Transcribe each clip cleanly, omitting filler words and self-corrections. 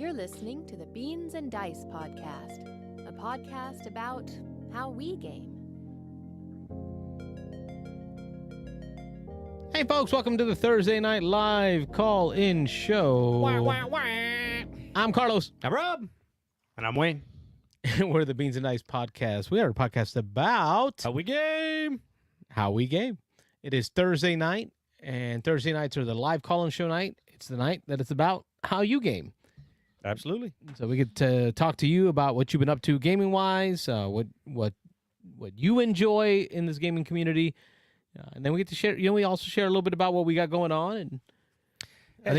You're listening to the Beans and Dice podcast, a podcast about how we game. Hey, folks, welcome to the Thursday Night Live call-in show. Wah, wah, wah. I'm Carlos. I'm Rob. And I'm Wayne. We're the Beans and Dice podcast. We are a podcast about How we game. how we game. It is Thursday night, and Thursday nights are the live call-in show night. It's the night that it's about how you game. Absolutely. So we get to talk to you about what you've been up to gaming-wise, what you enjoy in this gaming community, and then we get to share. We also share a little bit about what we got going on. And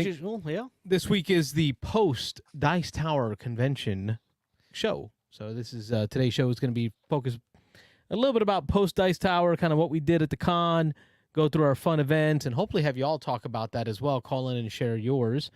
As usual, yeah. this week is the post Dice Tower convention show. So this is today's show is going to be focused a little bit about post Dice Tower, kind of what we did at the con, go through our fun event, and hopefully have you all talk about that as well. Call in and share yours.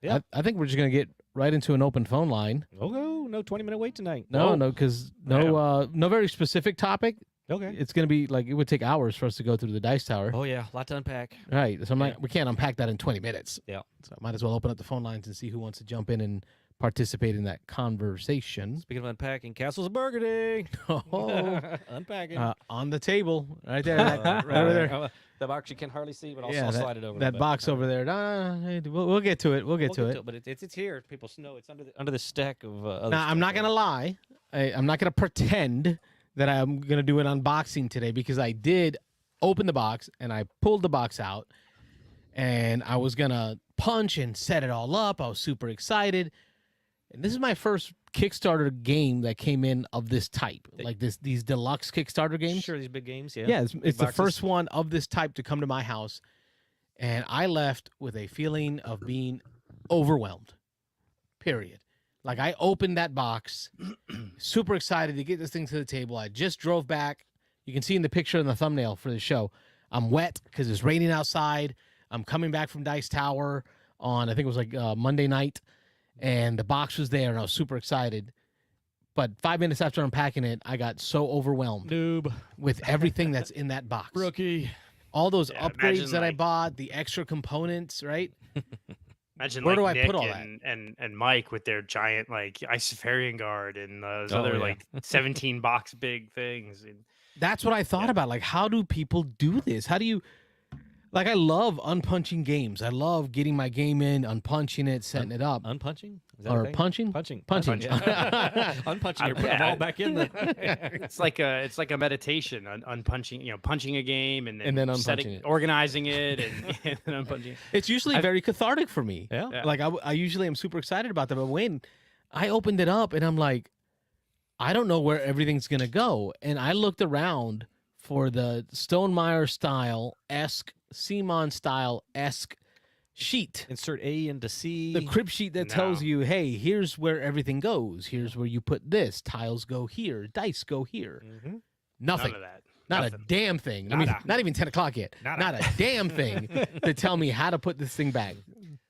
Yeah. I think we're just going to get right into an open phone line. Oh, no 20-minute wait tonight. No, because no very specific topic. Okay. It's going to be like it would take hours for us to go through the Dice Tower. Oh, yeah. A lot to unpack. Right. So I'm like, we can't unpack that in 20 minutes. Yeah. So I might as well open up the phone lines and see who wants to jump in and participate in that conversation. Speaking of unpacking, Castles of Burgundy. Oh, Unpacking. on the table, right there, right over there. The box you can hardly see, but Yeah, I'll slide it over. That box over there. No, we'll get to it. We'll get to it. But it's here. People know it's under the stack of. Other Now, I'm stuff not there. gonna lie. I'm not gonna pretend that I'm gonna do an unboxing today because I did open the box and I pulled the box out, and I was gonna punch and set it all up. I was super excited. And this is my first Kickstarter game that came in of this type, like these deluxe Kickstarter games. Sure, these big games, yeah. Yeah, it's the boxes. first one of this type to come to my house, and I left with a feeling of being overwhelmed. Period. Like I opened that box, super excited to get this thing to the table. I just drove back. You can see in the picture in the thumbnail for the show, I'm wet because it's raining outside. I'm coming back from Dice Tower on, I think it was like Monday night. And the box was there, and I was super excited. But 5 minutes after unpacking it, I got so overwhelmed Noob. with everything that's in that box. Rookie. All those Yeah, upgrades imagine, that I like- bought, the extra components, right? Imagine Where like do I Nick put all and Mike with their giant like Isofarian guard and those Oh, other yeah. like 17 box big things. And That's what I thought Yeah. about. Like, how do people do this? How do you... Like, I love unpunching games. I love getting my game in, unpunching it, setting it up. Unpunching? Is that Or a thing? punching? Punching. Punching. Yeah. Unpunching. You're putting them all back in there. it's like a meditation on unpunching, punching a game and And then unpunching setting, it. organizing it and then unpunching it. It's usually very cathartic for me. Yeah. Yeah. Like, I usually am super excited about that. But when I opened it up, and I'm like, I don't know where everything's going to go. And I looked around for the Stonemeyer style-esque, Simon style-esque sheet. Insert A into C. The crib sheet that tells No. you, hey, here's where everything goes. Here's where you put this. Tiles go here. Dice go here. Mm-hmm. Nothing. None of that. Not Nothing. a damn thing. I mean, Nada. not even 10 o'clock yet. Nada. Not a damn thing to tell me how to put this thing back.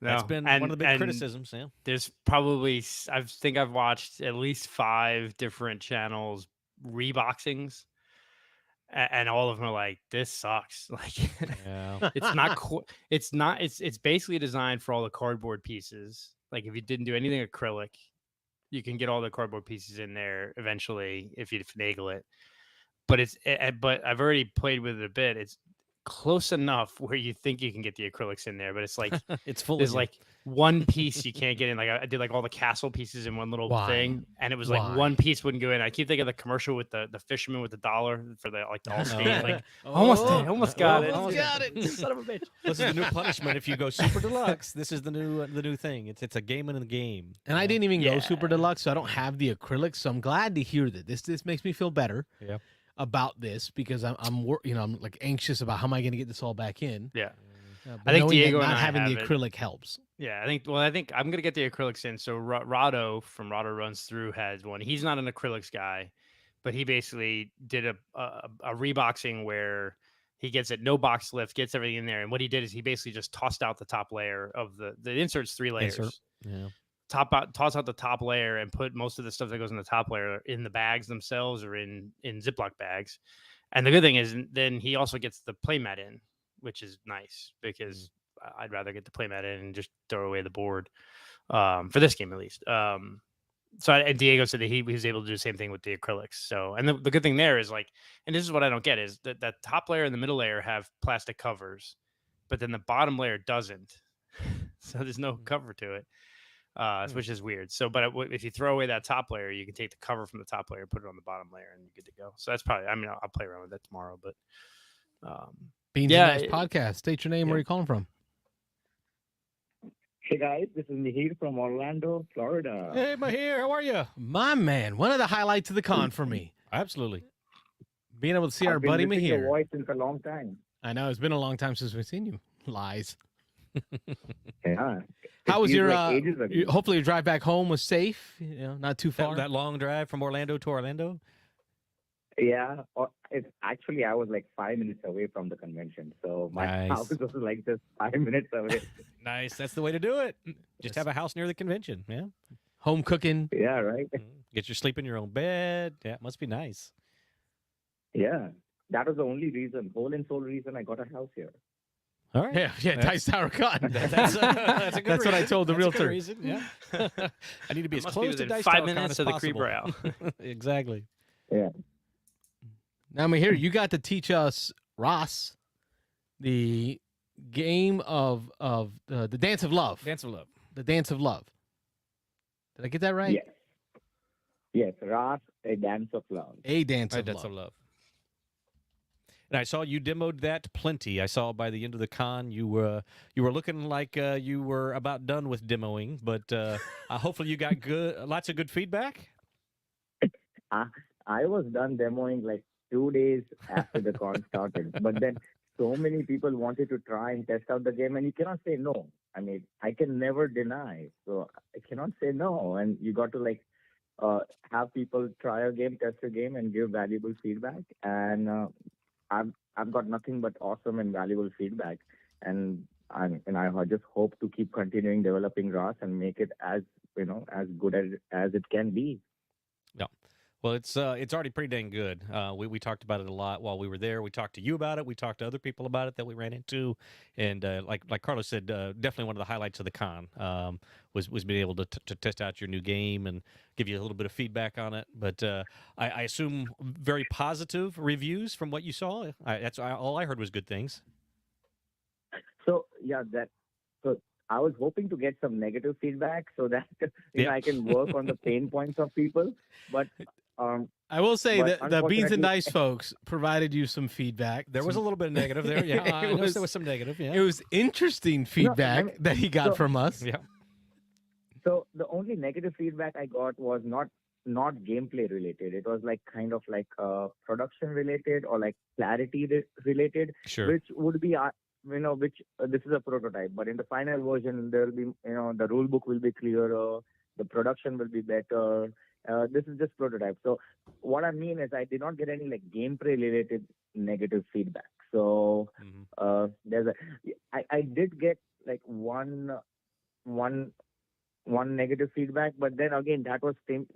That's No. been And- one of the big and criticisms, yeah. There's probably I think I've watched at least 5 different channels reboxings, and all of them are like, this sucks. Like Yeah. it's not it's basically designed for all the cardboard pieces. Like if you didn't do anything acrylic, you can get all the cardboard pieces in there eventually if you finagle it. But but I've already played with it a bit. It's close enough where you think you can get the acrylics in there, but it's like It's full there's of like one piece you can't get in. Like I did like all the castle pieces in one little Why? thing, and it was Why? like one piece wouldn't go in. I keep thinking of the commercial with the fisherman with the dollar for the like the Allstate. Like almost got it. Almost got it. Son of a bitch. This is the new punishment if you go super deluxe. This is the new thing. It's a game in a game. And I didn't even go Yeah. super deluxe, so I don't have the acrylics. So I'm glad to hear that. This makes me feel better Yeah. about this because I'm like anxious about how am I going to get this all back in. Yeah. But I think knowing that Diego and not I having the have it. acrylic helps. Yeah, I think I'm gonna get the acrylics in. So Rado from Rado Runs Through has one. He's not an acrylics guy, but he basically did a reboxing where he gets it no box lift, gets everything in there. And what he did is he basically just tossed out the top layer of the insert's 3 layers. Insert. Yeah. Toss out the top layer and put most of the stuff that goes in the top layer in the bags themselves or in Ziploc bags. And the good thing is then he also gets the playmat in, which is nice because I'd rather get the playmat in and just throw away the board for this game at least. And Diego said that he was able to do the same thing with the acrylics. So, and the good thing there is like, and this is what I don't get is that top layer and the middle layer have plastic covers, but then the bottom layer doesn't. So there's no cover to it, which is weird. So, but if you throw away that top layer, you can take the cover from the top layer, put it on the bottom layer, and you're good to go. So that's probably, I mean, I'll play around with that tomorrow, but Beans and Dice Podcast. State your name. Where you calling from? Hey guys, this is Mihir from Orlando, Florida. Hey, Mahir, how are you? My man, one of the highlights of the con for me. Absolutely. Being able to see our I've been buddy missing your Mahir. voice since a long time. I know, it's been a long time since we've seen you. Lies. Yeah. How was It your, feels like ages ago. hopefully your drive back home was safe, not too far? That long drive from Orlando to Orlando? Yeah, it's actually I was like 5 minutes away from the convention, so my Nice. house was like just 5 minutes away. Nice. That's the way to do it. Just have a house near the convention. Yeah. Home cooking. Yeah, right. Get your sleep in your own bed. Yeah, it must be nice. Yeah, that was the only reason, whole and sole reason I got a house here. All right. Yeah, Dice Tower Con. That's a good That's what I reason. told the That's a good realtor. reason, Yeah. I need to be as Must be close to within Dice 5 Tower Con minutes as of the possible. Creeper Owl. Exactly. Yeah. Now, Mahir, you got to teach us Ross the game of the Dance of Love. Dance of Love. The Dance of Love. Did I get that right? Yes. Yes, Ras, a dance of love. A Dance of Dance Love. of Love. And I saw you demoed that plenty. I saw by the end of the con you were looking like you were about done with demoing, but hopefully you got lots of good feedback. I was done demoing like 2 days after the con started, but then so many people wanted to try and test out the game, and you cannot say no. I mean, I can never deny, so I cannot say no. And you got to like have people try a game, test a game, and give valuable feedback. And I've got nothing but awesome and valuable feedback, and I just hope to keep continuing developing RAS and make it as as good as it can be. Yeah. Well, it's already pretty dang good. We talked about it a lot while we were there. We talked to you about it. We talked to other people about it that we ran into, and like Carlos said, definitely one of the highlights of the con was being able to test out your new game and give you a little bit of feedback on it. But I assume very positive reviews from what you saw. That's all I heard was good things. So yeah, so I was hoping to get some negative feedback so that I can work on the pain points of people, but. I will say but that the Beans and unfortunately- Dice folks provided you some feedback. There was a little bit of negative there. Yeah, I It noticed was- there was some negative. Yeah. It was interesting feedback mean, that he got so- from us. Yeah. So the only negative feedback I got was not gameplay related. It was like kind of like production related or like clarity related, Sure. which would be this is a prototype, but in the final version there will be the rule book will be clearer, the production will be better. This is just prototype. So what I mean is I did not get any like gameplay related negative feedback. So I did get like one negative feedback, but then again that was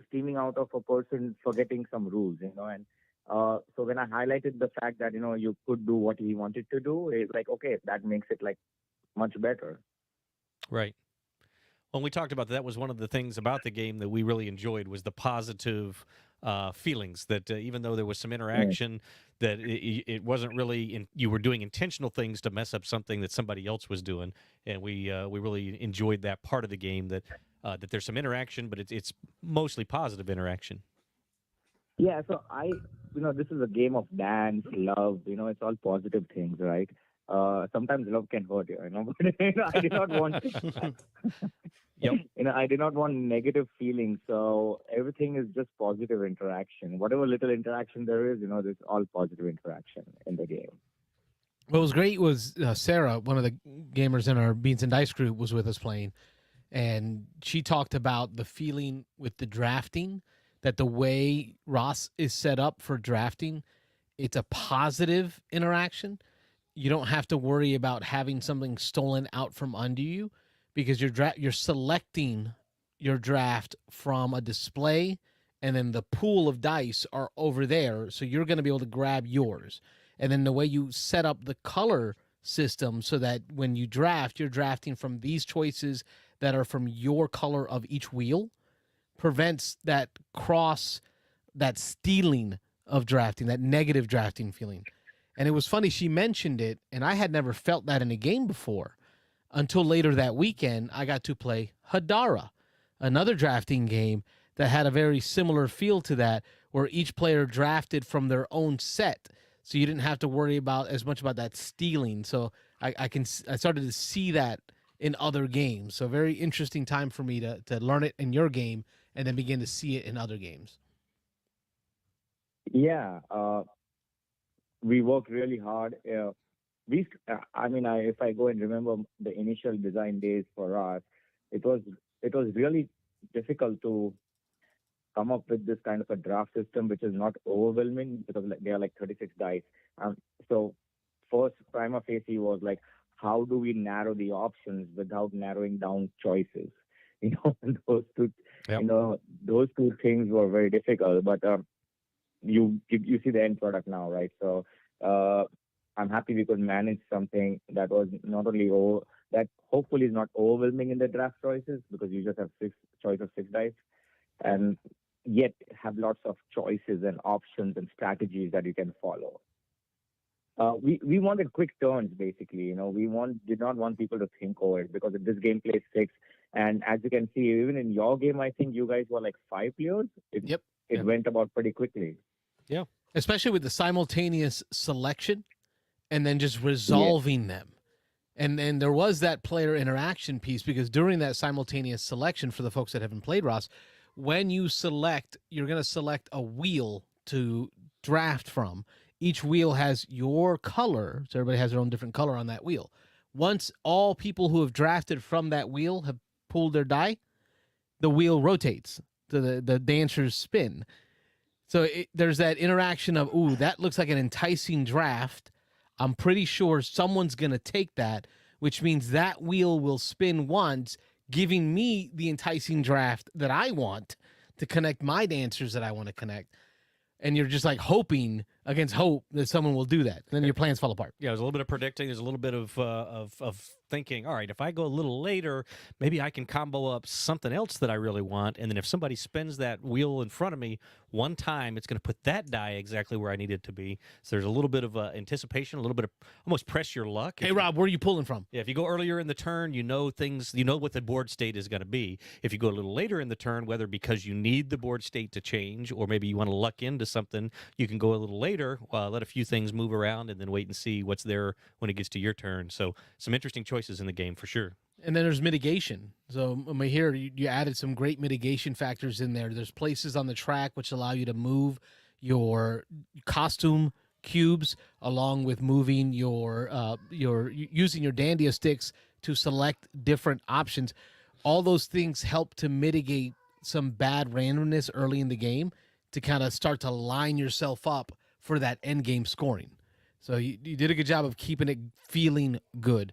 steaming out of a person forgetting some rules, and so when I highlighted the fact that you could do what he wanted to do, it's like okay, that makes it like much better. Right. When we talked about that was one of the things about the game that we really enjoyed was the positive feelings that even though there was some interaction, that it wasn't really you were doing intentional things to mess up something that somebody else was doing, and we really enjoyed that part of the game that there's some interaction, but it's mostly positive interaction. Yeah, so this is a game of dance, love, it's all positive things, right? Sometimes love can hurt you, but I did not want Yep. I did not want negative feelings, so everything is just positive interaction. Whatever little interaction there is, there's all positive interaction in the game. What was great was Sarah, one of the gamers in our Beans and Dice group, was with us playing, and she talked about the feeling with the drafting, that the way Ross is set up for drafting, it's a positive interaction. You don't have to worry about having something stolen out from under you, because you're selecting your draft from a display, and then the pool of dice are over there, so you're going to be able to grab yours. And then the way you set up the color system so that when you draft, you're drafting from these choices that are from your color of each wheel, prevents that that stealing of drafting, that negative drafting feeling. And it was funny, she mentioned it, and I had never felt that in a game before until later that weekend. I got to play Hadara, another drafting game that had a very similar feel to that, where each player drafted from their own set. So you didn't have to worry about as much about that stealing. So I started to see that in other games. So very interesting time for me to learn it in your game and then begin to see it in other games. Yeah, we worked really hard. If I go and remember the initial design days for us, it was really difficult to come up with this kind of a draft system, which is not overwhelming because there are like 36 dice. So first prima facie was like, how do we narrow the options without narrowing down choices? And those two, Yep. those two things were very difficult. But you see the end product now, right? So I'm happy we could manage something that was not only that hopefully is not overwhelming in the draft choices, because you just have choice of 6 dice, and yet have lots of choices and options and strategies that you can follow. We wanted quick turns, basically. We did not want people to think over it, because this game plays 6, and as you can see, even in your game, I think you guys were like 5 players. It went about pretty quickly. Yeah, especially with the simultaneous selection and then just resolving them. And then there was that player interaction piece, because during that simultaneous selection, for the folks that haven't played, Ross, when you select, you're going to select a wheel to draft from. Each wheel has your color, so everybody has their own different color on that wheel. Once all people who have drafted from that wheel have pulled their die, the wheel rotates, so the dancers spin. So there's that interaction of, ooh, that looks like an enticing draft. I'm pretty sure someone's going to take that, which means that wheel will spin once, giving me the enticing draft that I want to connect my dancers that I want to connect. And you're just like hoping against hope that someone will do that. Then your plans fall apart. Yeah, there's a little bit of predicting. There's a little bit of thinking, all right, if I go a little later, maybe I can combo up something else that I really want. And then if somebody spins that wheel in front of me one time, it's going to put that die exactly where I need it to be. So there's a little bit of anticipation, a little bit of almost press your luck. Hey, Rob, where are you pulling from? Yeah, if you go earlier in the turn, you know what the board state is going to be. If you go a little later in the turn, whether because you need the board state to change or maybe you want to luck into something, you can go a little later, let a few things move around, and then wait and see what's there when it gets to your turn. So some interesting choices in the game for sure. And then there's mitigation. So here you added some great mitigation factors in there. There's places on the track which allow you to move your costume cubes, along with moving your using your dandia sticks to select different options. All those things help to mitigate some bad randomness early in the game, to kind of start to line yourself up for that end game scoring. So you did a good job of keeping it feeling good.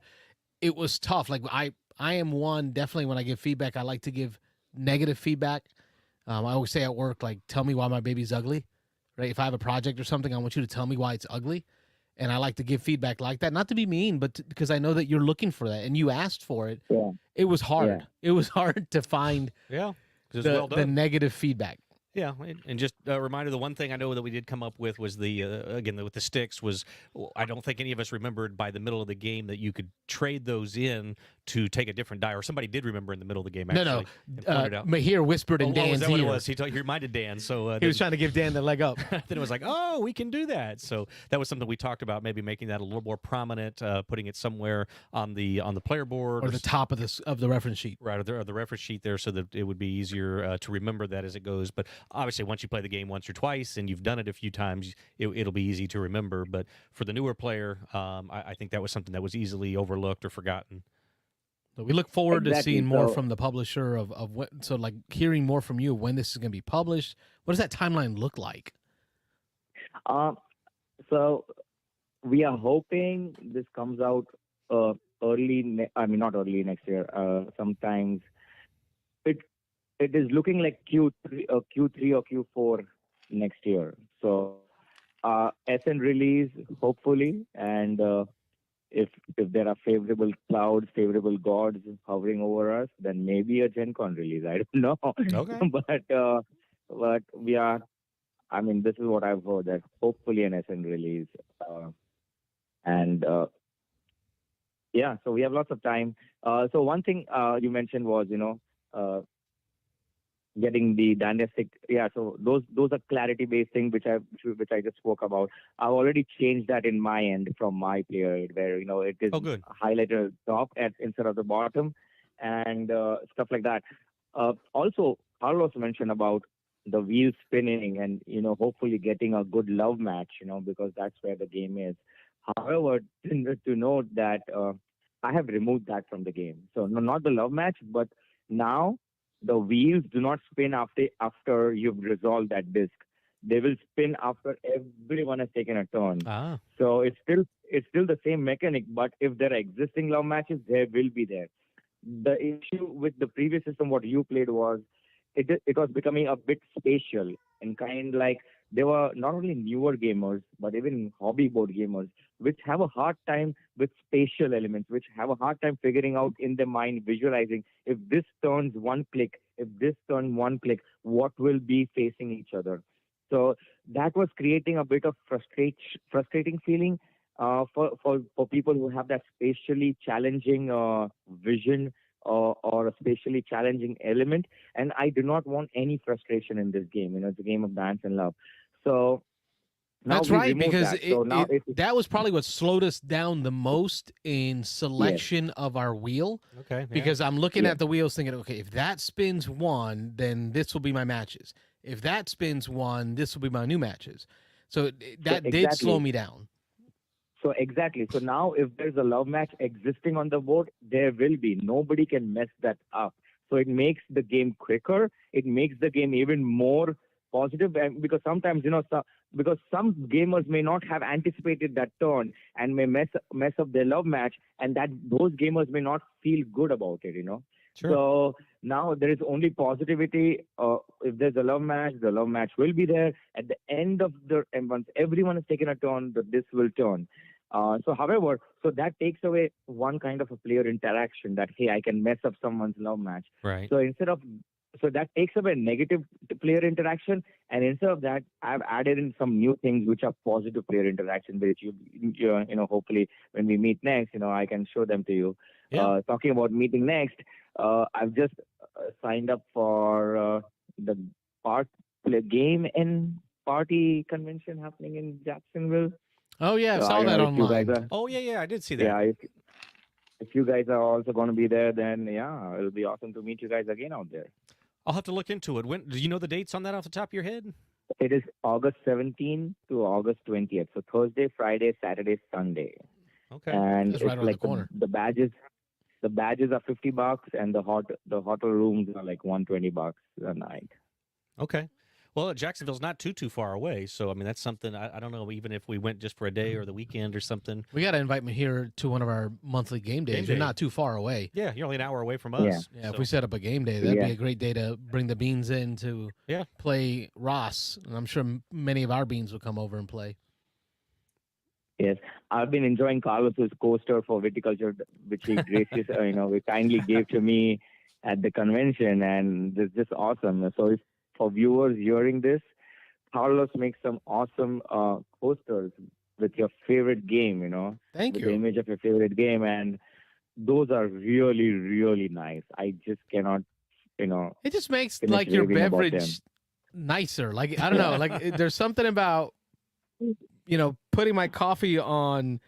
It was tough. Like I am one, definitely when I give feedback, I like to give negative feedback. I always say at work, like, tell me why my baby's ugly, right? If I have a project or something, I want you to tell me why it's ugly. And I like to give feedback like that, not to be mean, but because I know that you're looking for that and you asked for it. Yeah. It was hard. Yeah. It was hard to find the negative feedback. Yeah, and just a reminder, the one thing I know that we did come up with was with the sticks was, I don't think any of us remembered by the middle of the game that you could trade those in to take a different die, or somebody did remember in the middle of the game, actually. No. Mahir whispered in Dan's ear. Is that what it was? He reminded Dan. So he was trying to give Dan the leg up. Then it was like, oh, we can do that. So that was something we talked about, maybe making that a little more prominent, putting it somewhere on the player board. Or the top of the reference sheet. Right, or the reference sheet there, so that it would be easier to remember that as it goes. But obviously, once you play the game once or twice and you've done it a few times, it'll be easy to remember. But for the newer player, I think that was something that was easily overlooked or forgotten. So we look forward to seeing more from the publisher of what. So like hearing more from you when this is going to be published. What does that timeline look like? So we are hoping this comes out not early next year. Sometimes it is looking like Q3 or Q4 next year. So SN release hopefully, and if there are favorable clouds, favorable gods hovering over us, then maybe a Gen Con release. I don't know. Okay. But we are. I mean, this is what I've heard, that hopefully an SN release. And yeah, so we have lots of time. So one thing you mentioned was, getting the dynastic. Yeah, so those are clarity based things which I just spoke about. I've already changed that in my end from my player, where it is Oh, good. highlighted top instead of the bottom, and stuff like that. Also, Carlos mentioned about the wheel spinning and hopefully getting a good love match, because that's where the game is. However, to note that I have removed that from the game. So no, not the love match, but now the wheels do not spin after you've resolved that disc. They will spin after everyone has taken a turn. Ah. So it's still the same mechanic, but if there are existing love matches, they will be there. The issue with the previous system, what you played, was it was becoming a bit spatial, and kind like there were not only newer gamers but even hobby board gamers which have a hard time with spatial elements, which have a hard time figuring out in their mind, visualizing if this turns one click, if this turn one click, what will be facing each other. So that was creating a bit of frustrating feeling for people who have that spatially challenging vision, or a spatially challenging element. And I do not want any frustration in this game. It's a game of dance and love. So now That's we right, remove because that. So now that was probably what slowed us down the most in selection of our wheel. Okay. Yeah. Because I'm looking Yeah. at the wheels thinking, okay, if that spins one, then this will be my matches. If that spins one, this will be my new matches. So that did slow me down. So exactly. So now if there's a love match existing on the board, there will be. Nobody can mess that up. So it makes the game quicker. It makes the game even more positive. And because sometimes, because some gamers may not have anticipated that turn and may mess up their love match, and that those gamers may not feel good about it, Sure. So now there is only positivity. If there's a love match, the love match will be there. At the end of and once everyone has taken a turn, this will turn. However, that takes away one kind of a player interaction, that, hey, I can mess up someone's love match. Right. So that takes away negative player interaction, and instead of that, I've added in some new things which are positive player interaction, which hopefully when we meet next, I can show them to you. Yeah. Talking about meeting next, I've just signed up for the game and party convention happening in Jacksonville. Oh, yeah, I So saw don't that know if you guys online. are- Oh yeah, I did see that. Yeah, if you guys are also going to be there, then yeah, it'll be awesome to meet you guys again out there. I'll have to look into it. When do you know the dates on that off the top of your head? It is August 17th to August 20th. So Thursday, Friday, Saturday, Sunday. Okay. And That's it's right around like the corner. the badges. The badges are $50, and the hotel rooms are like $120 a night. Okay. Well, Jacksonville's not too far away, so I mean that's something. I don't know, even if we went just for a day or the weekend or something. We got to invite me here to one of our monthly game days. You're day. not too far away. Yeah, you're only an hour away from Yeah. us. Yeah, if so- we set up a game day, that'd Yeah. be a great day to bring the beans in to play Ross. And I'm sure many of our beans will come over and play. Yes, I've been enjoying Carlos's coaster for viticulture, which he he kindly gave to me at the convention, and it's just awesome. So if for viewers hearing this, Carlos makes some awesome posters with your favorite game, Thank with you. the image of your favorite game, and those are really, really nice. I just cannot, It just makes finish like your raving about beverage nicer. Like I don't know, like there's something about putting my coffee on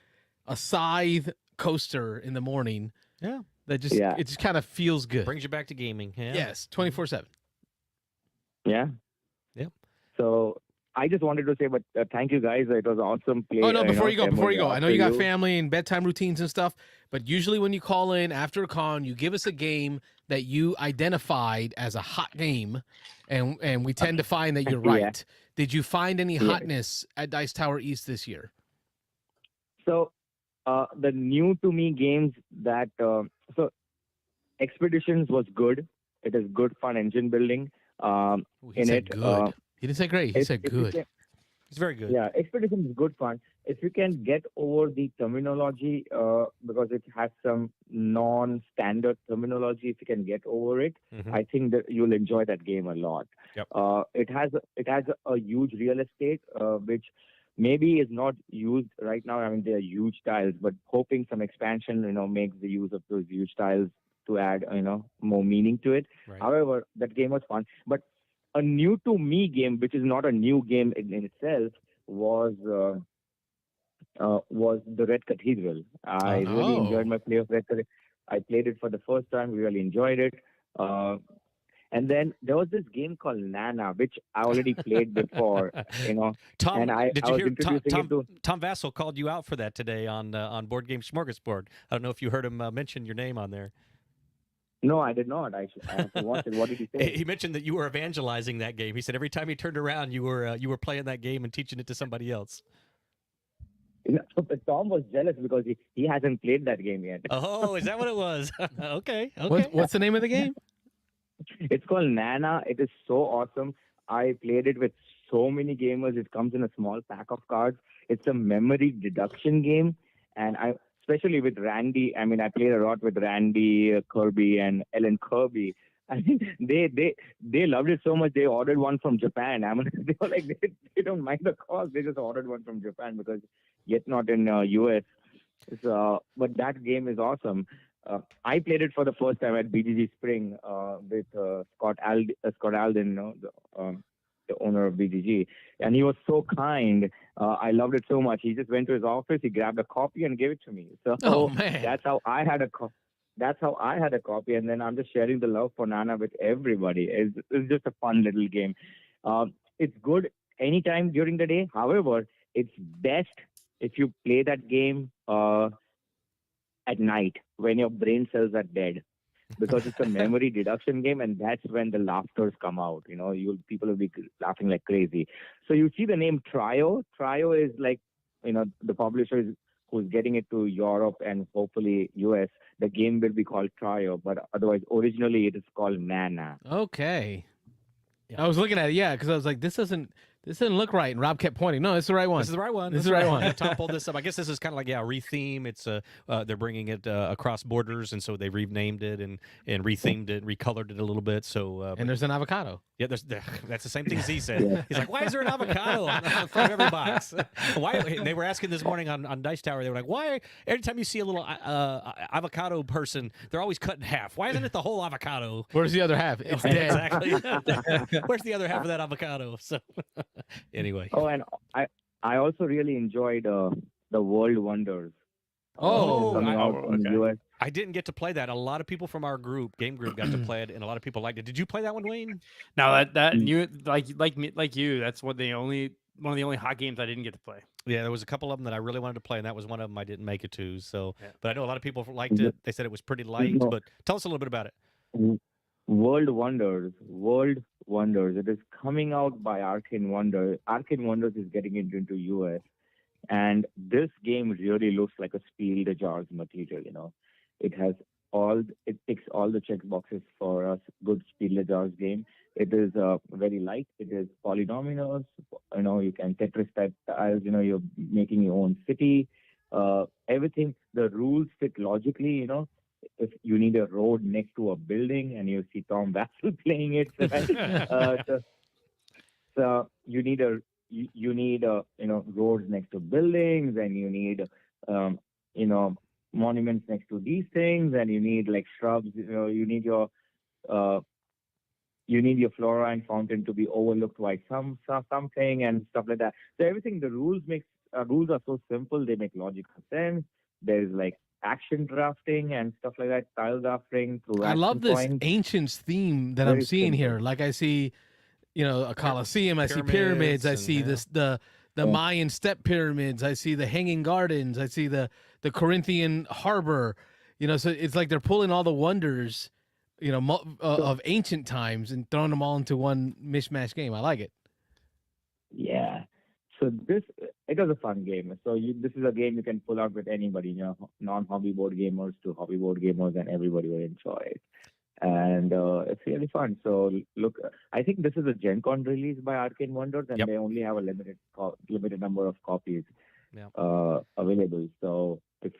a scythe coaster in the morning. Yeah. That just Yeah. it just kind of feels good. brings you back to gaming. Yeah. Yes, 24/7. Yeah. Yep. So I just wanted to say, but thank you guys. It was awesome. Play, Oh no, before you go, demo I know for you got family and bedtime routines and stuff, but usually when you call in after a con, you give us a game that you identified as a hot game, and we tend to find that you're Yeah. right. Did you find any Yeah. hotness at Dice Tower East this year? So the new to me games that so Expeditions was good. It is good fun engine building. Ooh, he In said it, good. He didn't say great. He said if you good. can- It's very good. Yeah, Expeditions is good fun. if you can get over the terminology, because it has some non-standard terminology, if you can get over it, Mhm. I think that you'll enjoy that game a lot. Yep. It has a huge real estate, which maybe is not used right now. I mean, they are huge tiles, but hoping some expansion, makes the use of those huge tiles to add, more meaning to it. Right. However, that game was fun. But a new to me game, which is not a new game in itself, was the Red Cathedral. I really enjoyed my play of Red Cathedral. I played it for the first time, really enjoyed it. And then there was this game called Nana, which I already played before, Tom, and I did you was hear introducing it to. Tom Vassell called you out for that today on Board Game Smorgasbord? I don't know if you heard him mention your name on there. No, I did not. I have to watch it. What did he say? He mentioned that you were evangelizing that game. He said every time he turned around, you were playing that game and teaching it to somebody else. But Tom was jealous because he hasn't played that game yet. Oh, is that what it was? Okay. What's the name of the game? It's called Nana. It is so awesome. I played it with so many gamers. It comes in a small pack of cards. It's a memory deduction game, and especially with Randy. I mean, I played a lot with Randy Kirby and Ellen Kirby. I mean, they loved it so much. They ordered one from Japan. I mean, they were like, they don't mind the cost. They just ordered one from Japan because yet not in US. So, but that game is awesome. I played it for the first time at BGG Spring with Scott Alden, the owner of BGG, and he was so kind. I loved it so much. He just went to his office, he grabbed a copy and gave it to me. So man. that's how I had a copy, and then I'm just sharing the love for Nana with everybody. It's just a fun little game. It's good anytime during the day. However, it's best if you play that game at night when your brain cells are dead, because it's a memory deduction game, and that's when the laughters come out. People will be laughing like crazy. So you see the name Trio. Trio is like, the publisher who's getting it to Europe and hopefully US. The game will be called Trio, but otherwise, originally it is called Nana. Okay. Yeah. I was looking at it, because I was like, this doesn't look right. And Rob kept pointing. No, it's the right one. This is the right one. This is the right one. Tom pulled this up. I guess this is kind of like retheme. It's they're bringing it across borders, and so they renamed it and rethemed it, recolored it a little bit. So and there's an avocado. Yeah, that's the same thing Z said. Yeah. He's like, why is there an avocado on the front of every box? Why? They were asking this morning on Dice Tower. They were like, why? Every time you see a little avocado person, they're always cut in half. Why isn't it the whole avocado? Where's the other half? It's dead. Exactly. Where's the other half of that avocado? So anyway. Oh, and I also really enjoyed the World Wonders. Coming out in the US. I didn't get to play that. A lot of people from our game group got to play it, and a lot of people liked it. Did you play that one, Wayne? No, that you like you. That's one of the only hot games I didn't get to play. Yeah, there was a couple of them that I really wanted to play, and that was one of them I didn't make it to. So, but I know a lot of people liked it. They said it was pretty light. But tell us a little bit about it. World Wonders. It is coming out by Arcane Wonders. Arcane Wonders is getting it into US, and this game really looks like a Spiel the Jars material. It ticks all the check boxes for a good Spiel the Jars game. It is very light. It is polynomials. You can Tetris type tiles. You're making your own city. Everything. The rules fit logically. If you need a road next to a building, and you see Tom Vassell playing it, right? So you need roads next to buildings, and you need monuments next to these things, and you need like shrubs. You need your flora and fountain to be overlooked by something and stuff like that. So everything, the rules are so simple, they make logical sense. There's like action drafting and stuff like that, tile drafting through. I love this points. ancients theme that Very I'm seeing simple. here. Like I see, a Colosseum. I see pyramids. I see the Mayan step pyramids. I see the Hanging Gardens. I see the Corinthian harbor. So it's like they're pulling all the wonders, of ancient times and throwing them all into one mishmash game. I like it. Yeah. So it was a fun game. So this is a game you can pull out with anybody, non-hobby board gamers to hobby board gamers, and everybody will enjoy it. And it's really fun. So look, I think this is a Gen Con release by Arcane Wonders, and they only have a limited number of copies. available. So if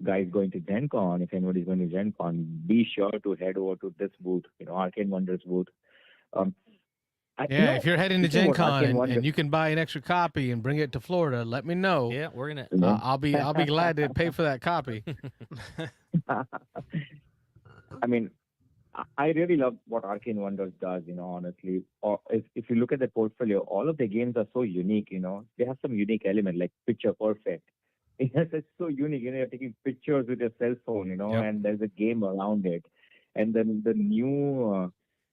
guys going to Gen Con, if anybody's going to Gen Con, be sure to head over to this booth, Arcane Wonders booth. If you're heading to speaking Gen about Con Arcane Wonders, and you can buy an extra copy and bring it to Florida, let me know. Yeah, we're gonna. I'll be glad to pay for that copy. I mean, I really love what Arcane Wonders does, honestly. Or if you look at the portfolio, all of the games are so unique, They have some unique element like Picture Perfect. Yes, it's so unique. You're taking pictures with your cell phone, and there's a game around it. And then the new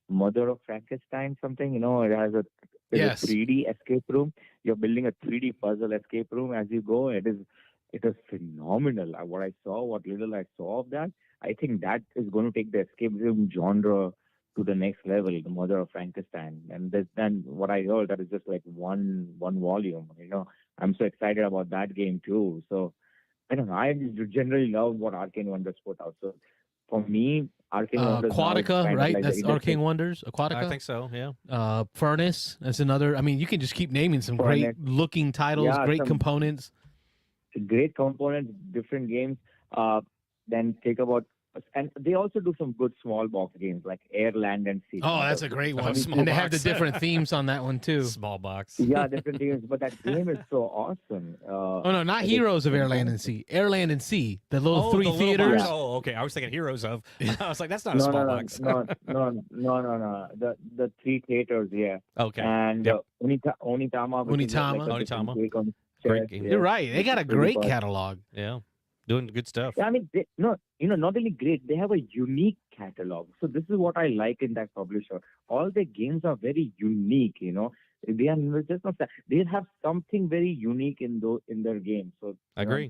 Mother of Frankenstein, something, it has a 3D escape room. You're building a 3D puzzle escape room as you go. It is phenomenal. What little I saw of that, I think that is going to take the escape room genre to the next level, the Mother of Frankenstein. And then what I heard, that is just like one volume. I'm so excited about that game too. So I don't know. I generally love what Arcane Wonders put out. So for me, Arcane Wonders. Aquatica, right? Like that's Arcane Wonders. Aquatica. I think so. Yeah. Furnace. That's another. I mean, you can just keep naming some great looking titles, great components. Great components, different games. Then take about, and they also do some good small box games like Air, Land, and Sea. Oh, that's a great one. And they have the different themes on that one too. Small box. Yeah, different themes, but that game is so awesome. Oh no, not Heroes of Air, Land, and Sea. Air, Land, and Sea. The little three theaters. Oh, okay. I was thinking Heroes of. I was like, that's not a small box. No. The three theaters, yeah. Okay. And Unitama. Great game. You're right. They got a great catalog. Yeah. Doing good stuff. Yeah, I mean, not only great, they have a unique catalog. So this is what I like in that publisher. All their games are very unique, They are just not that. They have something very unique in their games. So I agree.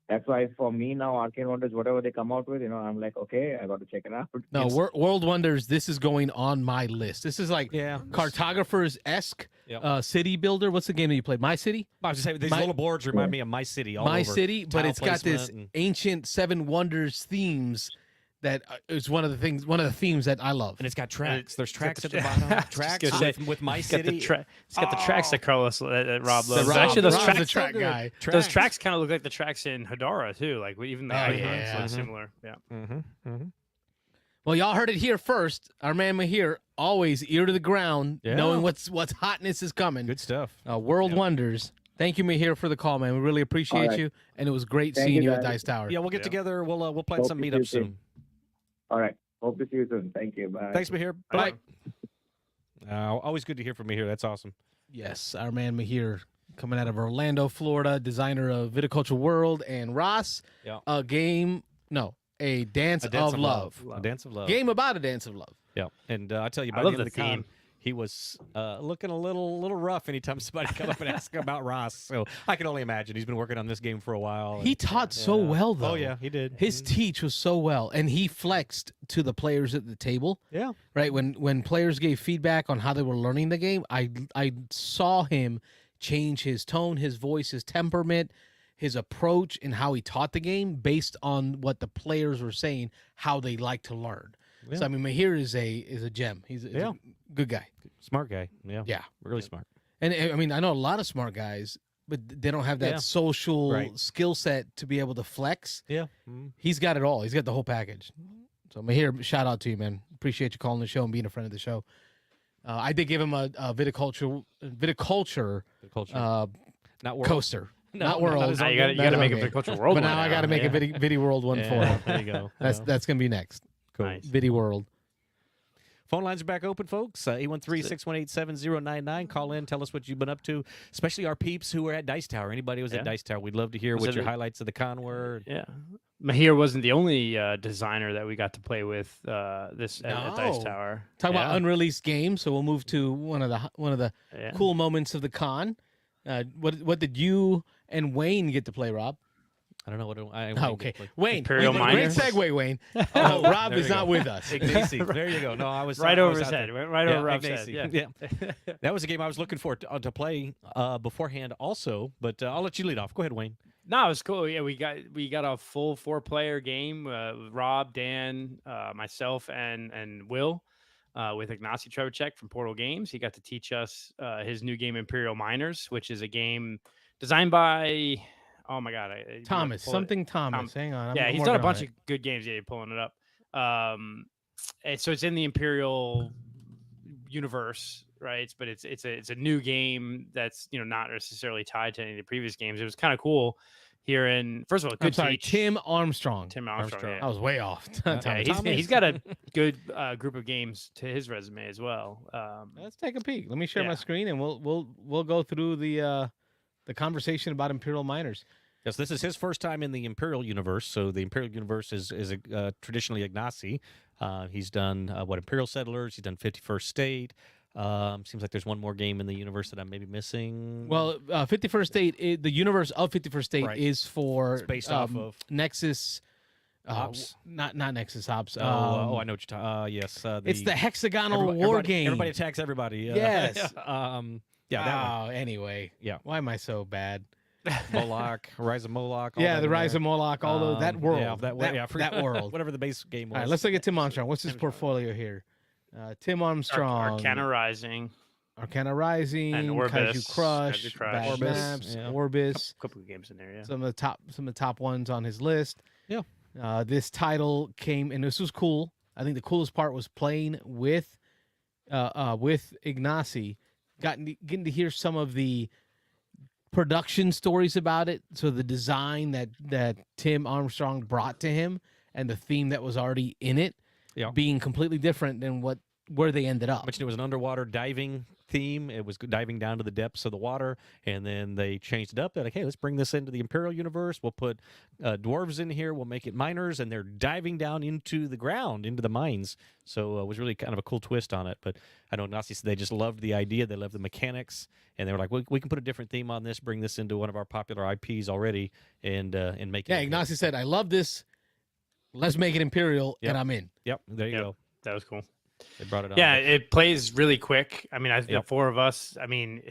That's why for me now, Arcane Wonders, whatever they come out with, I'm like, okay, I got to check it out. No, World Wonders, this is going on my list. This is like Cartographers-esque city builder. What's the game that you played? My City? I was just saying, these little boards remind me of My City. My City, but it's got this ancient Seven Wonders themes. That is one of the themes that I love. And it's got tracks. There's tracks at the bottom. Tracks with My City. It's got the tracks that Carlos, Rob loves. Actually, those tracks, the track guy. Those tracks kind of look like the tracks in Hedara too. Like even the icons look similar. Yeah. Well, y'all heard it here first. Our man Mahir, always ear to the ground, knowing what's hotness is coming. Good stuff. World Wonders. Thank you, Mahir, for the call, man. We really appreciate you, and it was great seeing you at Dice Tower. Yeah, we'll get together. We'll plan some meetups soon. All right. Hope to see you soon. Thank you. Bye. Thanks, Mahir. Bye. Always good to hear from Mahir. That's awesome. Yes, our man Mahir, coming out of Orlando, Florida, designer of Viticulture World and Ross. Yeah. A dance of love. A dance of love. Game about a dance of love. Yeah, and I'll tell you, I love the theme. Con, he was looking a little rough anytime somebody come up and ask him about Ross. So I can only imagine he's been working on this game for a while. He taught so well, though. Oh yeah, he did. His teach was so well, and he flexed to the players at the table. Yeah. Right when players gave feedback on how they were learning the game, I saw him change his tone, his voice, his temperament, his approach, and how he taught the game based on what the players were saying, how they like to learn. Yeah. So I mean, Mahir is a gem. He's a good guy, smart guy. Yeah, really smart. And I mean, I know a lot of smart guys, but they don't have that social skill set to be able to flex. Yeah, he's got it all. He's got the whole package. So Mahir, shout out to you, man. Appreciate you calling the show and being a friend of the show. I did give him a viticulture not world. Coaster. Not world. You got to make a viticulture world. But now I got to make a Vidi World one for him. There you go. That's gonna be next. Cool. Nice. Vidi World. Phone lines are back open, folks. 813-618-7099. Call in. Tell us what you've been up to, especially our peeps who were at Dice Tower. Anybody who was at Dice Tower, we'd love to hear what your highlights of the con were. Yeah. Mahir wasn't the only designer that we got to play with at Dice Tower. Talk about unreleased games, so we'll move to one of the cool moments of the con. What did you and Wayne get to play, Rob? I don't know what Wayne. Imperial great Miners. segue, Wayne. Rob is not with us. Ignacy. There you go. No, I was right over his head. There. Right over Rob's Ignacy. head. Yeah. That was a game I was looking for to play beforehand, also. But I'll let you lead off. Go ahead, Wayne. No, it was cool. Yeah, we got a full 4-player game. Rob, Dan, myself, and Will. With Ignacy Trevicek from Portal Games. He got to teach us his new game, Imperial Miners, which is a game Designed by, oh my god, you have to Thomas, pull it. something Thomas. Hang on. Yeah, I'm he's done a working on bunch it. of good games. Yeah, you're pulling it up. So it's in the Imperial universe, right? But it's a new game that's not necessarily tied to any of the previous games. It was kind of cool here in, first of all, good I'm sorry, teach. Tim Armstrong. Tim Armstrong. I was way off. Yeah, Thomas. He's got a good group of games to his resume as well. Let's take a peek. Let me share my Yeah. screen, and we'll go through the conversation about Imperial Miners. Yes, this is his first time in the Imperial universe. So the Imperial universe is traditionally Ignacy. He's done Imperial Settlers. He's done 51st State. Seems like there's one more game in the universe that I'm maybe missing. Well, 51st State, the universe of 51st State Right. is for It's based off of Nexus Ops. Not Nexus Ops. I know what you're talking. Yes, it's the hexagonal war game. Everybody attacks everybody. Yes. Yeah, that one. Anyway. Yeah. Why am I so bad? Moloch, Rise of Moloch. all Yeah, that the in Rise there. of Moloch, all those, that world. Yeah, that world. Whatever the base game was. All right, let's look at Tim Armstrong. What's his portfolio here? Tim Armstrong. Arcana Rising. Arcana Rising, And Orbis, Kaiju Crush, Kaiju Crush. Bad Orbis, Maps, yeah. Orbis. Couple of games in there, yeah. Some of the top ones on his list. Yeah. This title came, and this was cool. I think the coolest part was playing with Ignacy, getting to hear some of the production stories about it. So the design that Tim Armstrong brought to him, and the theme that was already in it, Yeah. being completely different than where they ended up. I mentioned it was an underwater diving theme. It was diving down to the depths of the water, and then they changed it up. They're like, hey, let's bring this into the Imperial universe. We'll put dwarves in here. We'll make it miners, and they're diving down into the ground, into the mines. So it was really kind of a cool twist on it. But I know Nazi said they just loved the idea. They loved the mechanics, and they were like, we can put a different theme on this, bring this into one of our popular IPs already, and make it. Yeah, Ignacy said, I love this. Let's make it Imperial, Yep. and I'm in. Yep, there you go. That was cool. They brought it on. Yeah, it plays really quick. I mean, the Yep. four of us, I mean,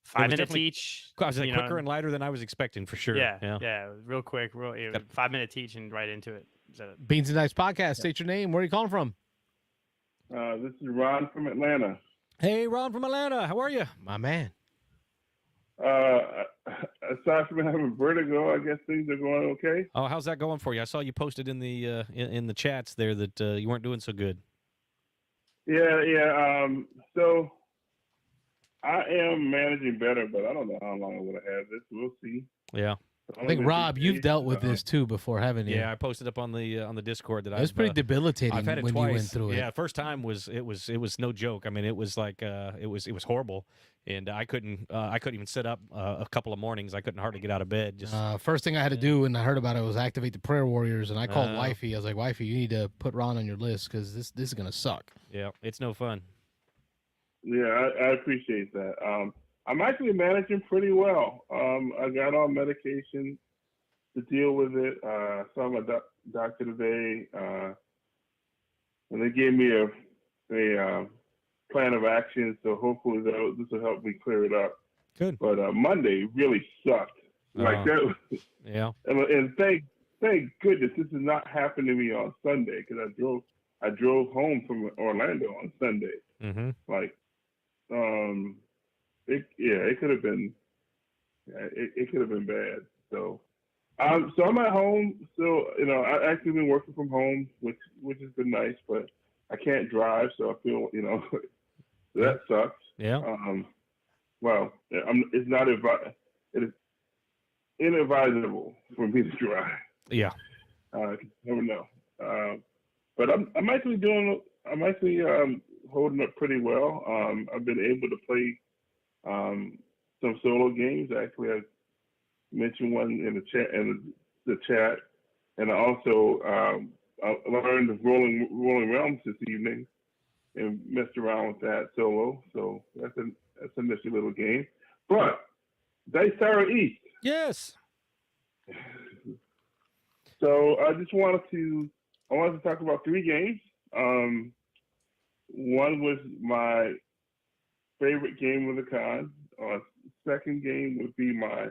5 minutes definitely- each. I was like you know, quicker and lighter than I was expecting for sure. Yeah, real quick, 5 minutes each and right into it. So, Beans and Dice Podcast. State your name. Where are you calling from? This is Ron from Atlanta. Hey, Ron from Atlanta. How are you? My man. Aside from having vertigo, I guess things are going okay. Oh, how's that going for you? I saw you posted in the in the chats there that you weren't doing so good. Yeah. So I am managing better, but I don't know how long I'm going to have this. We'll see. Yeah. I think, Rob, you've dealt with this too before, haven't you? Yeah, I posted up on the Discord that It was pretty debilitating I've had it when twice. you went through it. Yeah, first time was no joke. I mean, it was like it was horrible, and I couldn't even sit up a couple of mornings. I couldn't hardly get out of bed. Just First thing I had to do when I heard about it was activate the prayer warriors, and I called Oh. Wifey. I was like, Wifey, you need to put Ron on your list because this is gonna suck. yeah, it's no fun. Yeah, I appreciate that. I'm actually managing pretty well. I got on medication to deal with it. Saw my doctor today, and they gave me a plan of action. So hopefully this will help me clear it up. Good. But Monday really sucked. Like that. Yeah. And thank goodness this did not happen to me on Sunday because I drove home from Orlando on Sunday. Mm-hmm. Like, it could have been, it could have been bad. So I'm at home. So I actually been working from home, which has been nice, but I can't drive, so I feel that sucks. Yeah. Well, it's not it is inadvisable for me to drive. Yeah. You never know. But I'm actually holding up pretty well. I've been able to play some solo games. Actually, I mentioned one in the chat, and I also I learned the Rolling Realms this evening and messed around with that solo. So that's a nifty little game. But Dice Tower East. Yes. So I wanted to talk about 3 games. One was my favorite game of the con. Second game would be my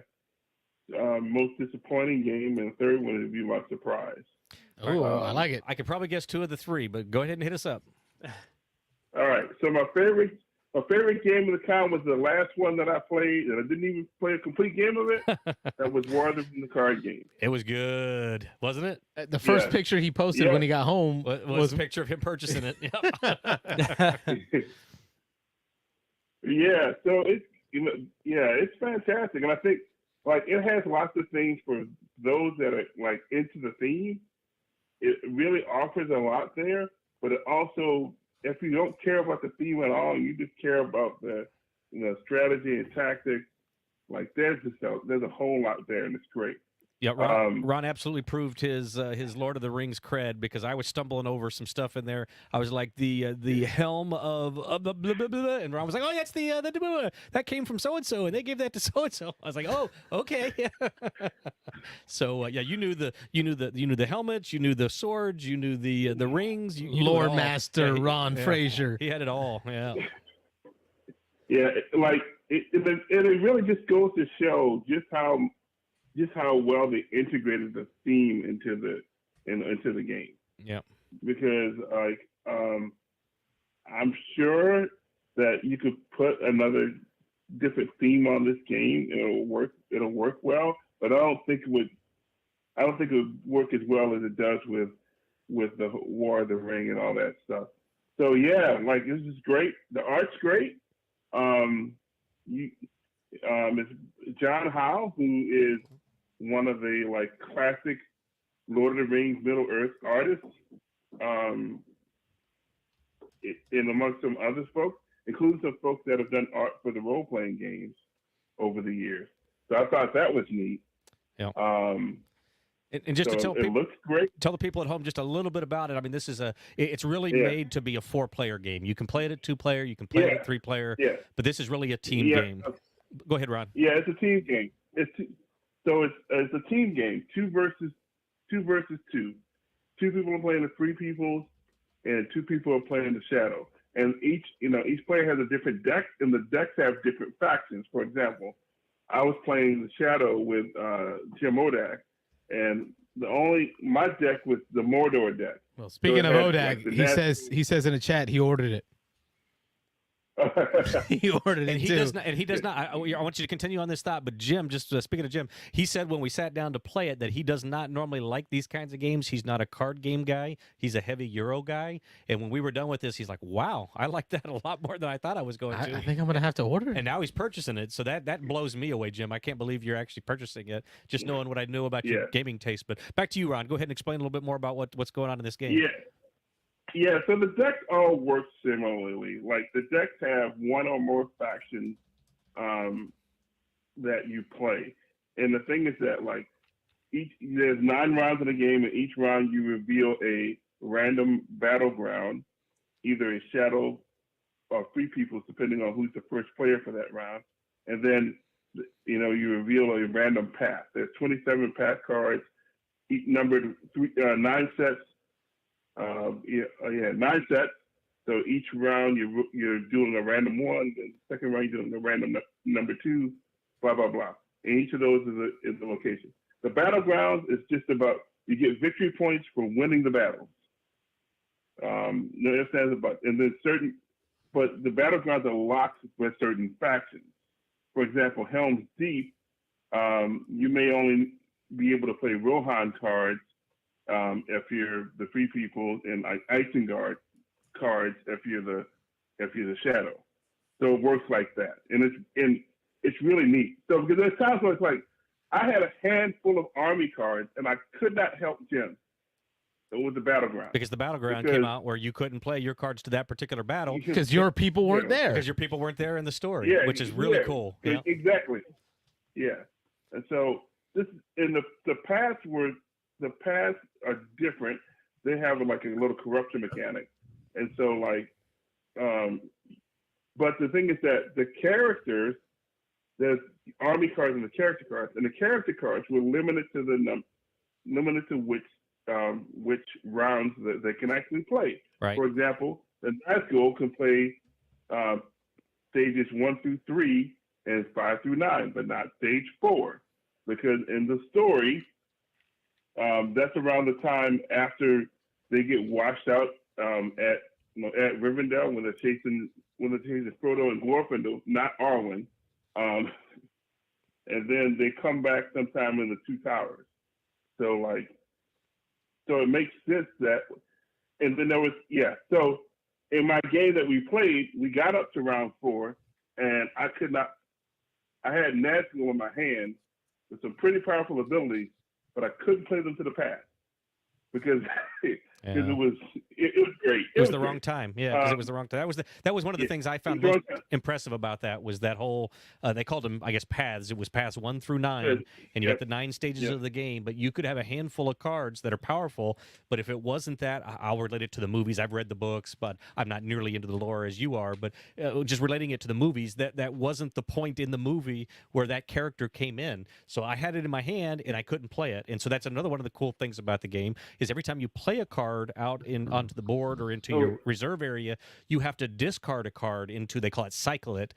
most disappointing game, and the third one would be my surprise. Oh, I like it. I could probably guess 2 of the 3, but go ahead and hit us up. All right. So my favorite my favorite game of the con was the last one that I played, and I didn't even play a complete game of it. That was War of the card game. It was good, wasn't it? The first Yeah. picture he posted when he got home Was a picture of him purchasing it. Yep. Yeah, so it's fantastic, and I think like it has lots of things for those that are like into the theme. It really offers a lot there, but it also, if you don't care about the theme at all, you just care about the strategy and tactics, like there's a whole lot there, and it's great. Yeah, Ron absolutely proved his Lord of the Rings cred, because I was stumbling over some stuff in there. I was like the helm of blah, blah, blah, blah, and Ron was like, "Oh, that's the blah, blah, that came from so and so, and they gave that to so and so." I was like, "Oh, okay." So yeah, you knew the helmets, you knew the swords, you knew the rings. You knew Lord it all. Master Yeah, Ron Fraser. He had it all. Yeah. Yeah, like it really just goes to show just how well they integrated the theme into the game. Yeah. Because like I'm sure that you could put another different theme on this game and it'll work well, but I don't think it would work as well as it does with the War of the Ring and all that stuff. So yeah, like this is great. The art's great. It's John Howe, who is one of the like classic Lord of the Rings Middle Earth artists, and amongst some other folks, including some folks that have done art for the role-playing games over the years. So I thought that was neat. Yeah. And just to tell it looks great. Tell the people at home just a little bit about it. I mean, this is it's really made to be a 4-player game. You can play it at 2-player, you can play it at 3-player, but this is really a team game. Go ahead, Ron. Yeah, it's a team game. So it's a team game, 2 versus 2. 2 people are playing the Free Peoples, and 2 people are playing the Shadow. And each player has a different deck, and the decks have different factions. For example, I was playing the Shadow with Jim Odak, and my deck was the Mordor deck. Well, speaking of Odak, like he says in the chat he ordered it. He ordered it He too. does not. And he does not. I want you to continue on this thought. But Jim, just speaking of Jim, he said when we sat down to play it that he does not normally like these kinds of games. He's not a card game guy. He's a heavy Euro guy. And when we were done with this, he's like, "Wow, I like that a lot more than I thought I was going to." I think I'm gonna have to order it. And now he's purchasing it, so that blows me away, Jim. I can't believe you're actually purchasing it. Just knowing what I knew about your gaming taste. But back to you, Ron. Go ahead and explain a little bit more about what's going on in this game. Yeah, so the decks all work similarly. Like the decks have one or more factions that you play. And the thing is that like there's 9 rounds in the game, and each round you reveal a random battleground, either a Shadow or Free Peoples, depending on who's the first player for that round. And then you reveal a random path. There's 27 path cards, each numbered 9 sets. 9 sets. So each round you're doing a random 1, the second round you're doing a random number 2, blah blah blah. And each of those is a location. The battlegrounds is just about you get victory points for winning the battles. No ifs, ands, or buts. And then but the battlegrounds are locked with certain factions. For example, Helm's Deep, you may only be able to play Rohan cards if you're the Free People, and Isengard cards if you're the Shadow. So it works like that, and it's really neat. So because there's times where it's like I had a handful of army cards, and I could not help Jim with the battleground because the battleground came out where you couldn't play your cards to that particular battle because your people weren't there. Because your people weren't there in the story, which is really cool. Yeah. Exactly. Yeah, and so this in the paths were. The paths are different. They have like a little corruption mechanic. And so like, but the thing is that the characters, there's army cards and the character cards were limited to which rounds that they can actually play. Right. For example, the Nazgul can play stages 1 through 3 and 5 through 9, but not stage 4. Because in the story, that's around the time after they get washed out at at Rivendell when they're chasing Frodo and Glorfindel, not Arwen. And then they come back sometime in the Two Towers. So it makes sense that, and then there was, so in my game that we played, we got up to round 4 and I had Nazgul in my hand with some pretty powerful abilities, but I couldn't play them to the pass because it was great. It was the wrong time. Yeah, because it was the wrong time. That was one of the things I found most impressive about that was that whole they called them, I guess, paths. It was paths 1 through 9, and you had the 9 stages of the game. But you could have a handful of cards that are powerful. But if it wasn't that, I'll relate it to the movies. I've read the books, but I'm not nearly into the lore as you are. But just relating it to the movies, that wasn't the point in the movie where that character came in. So I had it in my hand and I couldn't play it. And so that's another one of the cool things about the game is every time you play a card out onto the board or into your reserve area, you have to discard a card into, they call it cycle it,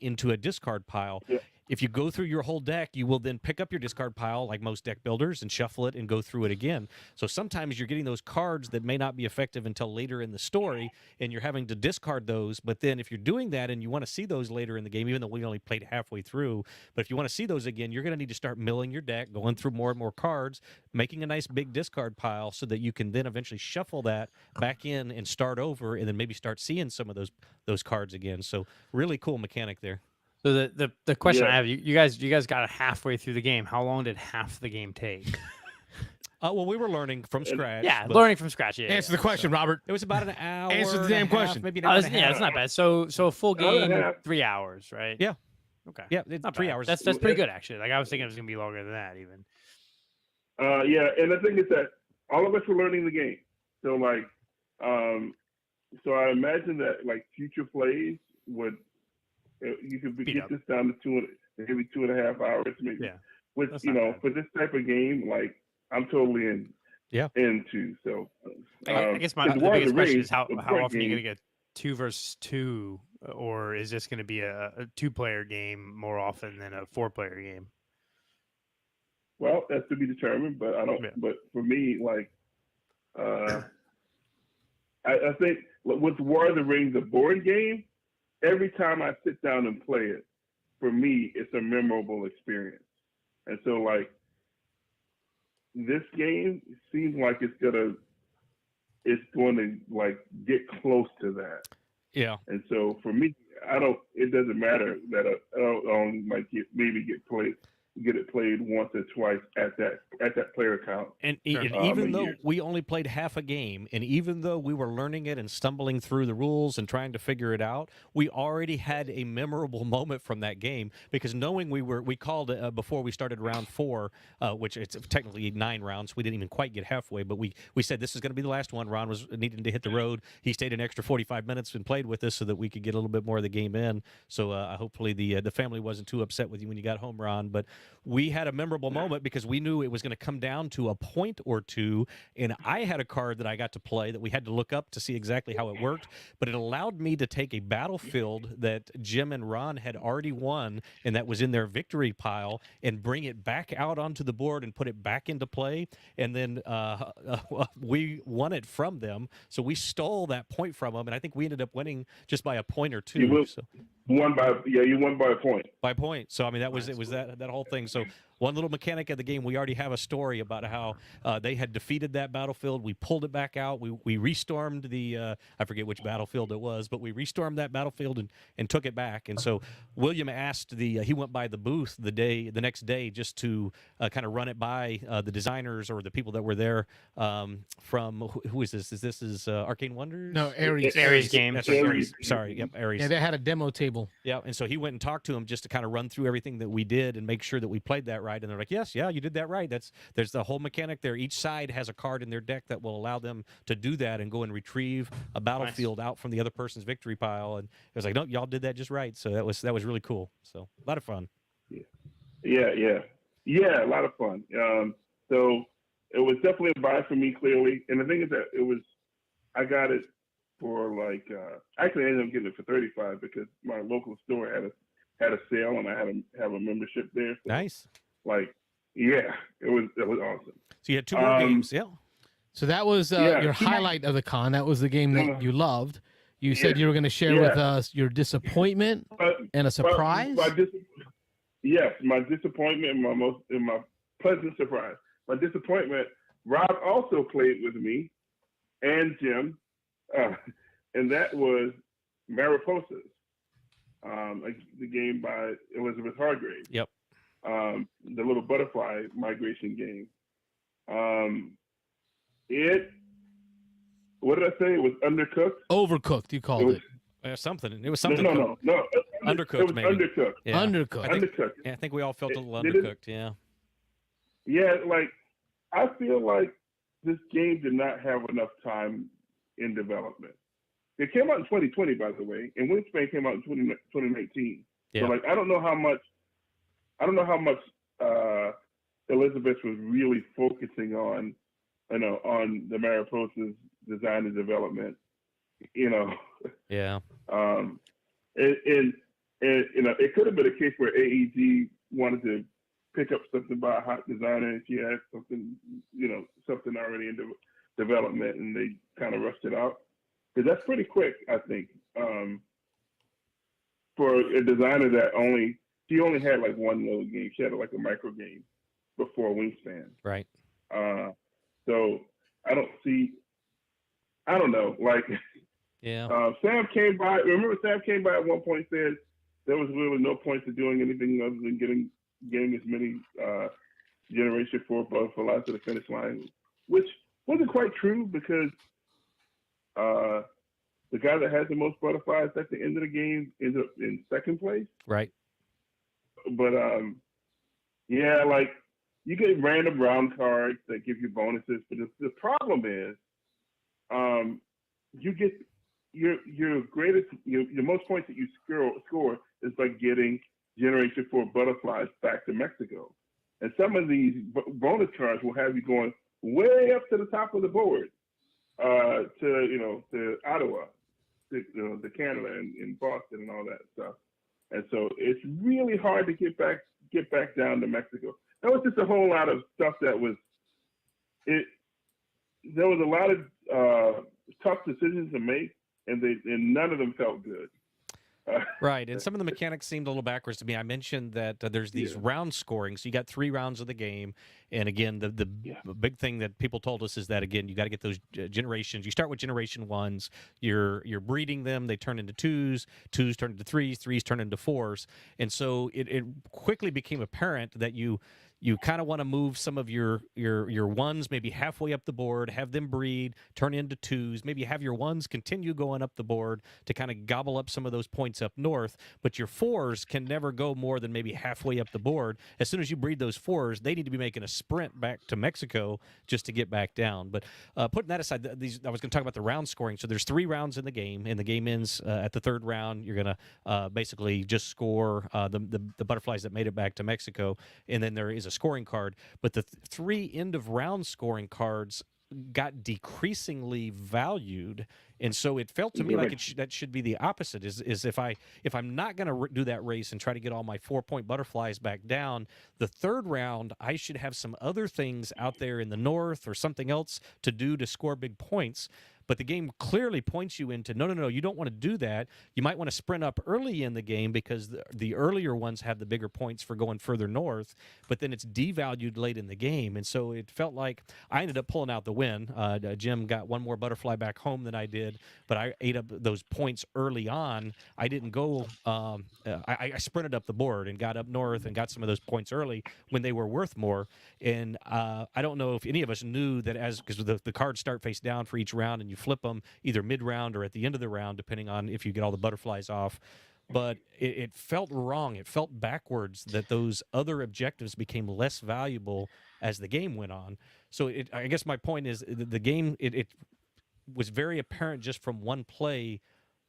into a discard pile. Yeah. If you go through your whole deck, you will then pick up your discard pile, like most deck builders, and shuffle it and go through it again. So sometimes you're getting those cards that may not be effective until later in the story, and you're having to discard those. But then if you're doing that and you want to see those later in the game, even though we only played halfway through, but if you want to see those again, you're going to need to start milling your deck, going through more and more cards, making a nice big discard pile so that you can then eventually shuffle that back in and start over, and then maybe start seeing some of those cards again. So really cool mechanic there. So the question I have, you guys got halfway through the game. How long did half the game take? Well, we were learning from scratch. Yeah, learning from scratch. Yeah. Answer the question, Robert. It was about an hour. Answer the damn question. Maybe an hour and a half. Yeah, it's not bad. So a full game, 3 hours, right? Yeah. Okay. Yeah, not 3 bad. hours. That's pretty good actually. Like I was thinking it was gonna be longer than that even. And the thing is that all of us were learning the game. So so I imagine that future plays would. You could get this down to maybe 2.5 hours, maybe. Yeah. Which for this type of game, I'm totally into. So I guess the biggest question is how often are you going to get 2 versus 2, or is this going to be a 2-player game more often than a 4-player game? Well, that's to be determined, but I don't. Yeah. But for me, I think with War of the Rings, a board game. Every time I sit down and play it, for me, it's a memorable experience. And so, this game seems like it's going to get close to that. Yeah. And so for me, it doesn't matter that I don't get it played once or twice at that player count. And even though we only played half a game, and even though we were learning it and stumbling through the rules and trying to figure it out, we already had a memorable moment from that game because knowing we called it before we started round 4, which it's technically 9 rounds. We didn't even quite get halfway, but we said this is going to be the last one. Ron was needing to hit the road. He stayed an extra 45 minutes and played with us so that we could get a little bit more of the game in. So hopefully the family wasn't too upset with you when you got home, Ron, but we had a memorable moment because we knew it was going to come down to a point or two, and I had a card that I got to play that we had to look up to see exactly how it worked, but it allowed me to take a battlefield that Jim and Ron had already won and that was in their victory pile and bring it back out onto the board and put it back into play, and then we won it from them, so we stole that point from them, and I think we ended up winning just by a point or two. You won by a point. By a point. So I mean, it was that whole thing. So one little mechanic of the game, we already have a story about how they had defeated that battlefield. We pulled it back out. We restormed the I forget which battlefield it was, but we restormed that battlefield and took it back. And so William asked he went by the booth the next day just to kind of run it by the designers or the people that were there from who is this? This is Arcane Wonders? No, Ares. Ares Games. That's right, Ares. Sorry, yep, Ares. Yeah, they had a demo table. Yeah, and so he went and talked to him just to kind of run through everything that we did and make sure that we played that right. And they're like, yes, yeah, you did that right. There's the whole mechanic there. Each side has a card in their deck that will allow them to do that and go and retrieve a battlefield out from the other person's victory pile. And it was like, no, y'all did that just right. So that was really cool. So a lot of fun. Yeah, a lot of fun. So it was definitely a buy for me, clearly. And the thing is that I got it for actually I ended up getting it for $35 because my local store had a sale and I have a membership there. So, nice. It was awesome. So you had 2 more games, yeah. So that was Yeah, your see, my- highlight of the con. That was the game that you loved. You said Yeah. you were going to share with us your disappointment But, and a surprise. Yes, my disappointment and my pleasant surprise. My disappointment, Rob also played with me and Jim, and that was Mariposas, the game by Elizabeth Hargrave. Yep. The little butterfly migration game. What did I say? It was undercooked? Overcooked, you called it. Something. It was something. No. Undercooked, It was maybe. undercooked. Yeah. Undercooked. Undercooked. Yeah, I think we all felt a little Did it- undercooked. Yeah. Yeah, like I feel like this game did not have enough time in development. It came out in 2020, by the way, and Wingspan came out in 2019. Yeah. So like I don't know how much Elizabeth was really focusing on, on the Mariposa's design and development. Yeah. And it could have been a case where AEG wanted to pick up something by a hot designer and she had something, something already in development and they kind of rushed it out. Because that's pretty quick, I think, for a designer that she only had like one little game. She had like a micro game before Wingspan. Right. So I don't know, like, Yeah. Sam came by. Remember, Sam came by at one point and said there was really no point to doing anything other than getting as many Generation 4 butterflies to the finish line, which wasn't quite true because the guy that has the most butterflies at the end of the game ended up in second place. Right. But yeah, like you get random round cards that give you bonuses, but the problem is you get your most points that you score is by getting Generation 4 butterflies back to Mexico. And some of these bonus cards will have you going way up to the top of the board, to Ottawa, to Canada and Boston and all that stuff. And so it's really hard to get back down to Mexico. That was just a whole lot of stuff that was it. There was a lot of tough decisions to make, and none of them felt good. Right, and some of the mechanics seemed a little backwards to me. I mentioned that there's these round scoring, so you got 3 rounds of the game, and again, the big thing that people told us is that again, you got to get those generations. You start with generation 1s, you're breeding them, they turn into 2s, 2s turn into 3s, 3s turn into 4s, and so it quickly became apparent that you kind of want to move some of your 1s maybe halfway up the board, have them breed, turn into 2s, maybe have your 1s continue going up the board to kind of gobble up some of those points up north, but your 4s can never go more than maybe halfway up the board. As soon as you breed those 4s, they need to be making a sprint back to Mexico just to get back down. But putting that aside, I was going to talk about the round scoring. So there's 3 rounds in the game, and the game ends at the 3rd round. You're going to basically just score the butterflies that made it back to Mexico, and then there is a scoring card, but the 3 end of round scoring cards got decreasingly valued, and so it felt to me like that should be the opposite. Is if I'm not going to do that race and try to get all my 4-point butterflies back down, the 3rd round I should have some other things out there in the north or something else to do to score big points. But the game clearly points you into, no, you don't want to do that. You might want to sprint up early in the game because the earlier ones have the bigger points for going further north, but then it's devalued late in the game. And so it felt like I ended up pulling out the win. Jim got 1 more butterfly back home than I did, but I ate up those points early on. I didn't go, I sprinted up the board and got up north and got some of those points early when they were worth more. And I don't know if any of us knew that because the cards start face down for each round and you flip them either mid-round or at the end of the round, depending on if you get all the butterflies off. But it felt wrong. It felt backwards that those other objectives became less valuable as the game went on. So I guess my point is the game, it was very apparent just from one play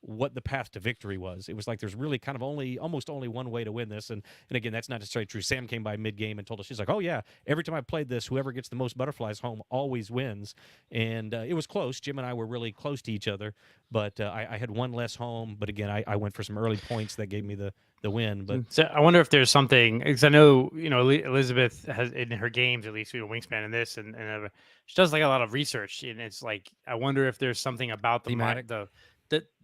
what the path to victory was. It was like there's really kind of almost only one way to win this. And again, that's not necessarily true. Sam came by mid-game and told us, she's like, oh, yeah, every time I played this, whoever gets the most butterflies home always wins. And it was close. Jim and I were really close to each other. But I had one less home. But again, I went for some early points that gave me the win. But so I wonder if there's something, because I know, Elizabeth has in her games, at least, Wingspan and this, and she does like a lot of research. And it's like, I wonder if there's something about Thematic?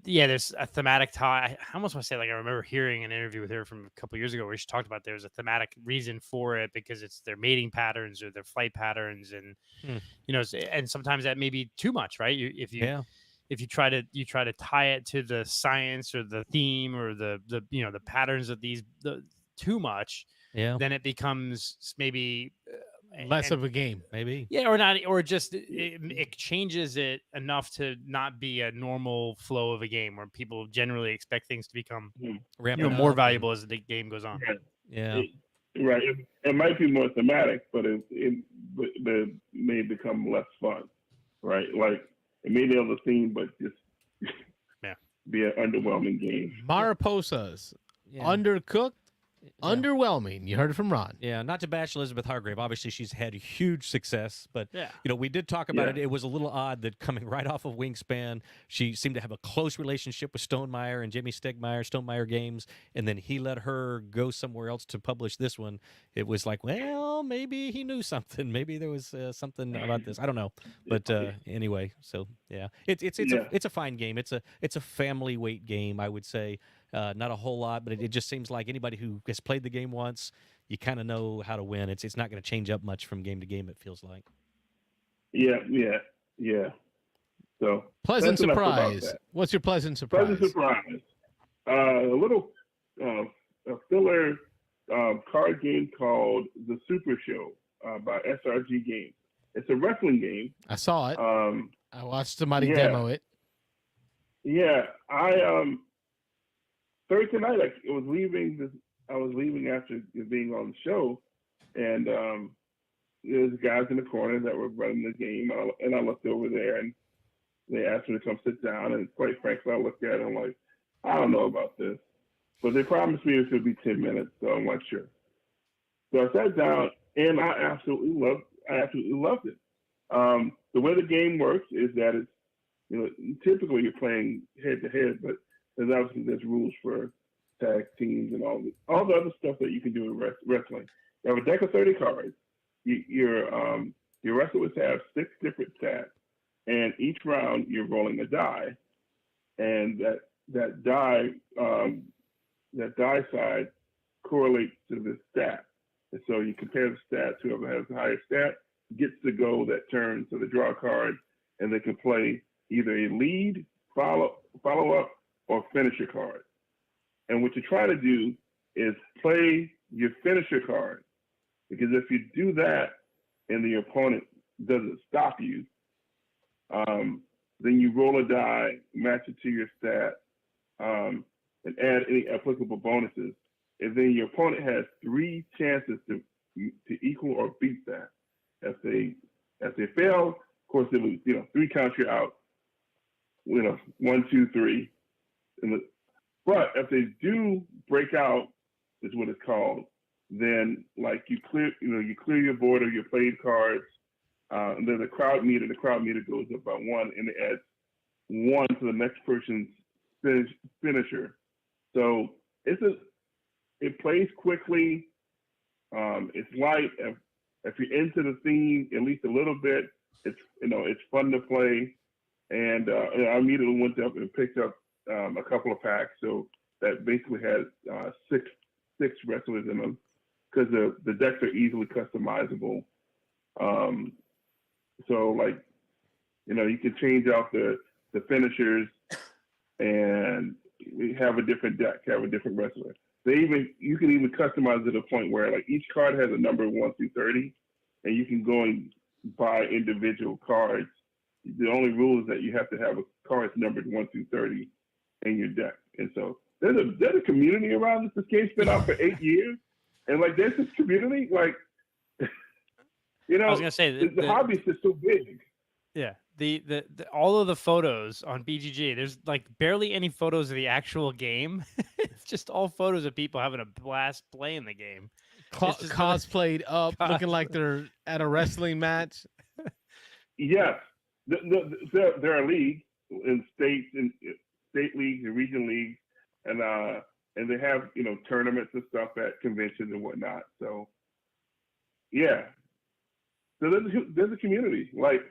there's a thematic tie. I almost want to say, like, I remember hearing an interview with her from a couple years ago where she talked about there's a thematic reason for it because it's their mating patterns or their flight patterns, and and sometimes that may be too much, right? If you try to tie it to the science or the theme or the patterns of these too much, then it becomes maybe less of a game. maybe. Yeah, or not, or just it changes it enough to not be a normal flow of a game where people generally expect things to become more valuable as the game goes on. Yeah. Right. It might be more thematic, but it may become less fun. Right. Like it may nail the theme, but just be an underwhelming game. Mariposas, undercooked, underwhelming. You heard it from Ron. Yeah, not to bash Elizabeth Hargrave. Obviously, she's had huge success, but we did talk about it. It was a little odd that coming right off of Wingspan, she seemed to have a close relationship with Stonemeyer and Jamie Stegmeyer, Stonemeyer Games, and then he let her go somewhere else to publish this one. It was like, well, maybe he knew something. Maybe there was something about this. I don't know, but anyway, so yeah, it's a fine game. It's a family weight game, I would say. Not a whole lot, but it just seems like anybody who has played the game once, you kind of know how to win. It's not going to change up much from game to game, it feels like. Yeah. So pleasant surprise. What's your pleasant surprise? Pleasant surprise. A little a filler card game called The Super Show by SRG Games. It's a wrestling game. I saw it. I watched somebody demo it. Yeah, Thursday night, I was leaving after being on the show, and there's guys in the corner that were running the game, and I looked over there, and they asked me to come sit down, and quite frankly, I looked at it and I'm like, I don't know about this, but they promised me it could be 10 minutes, so I'm not sure. So I sat down, and I absolutely loved it. The way the game works is that it's, typically you're playing head to head, but there's rules for tag teams and all the other stuff that you can do in wrestling. You have a deck of 30 cards. Your wrestlers have 6 different stats, and each round you're rolling a die, and that die side correlates to the stat. And so you compare the stats. Whoever has the higher stat gets to go that turn to the draw card, and they can play either a lead, follow up, or finisher card. And what you try to do is play your finisher card, because if you do that and the opponent doesn't stop you, then you roll a die, match it to your stat, and add any applicable bonuses. And then your opponent has 3 chances to equal or beat that. If they fail, of course they lose. 3 counts you out. 1, 2, 3. But if they do break out, is what it's called, then like you clear your board of your played cards, and then the crowd meter goes up by 1, and it adds 1 to the next person's finisher. So it plays quickly. It's light. If you're into the theme at least a little bit, it's fun to play. And I immediately went up and picked up a couple of packs, so that basically has 6 wrestlers in them, because the decks are easily customizable. So like, you can change out the finishers and have a different deck, have a different wrestler. You can even customize it to the point where like each card has a number 1 through 30, and you can go and buy individual cards. The only rule is that you have to have cards numbered 1 through 30 in your deck. And so there's a community around this. This game's been out for 8 years, and like there's this community, like I was gonna say the hobby is just so big. Yeah, the all of the photos on BGG, there's like barely any photos of the actual game. It's just all photos of people having a blast playing the game. It's just really- Cosplayed up, looking like they're at a wrestling match. Yes, there are leagues in state leagues and region leagues, and they have tournaments and stuff at conventions and whatnot. So yeah, so there's a community. Like,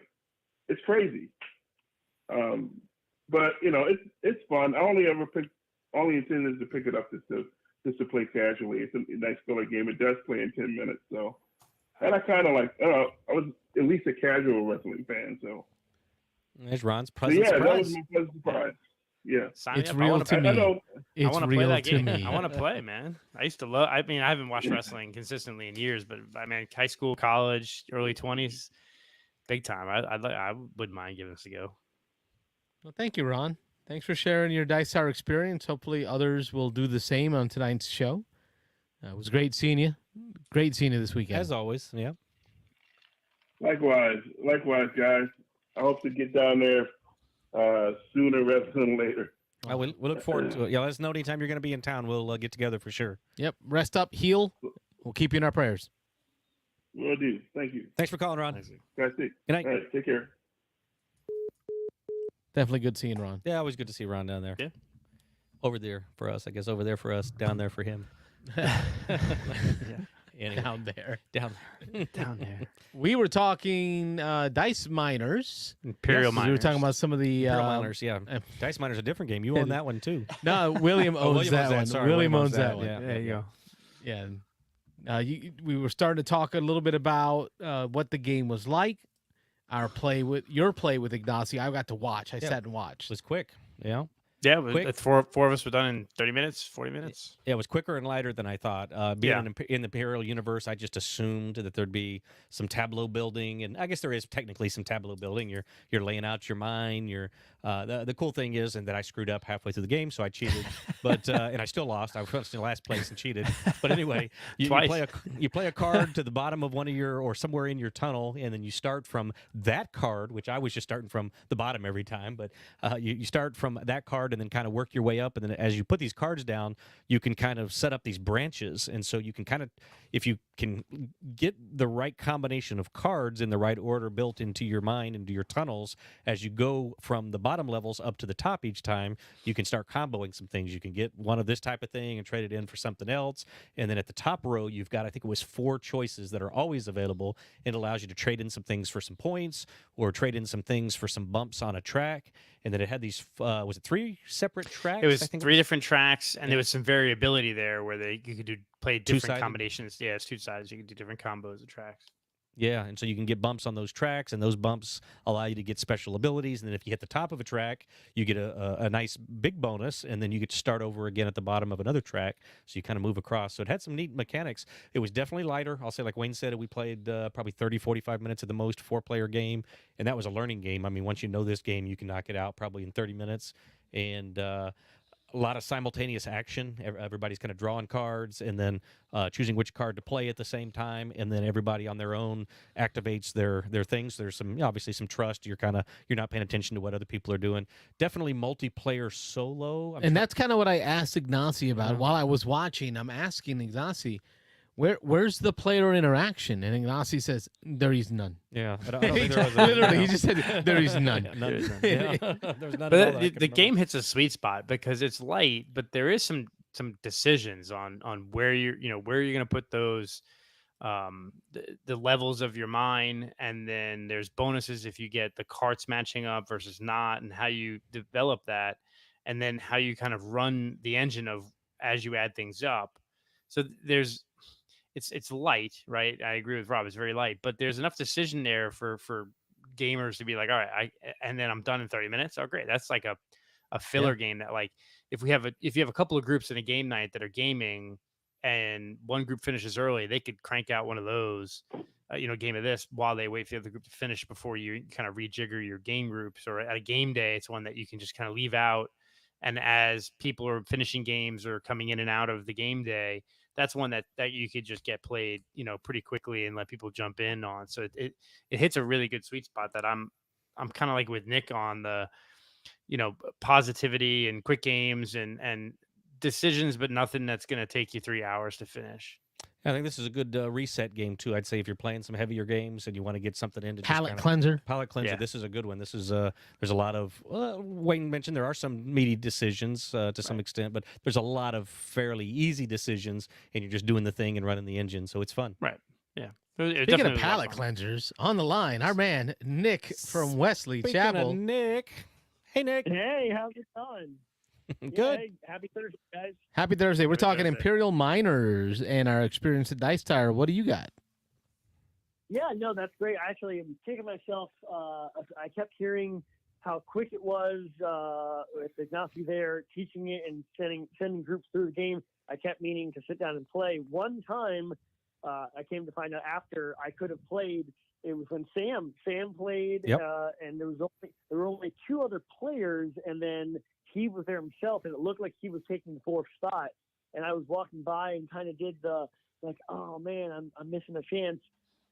it's crazy, but it's fun. I only intended to pick it up just to play casually. It's a nice filler game. It does play in 10 minutes, so. And I kind of like, I was at least a casual wrestling fan, so. There's Ron's So pleasant yeah, that surprise. was my pleasant surprise. Yeah. Sign It's me up. real I to wanna, me. I know. I It's want to play real that to game. me. I want to play, man. I used to love. I mean, I haven't watched wrestling consistently in years, but I mean, high school, college, early 20s, big time. I wouldn't mind giving this a go. Well, thank you, Ron. Thanks for sharing your Dice Tower experience. Hopefully, others will do the same on tonight's show. It was great seeing you. Great seeing you this weekend. As always, yeah. Likewise, guys. I hope to get down there sooner rather than later. We look forward to it. Yeah, let us know anytime you're going to be in town. We'll get together for sure. Yep. Rest up, heal. We'll keep you in our prayers. Will do. Thank you. Thanks for calling, Ron. Guys, Good night. All right, take care. Definitely good seeing Ron. Yeah, always good to see Ron down there. Yeah. Over there for us, I guess. Over there for us, down there for him. Anyway, Down there. down there. Down there. We were talking Dice Miners. Imperial We Miners. were talking about some of the Imperial Miners, yeah. uh, Dice Miners a different game. You own that one too. No, William owns William that owns that. one. Sorry, William William owns owns that that. one. Yeah. There you go. Yeah. We were starting to talk a little bit about what the game was like. Your play with Ignacy. I got to watch. I Yeah. sat and watched. It was quick. Yeah. Yeah, Quick. four of us were done in 30 minutes, 40 minutes. Yeah, it was quicker and lighter than I thought. Being Yeah. in the Imperial universe, I just assumed that there'd be some tableau building, and I guess there is technically some tableau building. You're laying out your mine. The cool thing is, and that I screwed up halfway through the game, so I cheated, but and I still lost. I was in last place and cheated. But anyway, you play a card to the bottom of one of your or somewhere in your tunnel, and then you start from that card, which I was just starting from the bottom every time. But you start from that card and then kind of work your way up, and then as you put these cards down, you can kind of set up these branches, and so you can kind of, if you can get the right combination of cards in the right order built into your mine, into your tunnels, as you go from the bottom levels up to the top each time, you can start comboing some things. You can get one of this type of thing and trade it in for something else, and then at the top row, you've got, I think it was 4 choices that are always available. It allows you to trade in some things for some points, or trade in some things for some bumps on a track, and then it had these, was it 3 separate tracks? It was I think 3 different tracks, and there was some variability there where you could play different Two-sided? combinations. Yeah, it's 2 sides. You could do different combos of tracks. Yeah, and so you can get bumps on those tracks, and those bumps allow you to get special abilities. And then if you hit the top of a track, you get a nice big bonus, and then you get to start over again at the bottom of another track. So you kind of move across. So it had some neat mechanics. It was definitely lighter. I'll say, like Wayne said, we played probably 30, 45 minutes at the most, 4-player game, and that was a learning game. I mean, once you know this game, you can knock it out probably in 30 minutes. And a lot of simultaneous action. Everybody's kind of drawing cards and then choosing which card to play at the same time, and then everybody on their own activates their things. There's some obviously some trust. You're not paying attention to what other people are doing. Definitely multiplayer solo. And that's kind of what I asked Ignacy about while I was watching. I'm asking Ignacy, where's the player interaction? And Ignacy says, there is none. Yeah, I don't think there was a, Literally, he just said, there is none. None. Yeah. There's none. But at all that I the can game hits a sweet spot because it's light, but there is some decisions on where you're going to put those the levels of your mine, and then there's bonuses if you get the carts matching up versus not, and how you develop that, and then how you kind of run the engine of as you add things up. So it's light, right? I agree with Rob. It's very light, but there's enough decision there for gamers to be like, all right, and then I'm done in 30 minutes. Oh, great. That's like a filler game that, like, if you have a couple of groups in a game night that are gaming and one group finishes early, they could crank out one of those, game of this while they wait for the other group to finish before you kind of rejigger your game groups. Or at a game day, it's one that you can just kind of leave out. And as people are finishing games or coming in and out of the game day, that's one that you could just get played, pretty quickly and let people jump in on. So it hits a really good sweet spot that I'm I'm kind of like with Nick on the, positivity and quick games and decisions, but nothing that's going to take you 3 hours to finish. I think this is a good reset game too. I'd say if you're playing some heavier games and you want to get something into Palate cleanser. Palate cleanser. Yeah. This is a good one. This is there's a lot of Wayne mentioned there are some meaty decisions to some extent, but there's a lot of fairly easy decisions, and you're just doing the thing and running the engine, so it's fun. Right. Yeah. Speaking of palate cleansers, on the line, our man Nick from Wesley Speaking Chapel. of Nick, hey Nick. Hey, how's it going? Good. Hey, happy Thursday, guys. Happy Thursday. We're Happy talking Thursday. Imperial Miners and our experience at Dice Tower. What do you got? Yeah, no, that's great. I actually am kicking myself. I kept hearing how quick it was with Ignacy there teaching it and sending groups through the game. I kept meaning to sit down and play. One time, I came to find out after I could have played. It was when Sam played, Yep. and there were only 2 other players, and then he was there himself, and it looked like he was taking the 4th spot. And I was walking by and kind of did the like, oh man, I'm missing a chance.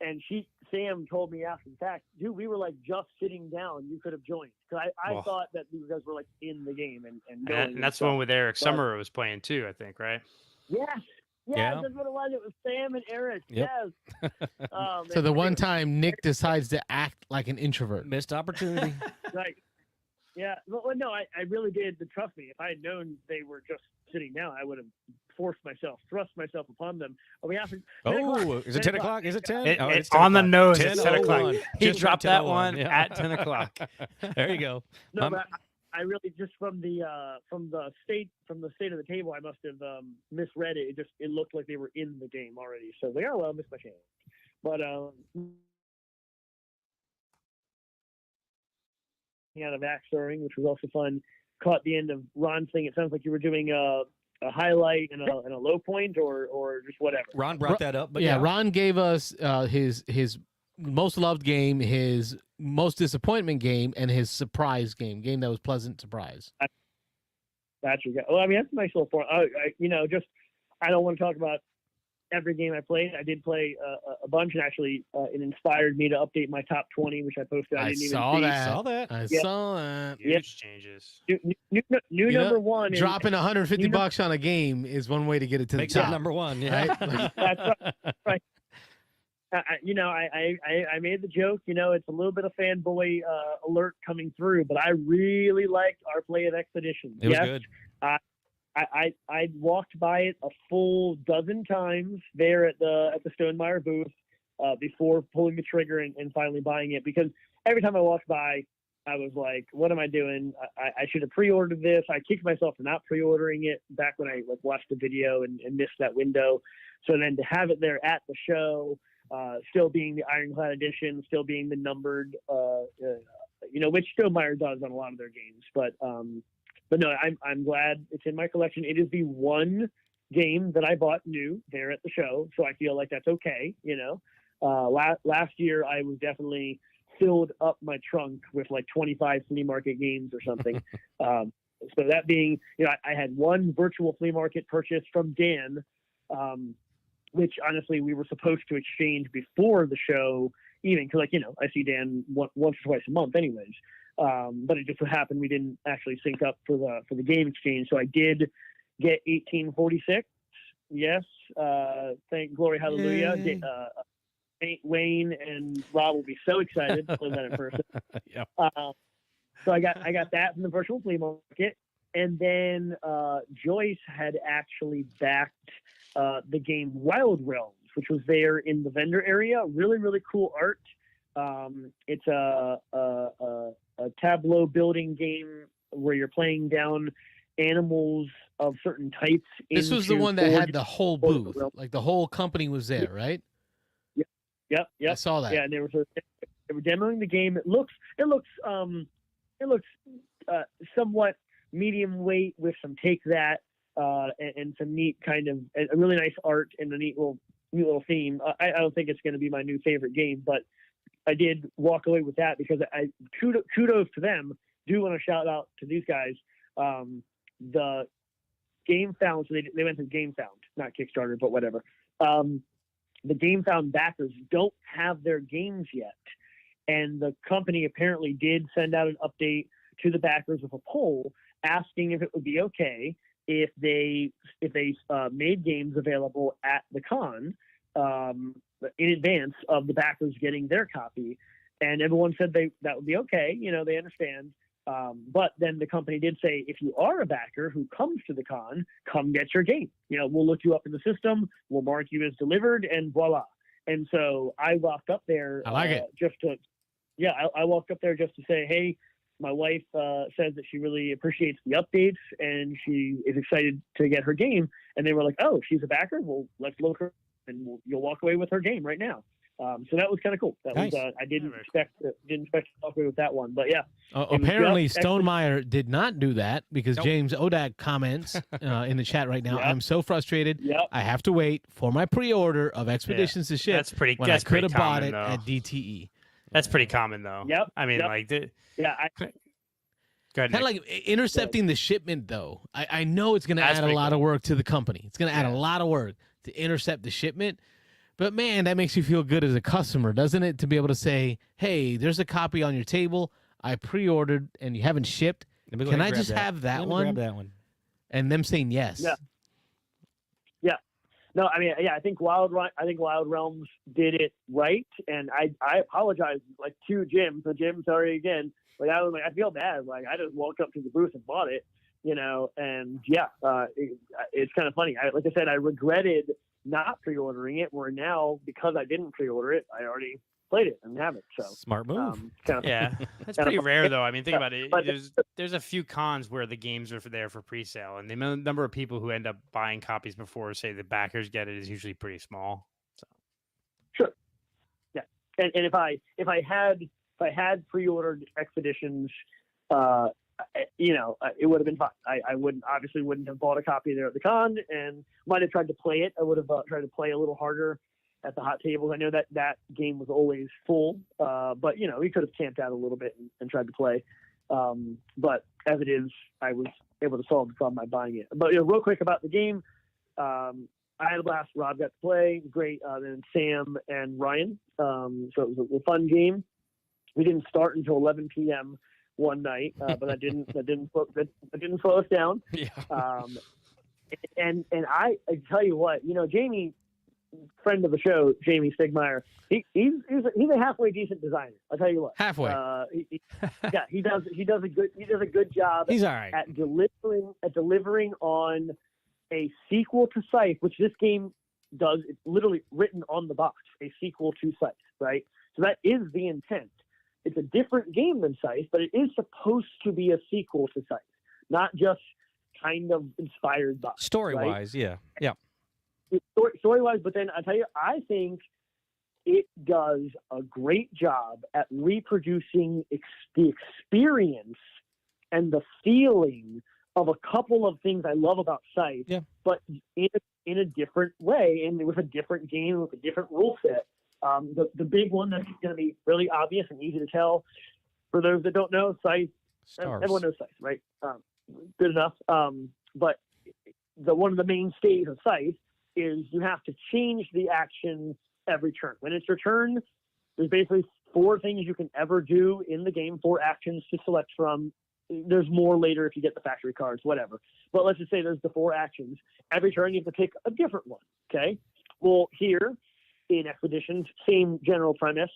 And Sam told me after the fact, dude, we were like just sitting down. You could have joined, because I Whoa. thought that you guys were like in the game and going. And that's the one with Eric Summer was playing too, I think, right? Yes. Yes, Yeah. that's what it was. It was Sam and Eric. Yep. Yes. Oh, So man. the one time Nick decides to act like an introvert. Missed opportunity. Right. Yeah. Well, no, I really did. But trust me, if I had known they were just sitting down, I would have thrust myself upon them. Are we after? 10 o'clock? Oh, is it 10 o'clock? Is it 10? It's it's 10 on the o'clock. nose at 10 o'clock. 10:01. He Just dropped turned that 10:01, one yeah. at 10 o'clock. There you go. No, but I really just from the state of the table, I must have misread it. It looked like they were in the game already. So they well, missed my chance. But out of axe throwing, which was also fun. Caught the end of Ron's thing. It sounds like you were doing a highlight and a low point, or just whatever. Ron brought that up, but yeah, Ron gave us his most loved game, his most disappointment game, and his surprise game that was pleasant surprise. That's your guy. Well, I mean, that's a nice little form. I don't want to talk about every game I played. I did play a bunch, and actually, it inspired me to update my top 20, which I posted. I didn't even see. Saw that. I Yeah. saw that. Huge changes. New number one. Dropping $150 on a game is one way to get it to Makes the it top. number one. Yeah. Right? That's right. I made the joke. It's a little bit of fanboy alert coming through, but I really liked our play of Expedition. It was good. I walked by it a full dozen times there at the Stonemeyer booth before pulling the trigger and finally buying it, because every time I walked by, I was like, what am I doing? I should have pre-ordered this. I kicked myself for not pre-ordering it back when I watched the video and missed that window. So then to have it there at the show, still being the Ironclad edition, still being the numbered, which Stonemeyer does on a lot of their games. But no, I'm glad it's in my collection. It is the one game that I bought new there at the show, so I feel like that's okay. Last year I was definitely filled up my trunk with like 25 flea market games or something. So that being, I had one virtual flea market purchase from Dan, which honestly we were supposed to exchange before the show, even because I see Dan once or twice a month anyways. But it just so happened we didn't actually sync up for the game exchange. So I did get 1846. Yes. Thank glory, hallelujah. Wayne and Rob will be so excited to play that in person. Yep. So I got that from the virtual flea market, and then Joyce had actually backed the game Wild Realms, which was there in the vendor area. Really, really cool art. It's a tableau building game where you're playing down animals of certain types. This was the into one that four had the whole booth, realms. like the whole company was there, right? Yep. I saw that. Yeah, and they were demoing the game. It looks somewhat medium weight with some take that and some neat kind of a really nice art and a neat little theme. I don't think it's going to be my new favorite game, but I did walk away with that because kudos to them. Do want to shout out to these guys. The Game Found, so they went through Game Found, not Kickstarter, but whatever. The Game Found backers don't have their games yet, and the company apparently did send out an update to the backers with a poll asking if it would be okay if they made games available at the con in advance of the backers getting their copy, and everyone said that would be okay. They understand. But then the company did say, if you are a backer who comes to the con, come get your game. We'll look you up in the system, we'll mark you as delivered, and voila. And so I walked up there. I like it. I walked up there just to say, hey, my wife says that she really appreciates the updates and she is excited to get her game. And they were like, oh, she's a backer? Well, let's look her and you'll walk away with her game right now. So that was kind of cool. That Nice. was I didn't expect to walk away with that one, but yeah. Apparently, just Stonemeyer did not do that because Nope. James Odak comments in the chat right now. Yep. I'm so frustrated. Yep. I have to wait for my pre-order of Expeditions to ship That's pretty. when That's I could have pretty bought common, it though. at DTE. That's pretty common though. Yep, I mean, yep. like, Yeah, go ahead. Kind of Nick. like intercepting the shipment, though. I know it's going to That's add a pretty lot cool. of work to the company. It's going to add a Yeah. lot of work to intercept the shipment. But man, that makes you feel good as a customer, doesn't it? To be able to say, hey, there's a copy on your table. I pre-ordered and you haven't shipped. Let me go Can ahead and I grab just have that Let me one? grab that one. And them saying yes. Yeah. No, I mean, yeah, I think Wild Realms did it right, and I apologize to Jim. So Jim, sorry again. I feel bad. I just walked up to the booth and bought it, and yeah, it's kind of funny. Like I said, I regretted not pre-ordering it. Where now, because I didn't pre-order it, I already played it and have it. So Smart move. kind of, Yeah, that's pretty rare though. I mean, think about it. But- There's a few cons where the games are there for pre-sale, and the number of people who end up buying copies before, say, the backers get it is usually pretty small. sure, yeah. And if I had pre-ordered Expeditions, it would have been fine. I wouldn't have bought a copy there at the con, and might have tried to play it. I would have tried to play a little harder at the hot tables. I know that game was always full, but we could have camped out a little bit and tried to play. But as it is, I was able to solve the problem by buying it. But real quick about the game, I had a blast. Rob got to play, great. Then Sam and Ryan. So it was a fun game. We didn't start until 11 p.m. one night, but that didn't slow us down. Yeah. And I tell you what, Jamie, friend of the show, Jamie Stigmeyer, he's a halfway decent designer. I'll tell you what. Halfway. He does a good job He's all right. at delivering on a sequel to Scythe, which this game does. It's literally written on the box, a sequel to Scythe, right? So that is the intent. It's a different game than Scythe, but it is supposed to be a sequel to Scythe, not just kind of inspired by. Story-wise, yeah. Yeah. Story-wise, but then I tell you, I think it does a great job at reproducing the experience and the feeling of a couple of things I love about Scythe, Yeah. but in a different way and with a different game, with a different rule set. The big one that's going to be really obvious and easy to tell for those that don't know, Scythe, Stars. everyone knows Scythe, right? Good enough. But one of the mainstays of Scythe is you have to change the action every turn. When it's your turn, there's basically 4 things you can ever do in the game, 4 actions to select from. There's more later if you get the factory cards, whatever. But let's just say there's the 4 actions. Every turn you have to pick a different one, okay? Well, here in Expeditions, same general premise.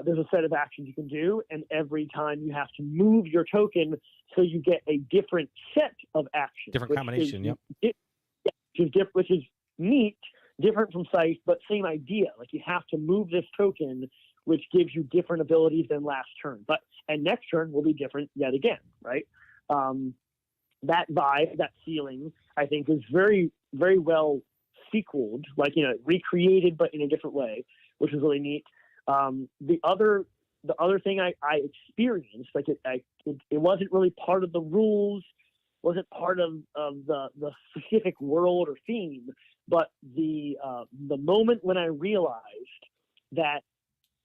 There's a set of actions you can do, and every time you have to move your token so you get a different set of actions. Different which combination, is, yep. Which is neat, different from Scythe, but same idea. Like you have to move this token, which gives you different abilities than last turn. And next turn will be different yet again, right? That vibe, that feeling, I think is very, very well sequeled, recreated, but in a different way, which is really neat. The other thing I experienced, it wasn't really part of the rules, wasn't part of the specific world or theme, but the moment when I realized that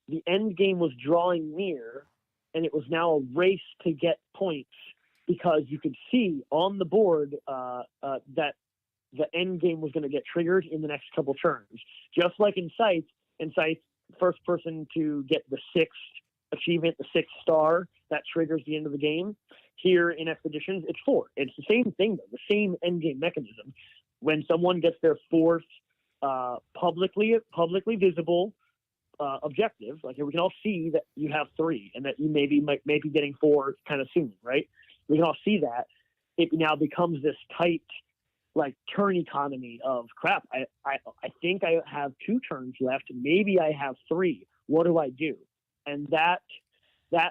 the end game was drawing near and it was now a race to get points because you could see on the board that the end game was going to get triggered in the next couple turns. Just like in Scythe, first person to get the 6th achievement, the 6th star that triggers the end of the game. Here in Expeditions, it's 4. It's the same thing, though, the same end game mechanism. When someone gets their 4th publicly visible objective, like we can all see that you have 3 and that you may be getting 4 kind of soon, right? We can all see that. It now becomes this tight, like, turn economy of crap. I think I have 2 turns left. Maybe I have 3. What do I do? And that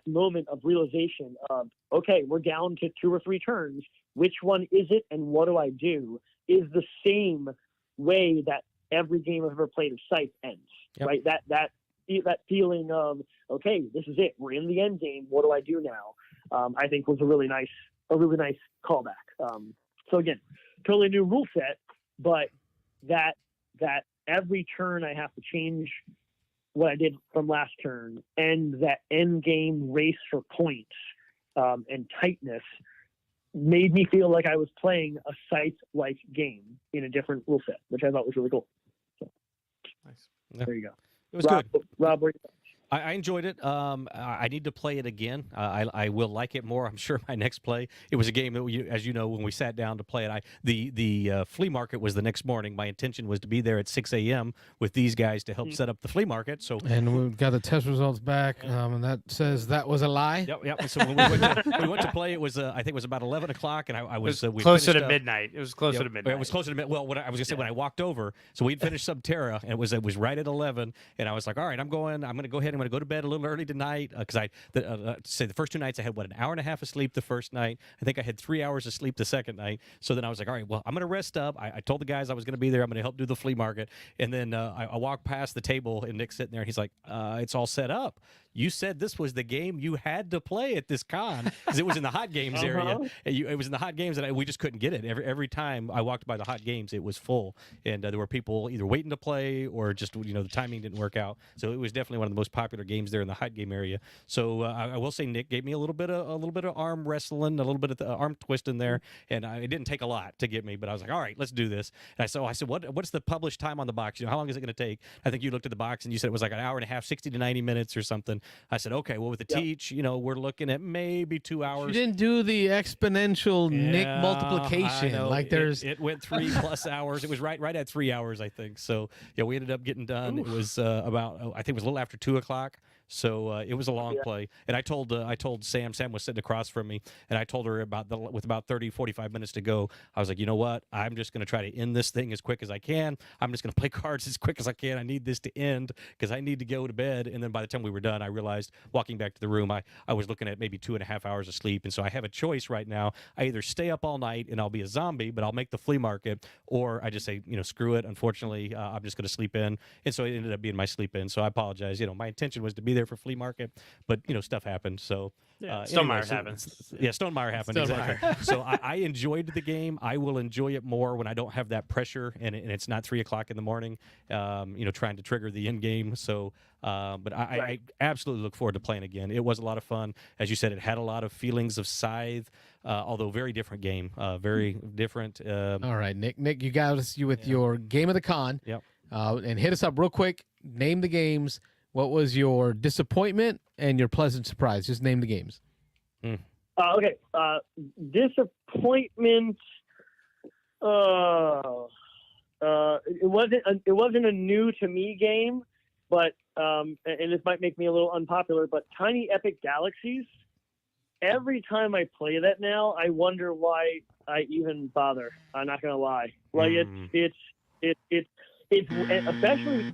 moment of realization of, okay, we're down to 2 or 3 turns. Which one is it, and what do I do? Is the same way that every game I've ever played of Scythe ends, right? That feeling of, okay, this is it. We're in the end game. What do I do now? I think was a really nice callback. So again, totally new rule set, but that every turn I have to change what I did from last turn, and that end game race for points and tightness made me feel like I was playing a Scythe-like game in a different rule set, which I thought was really cool. So, Nice. Yeah. There you go. It was good. Rob, what do you think? I enjoyed it. I need to play it again. I will like it more, I'm sure, my next play. It was a game that, as you know, when we sat down to play it, the flea market was the next morning. My intention was to be there at 6 a.m. with these guys to help set up the flea market. So, And we've got the test results back, and that says that was a lie. Yep. So when we went to play, it was I think it was about 11 o'clock, and I was we closer to finished up. midnight. It was closer to midnight. It was closer to midnight. Well, what I was gonna say, when I walked over, so we'd finished Subterra, and it was right at 11, and I was like, all right, I'm gonna go ahead. I'm gonna go to bed a little early tonight, because say the first 2 nights I had an hour and a half of sleep the first night. I think I had 3 hours of sleep the second night. So then I was like, all right, well, I'm gonna rest up. I told the guys I was gonna be there. I'm gonna help do the flea market, and then I walked past the table, and Nick's sitting there, and he's like, it's all set up. You said this was the game you had to play at this con, because it was in the hot games area. It was in the hot games, and we just couldn't get it. Every time I walked by the hot games, it was full, and there were people either waiting to play or just the timing didn't work out. So it was definitely one of the most popular games there in the hot game area. So I will say Nick gave me a little bit of arm wrestling, a little bit of the arm twisting there, and it didn't take a lot to get me. But I was like, all right, let's do this. And I said, what's the published time on the box? How long is it going to take? I think you looked at the box and you said it was like an hour and a half, 60 to 90 minutes or something. I said, okay, well, with the teach, we're looking at maybe 2 hours. You didn't do the exponential Nick multiplication. Like there's it went 3+ hours. It was right at 3 hours, I think. So yeah, we ended up getting done. Oof. It was about I think it was a little after 2 o'clock. So it was a long play, and I told Sam was sitting across from me, and I told her with about 30, 45 minutes to go, I was like, you know what, I'm just going to try to end this thing as quick as I can. I'm just going to play cards as quick as I can. I need this to end because I need to go to bed. And then by the time we were done, I realized walking back to the room, I was looking at maybe 2.5 hours of sleep, and so I have a choice right now. I either stay up all night and I'll be a zombie, but I'll make the flea market, or I just say, screw it. Unfortunately, I'm just going to sleep in, and so it ended up being my sleep in. So I apologize. My intention was to be there for flea market, but stuff happened. So Stonemaier happens. Yeah, Stonemaier happened. Exactly. So I enjoyed the game. I will enjoy it more when I don't have that pressure and it's not 3 o'clock in the morning. Trying to trigger the end game. So, but I absolutely look forward to playing again. It was a lot of fun. As you said, it had a lot of feelings of Scythe, although very different game. Very different. All right, Nick, you got us with your game of the con. Yep. And hit us up real quick. Name the games. What was your disappointment and your pleasant surprise? Just name the games. Okay. Disappointment. It wasn't a new to me game, but and this might make me a little unpopular, but Tiny Epic Galaxies. Every time I play that now, I wonder why I even bother. I'm not gonna lie. Like it's especially.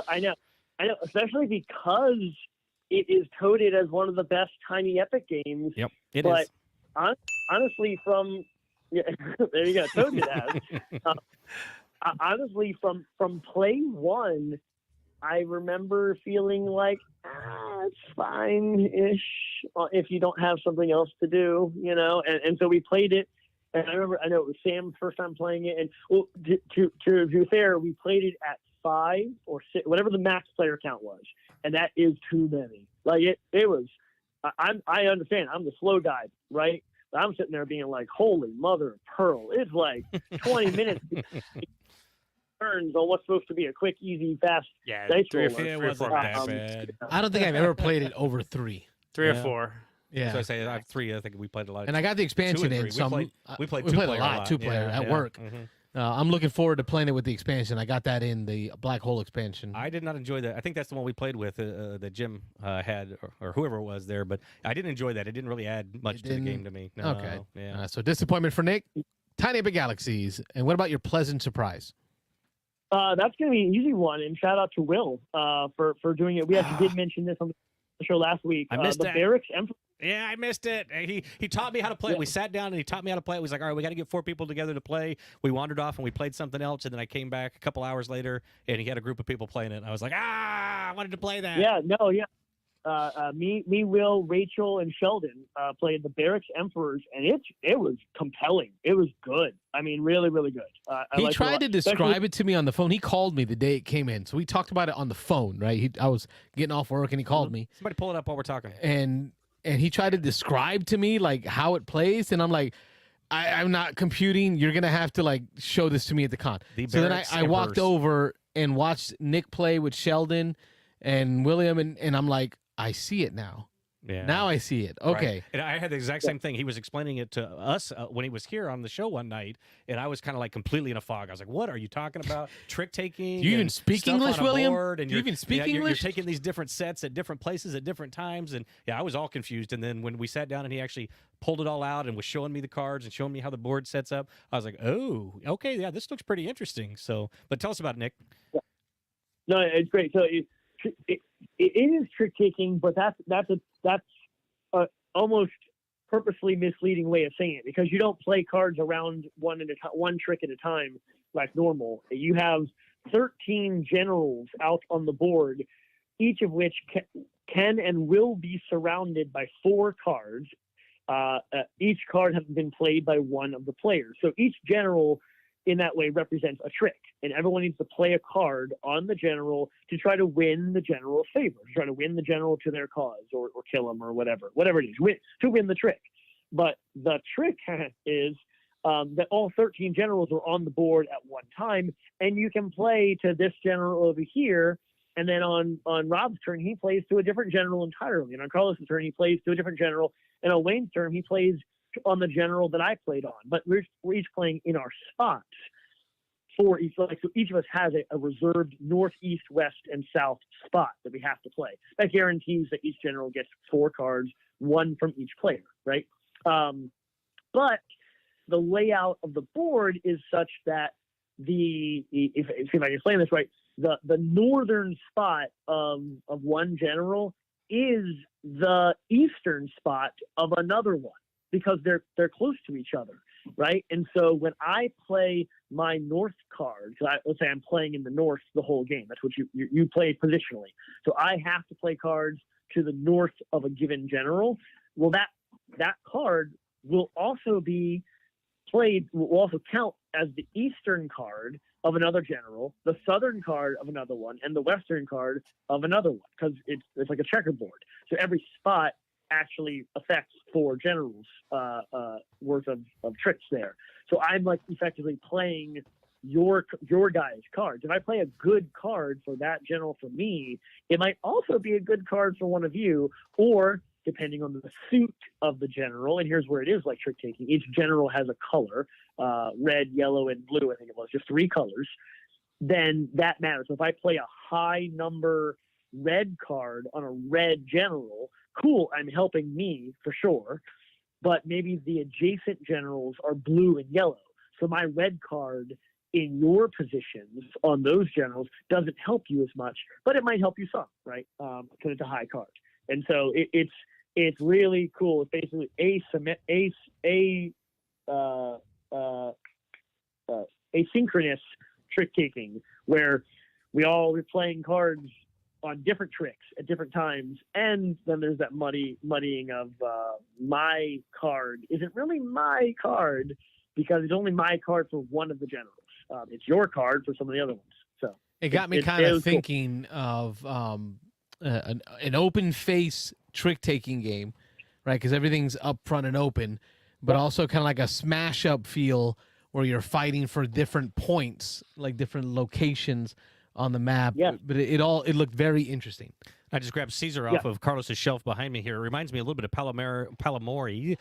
I know, especially because it is touted as one of the best Tiny Epic games. Yep, it but is. Honestly, there you go, touted as. Honestly, from play one, I remember feeling like it's fine-ish if you don't have something else to do, and so we played it. And I know it was Sam's first time playing it, and well, to be fair, we played it at 5 or 6, whatever the max player count was, and that is too many. Like it was. I understand. I'm the slow guy, right? But I'm sitting there being like, "Holy mother of pearl!" It's like 20 minutes. turns on what's supposed to be a quick, easy, fast Yeah, dice three or roller. It Three or wasn't four that Um, bad. I don't think I've ever played it over 3. Three or Yeah. four. Yeah. So I say I have 3. I think we played a lot. And I got the expansion 2 and 3. in, so We played we played a 2-player lot, 2-player Yeah, at yeah. work. Mhm. I'm looking forward to playing it with the expansion. I got that in the Black Hole expansion. I did not enjoy that. I think that's the one we played with that Jim had or whoever was there, but I didn't enjoy that. It didn't really add much It to the didn't? game to me. No, Okay. Yeah. So disappointment for Nick. Tiny Big Galaxies. And what about your pleasant surprise? That's going to be an easy one, and shout out to Will for doing it. We actually did mention this on the show last week. I missed the that. Barracks Emperor. Yeah, I missed it. He taught me how to play it. Yeah. We sat down and he taught me how to play it. He was like, all right, we got to get 4 people together to play. We wandered off and we played something else. And then I came back a couple hours later and he had a group of people playing it. And I was like, I wanted to play that. Yeah, no, yeah. Me, Will, Rachel, and Sheldon played the Barracks Emperors, and it was compelling. It was good. I mean, really, really good. He tried to describe it to me on the phone. He called me the day it came in. So we talked about it on the phone, right? I was getting off work and he called me. Somebody pull it up while we're talking. And he tried to describe to me like how it plays. And I'm like, I'm not computing. You're going to have to like show this to me at the con. So then I walked over and watched Nick play with Sheldon and William. And I'm like, I see it now. Yeah. Now I see it. Okay. Right. And I had the exact same thing. He was explaining it to us when he was here on the show one night, and I was kind of like completely in a fog. I was like, "What are you talking about? Trick taking? Do you even and speak stuff English, on a William? board, and Do you you're- even speak yeah, you're English?" taking these different sets at different places at different times, and yeah, I was all confused. And then when we sat down and he actually pulled it all out and was showing me the cards and showing me how the board sets up, I was like, "Oh, okay, yeah, this looks pretty interesting." So, but tell us about it, Nick. No, it's great. So it is trick taking, but that's a almost purposely misleading way of saying it, because you don't play cards around one trick at a time like normal. You have 13 generals out on the board, each of which can and will be surrounded by 4 cards. Each card has been played by one of the players. So each general in that way represents a trick, and everyone needs to play a card on the general to try to win the general's favor, to try to win the general to their cause, or kill him, or whatever it is, to win the trick. But the trick is that all 13 generals are on the board at one time, and you can play to this general over here, and then on Rob's turn, he plays to a different general entirely, and on Carlos' turn, he plays to a different general, and on Wayne's turn, he plays on the general that I played on. But we're each playing in our spots for each. So each of us has a reserved north, east, west, and south spot that we have to play. That guarantees that each general gets 4 cards, 1 from each player, right? But the layout of the board is such that if I can explain this right, the northern spot of one general is the eastern spot of another one, because they're close to each other, right? And so when I play my north card, let's say I'm playing in the north the whole game. That's what you play positionally. So I have to play cards to the north of a given general. Well, that card will also be played, will also count as the eastern card of another general, the southern card of another one, and the western card of another one, because it's like a checkerboard. So every spot actually affects 4 generals worth of tricks there. So I'm like effectively playing your guys' cards. If I play a good card for that general for me, it might also be a good card for one of you, or depending on the suit of the general, and here's where it is like trick taking. Each general has a color, red, yellow, and blue, I think it was, just 3 colors. Then that matters. So if I play a high number red card on a red general, cool, I'm helping me for sure, but maybe the adjacent generals are blue and yellow. So my red card in your positions on those generals doesn't help you as much, but it might help you some, right? Because it's a high card. And so it's really cool. It's basically asynchronous trick taking, where we're playing cards on different tricks at different times, and then there's that muddying of my card isn't really my card because it's only my card for one of the generals. It's your card for some of the other ones. So it got me kind of thinking of an open face trick taking game, right? Because everything's up front and open, but also kind of like a smash up feel where you're fighting for different points, like different locations on the map. Yeah. But it looked very interesting. I just grabbed Caesar off of Carlos's shelf behind me here. It reminds me a little bit of Palamori,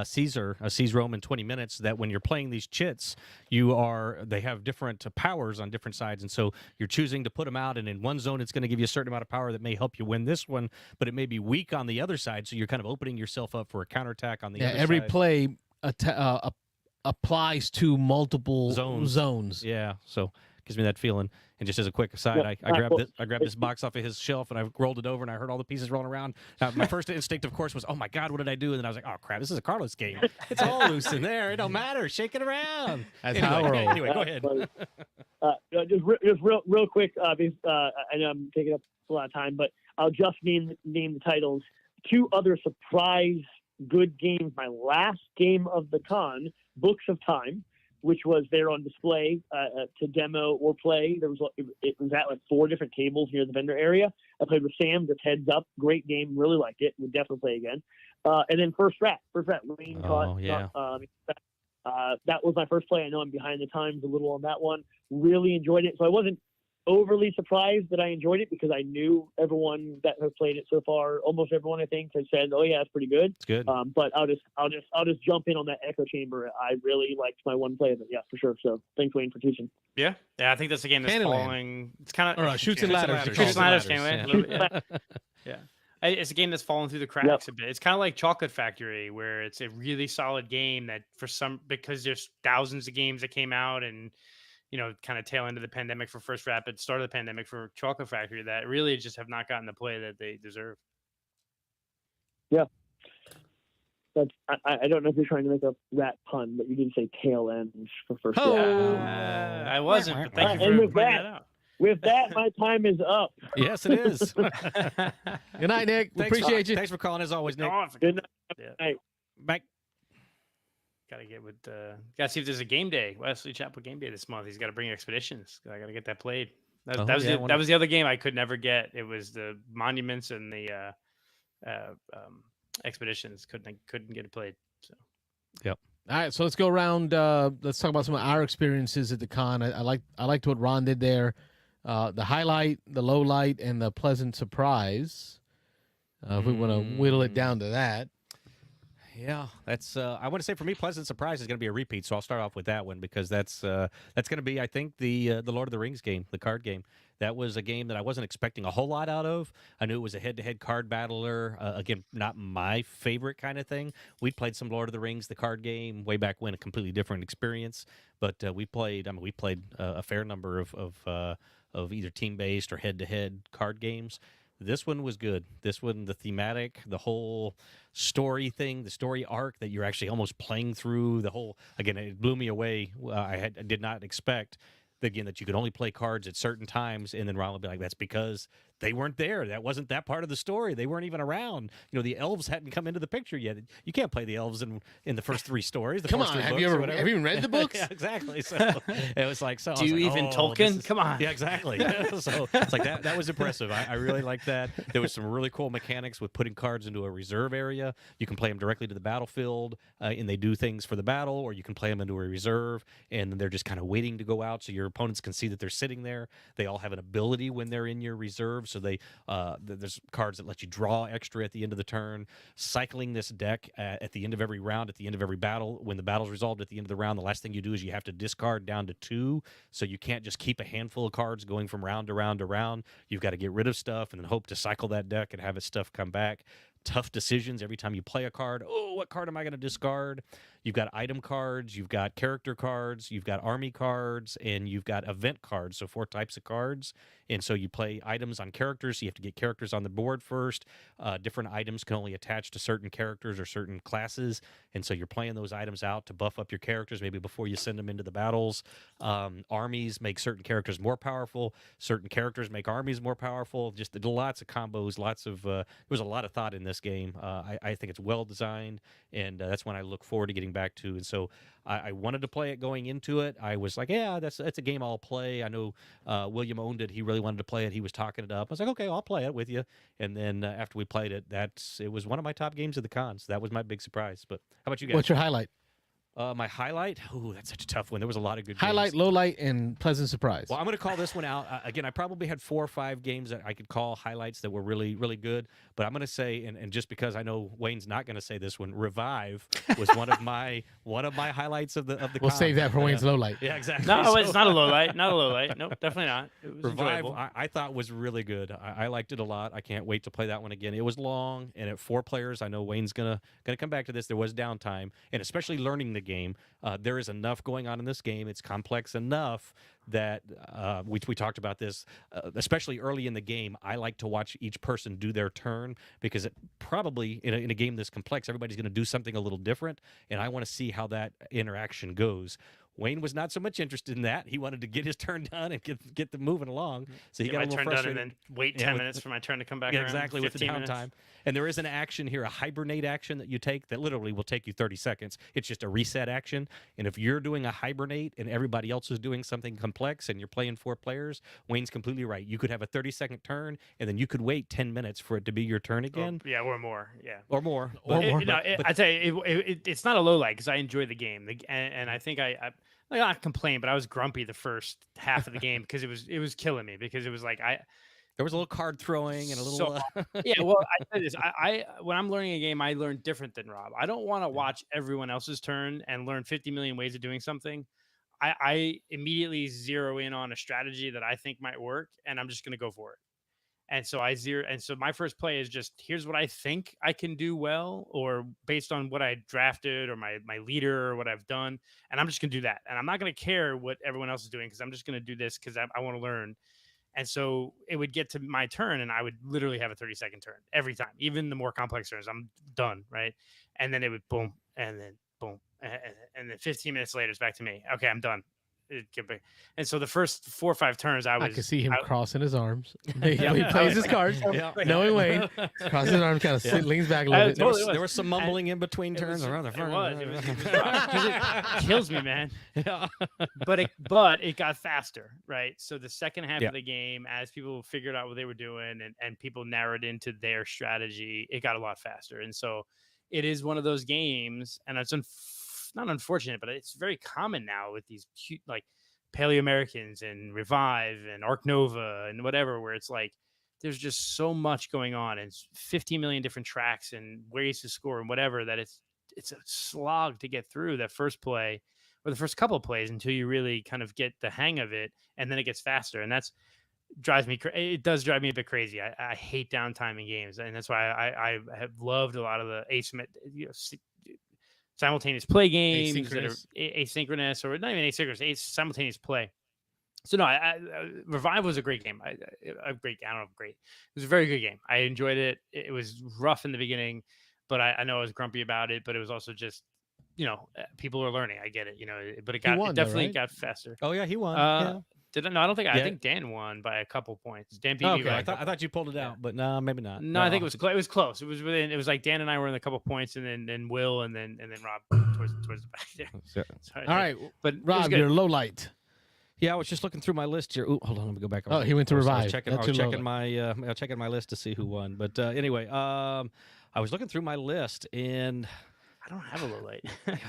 Caesar, a Seize Rome in 20 minutes, that when you're playing these chits, they have different powers on different sides, and so you're choosing to put them out, and in one zone it's going to give you a certain amount of power that may help you win this one, but it may be weak on the other side, so you're kind of opening yourself up for a counterattack on the other every side. play applies to multiple zones. Yeah, so gives me that feeling. And just as a quick aside, I grabbed this box off of his shelf and I rolled it over and I heard all the pieces rolling around. My first instinct, of course, was, oh my God, what did I do? And then I was like, oh crap, this is a Carlos game. It's all loose in there. It don't matter. Shake it around. Anyway, go ahead. Just real quick, because I know I'm taking up a lot of time, but I'll just name the titles. 2 other surprise good games. My last game of the con, Books of Time, which was there on display to demo or play. It was at like 4 different tables near the vendor area. I played with Sam, just heads up. Great game. Really liked it. Would definitely play again. And then First Rat. Wayne caught. That was my first play. I know I'm behind the times a little on that one. Really enjoyed it. So I wasn't overly surprised that I enjoyed it because I knew everyone that has played it so far. Almost everyone, I think, has said, "Oh yeah, it's pretty good." It's good. But I'll just jump in on that Echo Chamber. I really liked my one play of it. Yeah, for sure. So thanks, Wayne, for teaching. Yeah, I think that's a game that's following. It's kind of Shoots and Ladders. Shoots and Ladders. Yeah. It's a game that's fallen through the cracks a bit. It's kind of like Chocolate Factory, where it's a really solid game that because there's thousands of games that came out and kind of tail end of the pandemic for First Rapid, start of the pandemic for Chocolate Factory, that really just have not gotten the play that they deserve. Yeah. I don't know if you're trying to make a rat pun, but you did say tail end for First Rapid. I wasn't, but thank you for pointing that out. With that, my time is up. Yes, it is. Good night, Nick. Appreciate you. Thanks for calling as always, Nick. Good night. Bye. Gotta get with gotta see if there's a game day. Wesley Chapel game day this month. He's got to bring Expeditions. I gotta get that played. That was the other game I could never get. It was the Monuments and the Expeditions. Couldn't get it played. So. Yep. All right, so let's go around. Let's talk about some of our experiences at the con. I liked what Ron did there. The highlight, the low light, and the pleasant surprise. If we want to whittle it down to that. Yeah, that's. I want to say for me, pleasant surprise is going to be a repeat. So I'll start off with that one because that's going to be, I think, the Lord of the Rings game, the card game. That was a game that I wasn't expecting a whole lot out of. I knew it was a head-to-head card battler. Again, not my favorite kind of thing. We played some Lord of the Rings, the card game, way back when, a completely different experience. But we played a fair number of either team-based or head-to-head card games. This one was good. This one, the thematic, the whole story thing, the story arc that you're actually almost playing through the whole. Again, it blew me away. I did not expect that you could only play cards at certain times, and then Ron would be like, "That's because they weren't there. That wasn't that part of the story. They weren't even around. The elves hadn't come into the picture yet. You can't play the elves in the first 3 stories. Come on, have you even read the books? Yeah, exactly. So it was like, do you even Tolkien? Come on. Yeah, exactly. So it's like that was impressive. I really liked that. There was some really cool mechanics with putting cards into a reserve area. You can play them directly to the battlefield, and they do things for the battle, or you can play them into a reserve, and they're just kind of waiting to go out, so your opponents can see that they're sitting there. They all have an ability when they're in your reserve. So there's cards that let you draw extra at the end of the turn. Cycling this deck at the end of every round, at the end of every battle, when the battle's resolved at the end of the round, the last thing you do is you have to discard down to 2. So you can't just keep a handful of cards going from round to round to round. You've got to get rid of stuff and then hope to cycle that deck and have its stuff come back. Tough decisions every time you play a card. Oh, what card am I going to discard? You've got item cards, you've got character cards, you've got army cards, and you've got event cards, so 4 types of cards. And so you play items on characters, so you have to get characters on the board first. Different items can only attach to certain characters or certain classes, and so you're playing those items out to buff up your characters maybe before you send them into the battles. Armies make certain characters more powerful. Certain characters make armies more powerful. Just lots of combos, there was a lot of thought in this game. I think it's well designed, and that's when I look forward to getting back to. And so I wanted to play it going into it. I was like, yeah, that's a game I'll play. I know William owned it. He really wanted to play it. He was talking it up. I was like, okay, I'll play it with you. And then after we played it, it was one of my top games of the con. So that was my big surprise. But how about you guys? What's your highlight? My highlight? Oh, that's such a tough one. There was a lot of good Highlight, games. low light, and pleasant surprise. Well, I'm going to call this one out. Again, I probably had 4 or 5 games that I could call highlights that were really, really good. But I'm going to say, and just because I know Wayne's not going to say this one, Revive was one of my highlights of the. We'll con. save that for Wayne's low light. Yeah, exactly. No, So- it's not a low light. Not a low light. Nope, definitely not. It was Revive, enjoyable. I thought was really good. I liked it a lot. I can't wait to play that one again. It was long, and at 4 players, I know Wayne's gonna come back to this. There was downtime, and especially learning the game. There is enough going on in this game. It's complex enough that we talked about this, especially early in the game. I like to watch each person do their turn because it probably in a game this complex, everybody's going to do something a little different, and I want to see how that interaction goes. Wayne was not so much interested in that. He wanted to get his turn done and get them moving along. So he Get got my a little turn done frustrated. and then wait 10 minutes for my turn to come back Yeah, around. exactly, with the 15 minutes. downtime. And there is an action here, a hibernate action that you take that literally will take you 30 seconds. It's just a reset action. And if you're doing a hibernate and everybody else is doing something complex and you're playing 4 players, Wayne's completely right. You could have a 30-second turn, and then you could wait 10 minutes for it to be your turn again. Or more. Yeah. Or more. Or more. I tell you, it's not a low light because I enjoy the game, and I think I not complain, but I was grumpy the first half of the game because it was killing me because it was like There was a little card throwing and a little. yeah. Well, I said this. I when I'm learning a game, I learn different than Rob. I don't want to watch everyone else's turn and learn 50 million ways of doing something. I immediately zero in on a strategy that I think might work, and I'm just going to go for it. And so my first play is just, here's what I think I can do well, or based on what I drafted or my leader or what I've done. And I'm just going to do that. And I'm not going to care what everyone else is doing because I'm just going to do this because I want to learn. And so it would get to my turn and I would literally have a 30-second turn every time, even the more complex turns. I'm done. Right. And then it would boom and then boom. And then 15 minutes later, it's back to me. Okay, I'm done. And so the first 4 or 5 turns, I could see him crossing his arms. He Yeah. plays his cards, Yeah. knowing Wayne, crosses his arms, kind of Yeah. leans back a little bit. There was some mumbling in between turns. It around the front. was rough, 'cause it kills me, man. Yeah. But it got faster, right? So the second half of the game, as people figured out what they were doing and people narrowed into their strategy, it got a lot faster. And so it is one of those games, and it's not unfortunate, but it's very common now with these cute, like Paleo Americans and Revive and Arc Nova and whatever, where it's like there's just so much going on and 15 million different tracks and ways to score and whatever, that it's a slog to get through that first play or the first couple of plays until you really kind of get the hang of it, and then it gets faster. And that's it does drive me a bit crazy. I hate downtime in games, and that's why I have loved a lot of the simultaneous play games that are asynchronous, or not even asynchronous, simultaneous play. So no, Revive was a great game. It was a very good game. I enjoyed it. It was rough in the beginning, but I know I was grumpy about it, but it was also just, people are learning. I get it, but it definitely got faster. Oh yeah, he won. Yeah. Did I? No, I don't think. I think Dan won by a couple points. Dan beat me by I thought you pulled it out, but no, maybe not. No, I think it was close. It was close. It was within. It was like Dan and I were in a couple points, and then Will, and then Rob towards the back there. Sorry, All right, but Rob, your low light. Yeah, I was just looking through my list here. Ooh, hold on, let me go back. Oh, he went to Revive. I was checking my list to see who won. But anyway, I was looking through my list and I don't have a low light.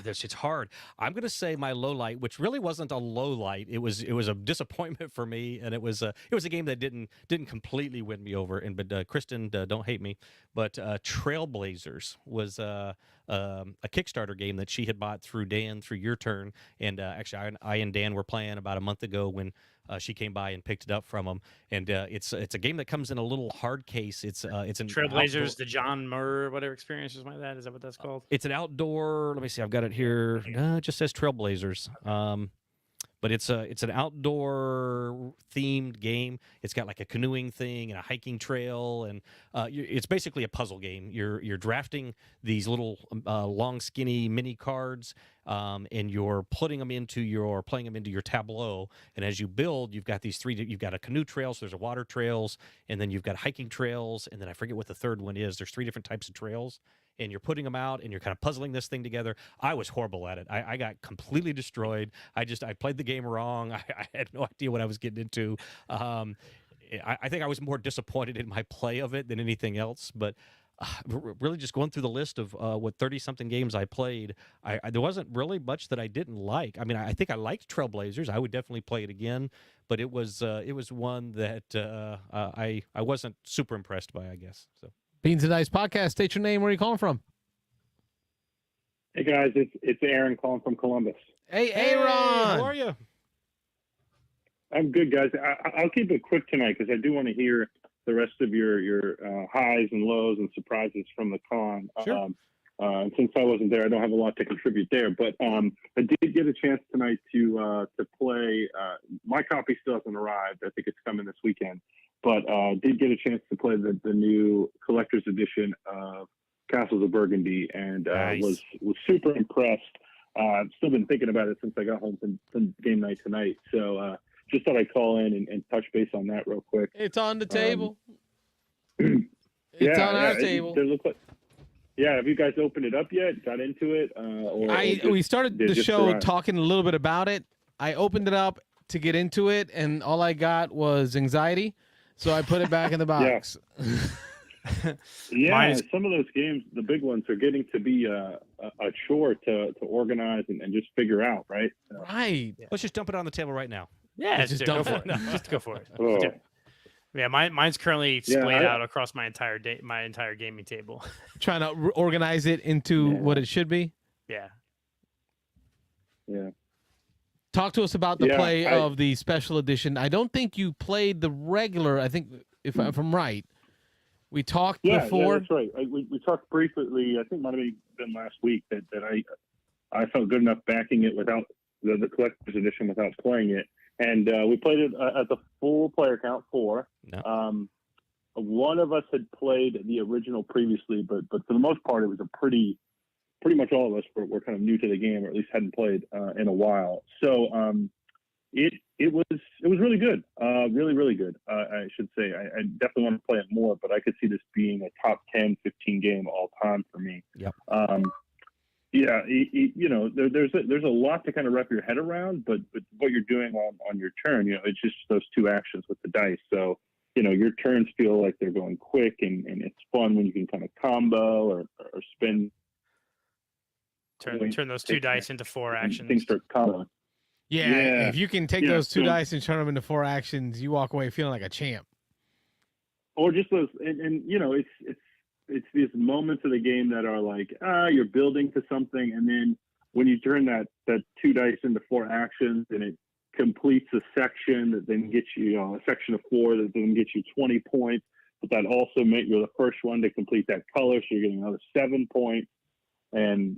it's hard. I'm going to say my low light, which really wasn't a low light. It was a disappointment for me, and it was a game that didn't completely win me over. And but Kristen, don't hate me, but Trailblazers was a Kickstarter game that she had bought through your turn, and actually I and Dan were playing about a month ago when she came by and picked it up from him. And it's a game that comes in a little hard case. It's an Trailblazers, the John Murr whatever experience is like that. Is that what that's called? It's an outdoor. Let me see. I've got it here. It just says Trailblazers. But it's an outdoor themed game. It's got like a canoeing thing and a hiking trail, and it's basically a puzzle game. You're drafting these little long, skinny mini cards, and you're playing them into your tableau. And as you build, you've got you've got a canoe trail, so there's a water trails, and then you've got hiking trails, and then I forget what the third one is. There's 3 different types of trails. And you're putting them out, and you're kind of puzzling this thing together. I was horrible at it. I got completely destroyed. I played the game wrong. I had no idea what I was getting into. I think I was more disappointed in my play of it than anything else. But really just going through the list of what 30-something games I played, there wasn't really much that I didn't like. I mean, I think I liked Trailblazers. I would definitely play it again, but it was one that I wasn't super impressed by, I guess. So, Beans and Dice Podcast. State your name. Where are you calling from? Hey guys, it's Aaron calling from Columbus. Hey, Aaron. How are you? I'm good, guys. I'll keep it quick tonight because I do want to hear the rest of your highs and lows and surprises from the con. Sure. And since I wasn't there, I don't have a lot to contribute there. But I did get a chance tonight to play. My copy still hasn't arrived. I think it's coming this weekend. But did get a chance to play the new collector's edition of Castles of Burgundy, and Nice. was super impressed. I've still been thinking about it since I got home from game night tonight. So just thought I'd call in and touch base on that real quick. It's on the table. It's on our table. It looks like, yeah, have you guys opened it up yet? Got into it? We started the show talking a little bit about it. I opened it up to get into it, and all I got was anxiety. So I put it back in the box. Yeah, some of those games, the big ones, are getting to be a chore to organize and just figure out, right? Right. Let's just dump it on the table right now. Yeah, Just go dump for it. it. Just go for it. Oh. Do it. Yeah, mine's currently splayed I- out across my entire gaming table. Trying to organize it into what it should be. Yeah. Yeah. Talk to us about the Yeah, play of the special edition. I don't think you played the regular. I think, if I'm right, we talked before. Yeah, that's right. We talked briefly. I think it might have been last week that I felt good enough backing it without the collector's edition without playing it, and we played it at the full player count 4. No. One of us had played the original previously, but for the most part, it was pretty much all of us were kind of new to the game, or at least hadn't played in a while. So it was really good, really good. I should say I definitely want to play it more, but I could see this being a top 10, 15 game all time for me. Yep. Yeah, there's a lot to kind of wrap your head around, but what you're doing on your turn, it's just those 2 actions with the dice. So your turns feel like they're going quick, and it's fun when you can kind of combo or spin. Turn those 2 dice into 4 actions. Things start comboing. Yeah, if you can take those 2 so- dice and turn them into 4 actions, you walk away feeling like a champ. Or just those, and it's these moments of the game that are like, you're building to something, and then when you turn that 2 dice into 4 actions, and it completes a section that then gets you, a section of 4 that then gets you 20 points, but that also meant you're the first one to complete that color, so you're getting another 7 points, and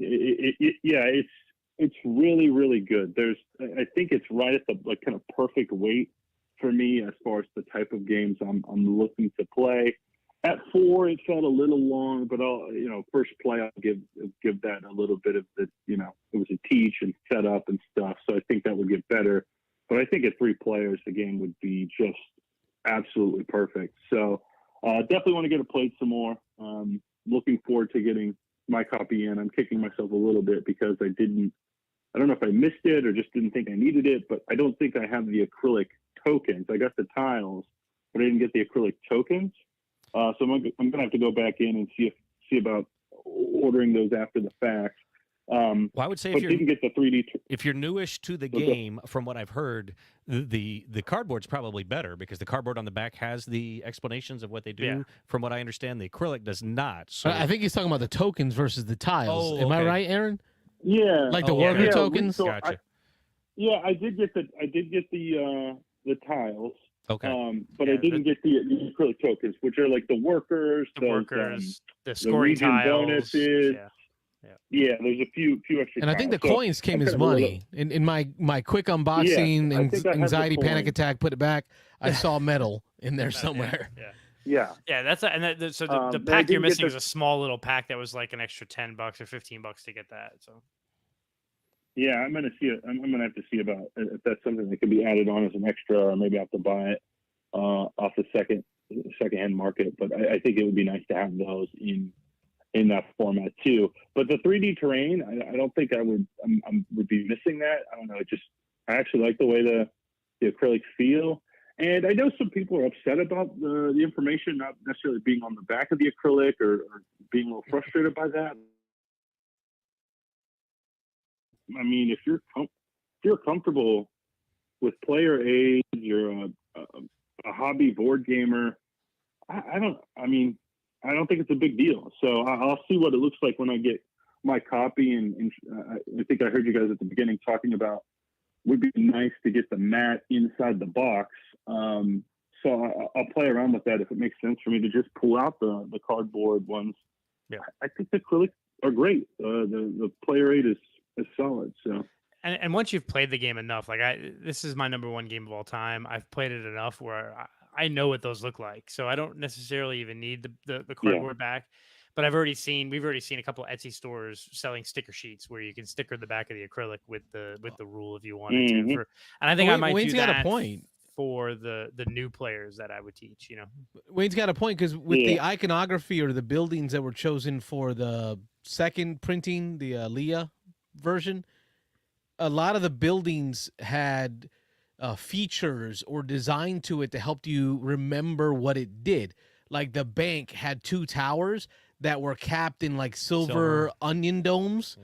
it's really, really good. I think it's right at the kind of perfect weight for me as far as the type of games I'm looking to play. At 4, it felt a little long, but first play, I'll give that a little bit of the, it was a teach and setup and stuff. So I think that would get better. But I think at 3 players, the game would be just absolutely perfect. So definitely want to get it played some more. Looking forward to getting my copy in. I'm kicking myself a little bit because I don't know if I missed it or just didn't think I needed it, but I don't think I have the acrylic tokens. I got the tiles, but I didn't get the acrylic tokens. So I'm going to have to go back in and see about ordering those after the fact. Well, I would say but didn't get the 3D. If you're newish to the game, from what I've heard, the cardboard's probably better because the cardboard on the back has the explanations of what they do. Yeah. From what I understand, the acrylic does not. So I think he's talking about the tokens versus the tiles. Oh, Am I okay. right, Aaron? Yeah, Like the Oh, yeah. worker Yeah, tokens? so Gotcha. I did get the tiles. Okay. But Yeah, I didn't get the acrylic tokens, which are like the workers, The those, workers, the the scoring region tiles. bonuses. Yeah, there's a few extra. And I think the tiles. So coins came I'm as kind of a money. In my quick unboxing, I think I have the anxiety, panic coin. attack, put it back, I saw metal in there somewhere. Yeah. Yeah. Yeah, so the I pack you're didn't get missing the- is a small little pack that was like an extra $10 or $15 to get that. So Yeah, I'm gonna see it. I'm gonna have to see about if that's something that can be added on as an extra, or maybe I have to buy it off the secondhand market. But I think it would be nice to have those in that format too. But the 3D terrain, I don't think I would be missing that. I don't know. I actually like the way the acrylics feel. And I know some people are upset about the information not necessarily being on the back of the acrylic or being a little frustrated by that. I mean, if you're comfortable with player aid, you're a hobby board gamer. I don't think it's a big deal. So I'll see what it looks like when I get my copy. And I think I heard you guys at the beginning talking about would be nice to get the mat inside the box. So I'll play around with that if it makes sense for me to just pull out the cardboard ones. Yeah, I think the acrylic are great. The player aid is solid. So. And once you've played the game enough, like this is my number one game of all time. I've played it enough where I know what those look like. So I don't necessarily even need the cardboard back. But we've already seen a couple of Etsy stores selling sticker sheets where you can sticker the back of the acrylic with the rule if you wanted to. And I think I might do that got a point for the new players that I would teach. You know, Wayne's got a point because with the iconography or the buildings that were chosen for the second printing, the Leah version, a lot of the buildings had features or design to it to help you remember what it did. Like the bank had 2 towers that were capped in like silver onion domes,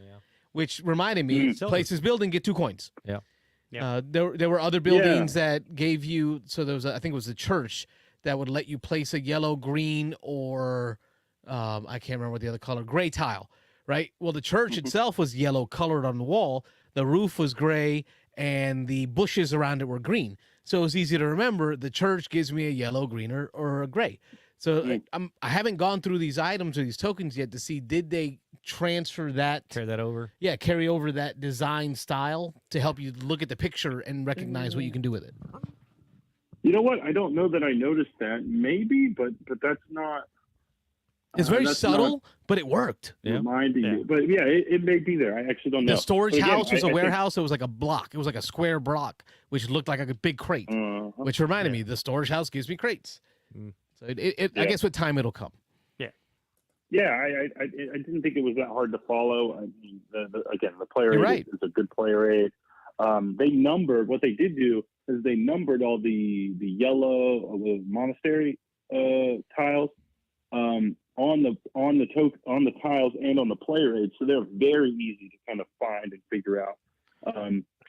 which reminded me, places building, get 2 coins. Yeah. There were other buildings that gave you, so there was, I think it was the church that would let you place a yellow, green, or I can't remember what the other color, gray tile, right? Well, the church itself was yellow colored on the wall. The roof was gray, and the bushes around it were green. So it was easy to remember. The church gives me a yellow, green, or a gray. So I haven't gone through these items or these tokens yet to see, did they transfer that? Carry that over? Yeah, carry over that design style to help you look at the picture and recognize what you can do with it. You know what? I don't know that I noticed that. Maybe, but that's not. It's very subtle, but it worked. Reminding you. But yeah, it may be there. I actually don't know. The storage house was a warehouse. It was like a block. It was like a square block, which looked like a big crate, which reminded me, the storage house gives me crates. So I guess with time it'll come. Yeah, I didn't think it was that hard to follow. I mean, the player You're aid right. is a good player aid. They numbered, what they did do is they numbered all the yellow the monastery tiles on the tiles and on the player aid, so they're very easy to kind of find and figure out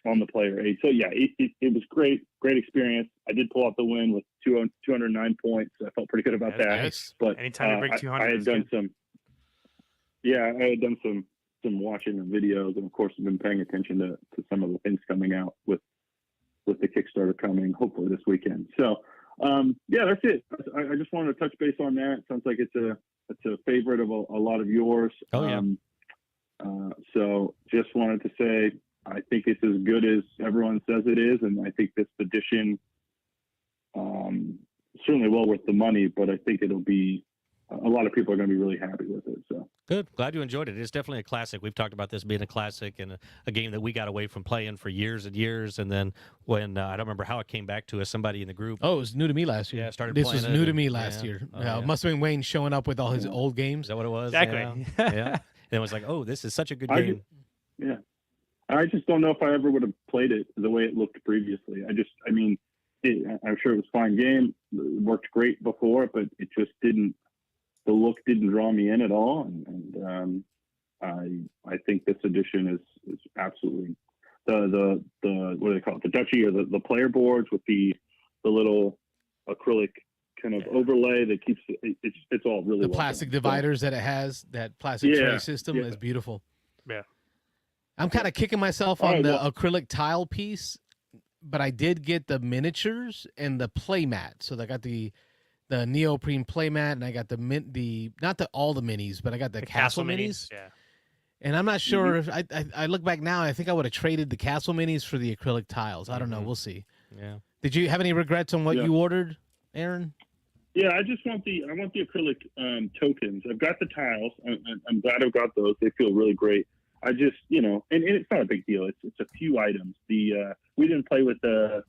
on the player aid. So yeah, it was great experience. I did pull out the win with 209 points. So I felt pretty good about that. Nice. But anytime you break 200, I had done some watching the videos, and of course I've been paying attention to some of the things coming out with the Kickstarter coming hopefully this weekend. So that's it. I just wanted to touch base on that. It sounds like it's a favorite of a lot of yours. Oh yeah. So just wanted to say, I think it's as good as everyone says it is, and I think this edition certainly well worth the money. But I think it'll be a lot of people are going to be really happy with it. So good, glad you enjoyed it. It's definitely a classic. We've talked about this being a classic and a game that we got away from playing for years and years. And then when I don't remember how it came back to us, somebody in the group. Oh, it was new to me last year. Yeah, started. This playing was it new to and- me last year. Oh, yeah. It must have been Wayne showing up with all his old games. Is that what it was? Exactly. Yeah. And it was like, oh, this is such a good game. I just don't know if I ever would have played it the way it looked previously. I'm sure it was a fine game. It worked great before, but it just didn't. The look didn't draw me in at all, and I think this edition is absolutely the what do they call it? The Duchy or the player boards with the little acrylic kind of overlay that keeps it's all really The well plastic done. dividers that it has, that plastic tray system is beautiful. Yeah. I'm kind of kicking myself All on right, the well- acrylic tile piece, but I did get the miniatures and the play mat. So I got the neoprene play mat, and I got not all the minis, but I got the castle minis. Yeah. And I'm not sure if I look back now, I think I would have traded the castle minis for the acrylic tiles. I don't know. We'll see. Yeah. Did you have any regrets on what Yeah. you ordered, Aaron? Yeah, I want the acrylic tokens. I've got the tiles. I'm glad I've got those. They feel really great. I just, and it's not a big deal. It's a few items. We didn't play with I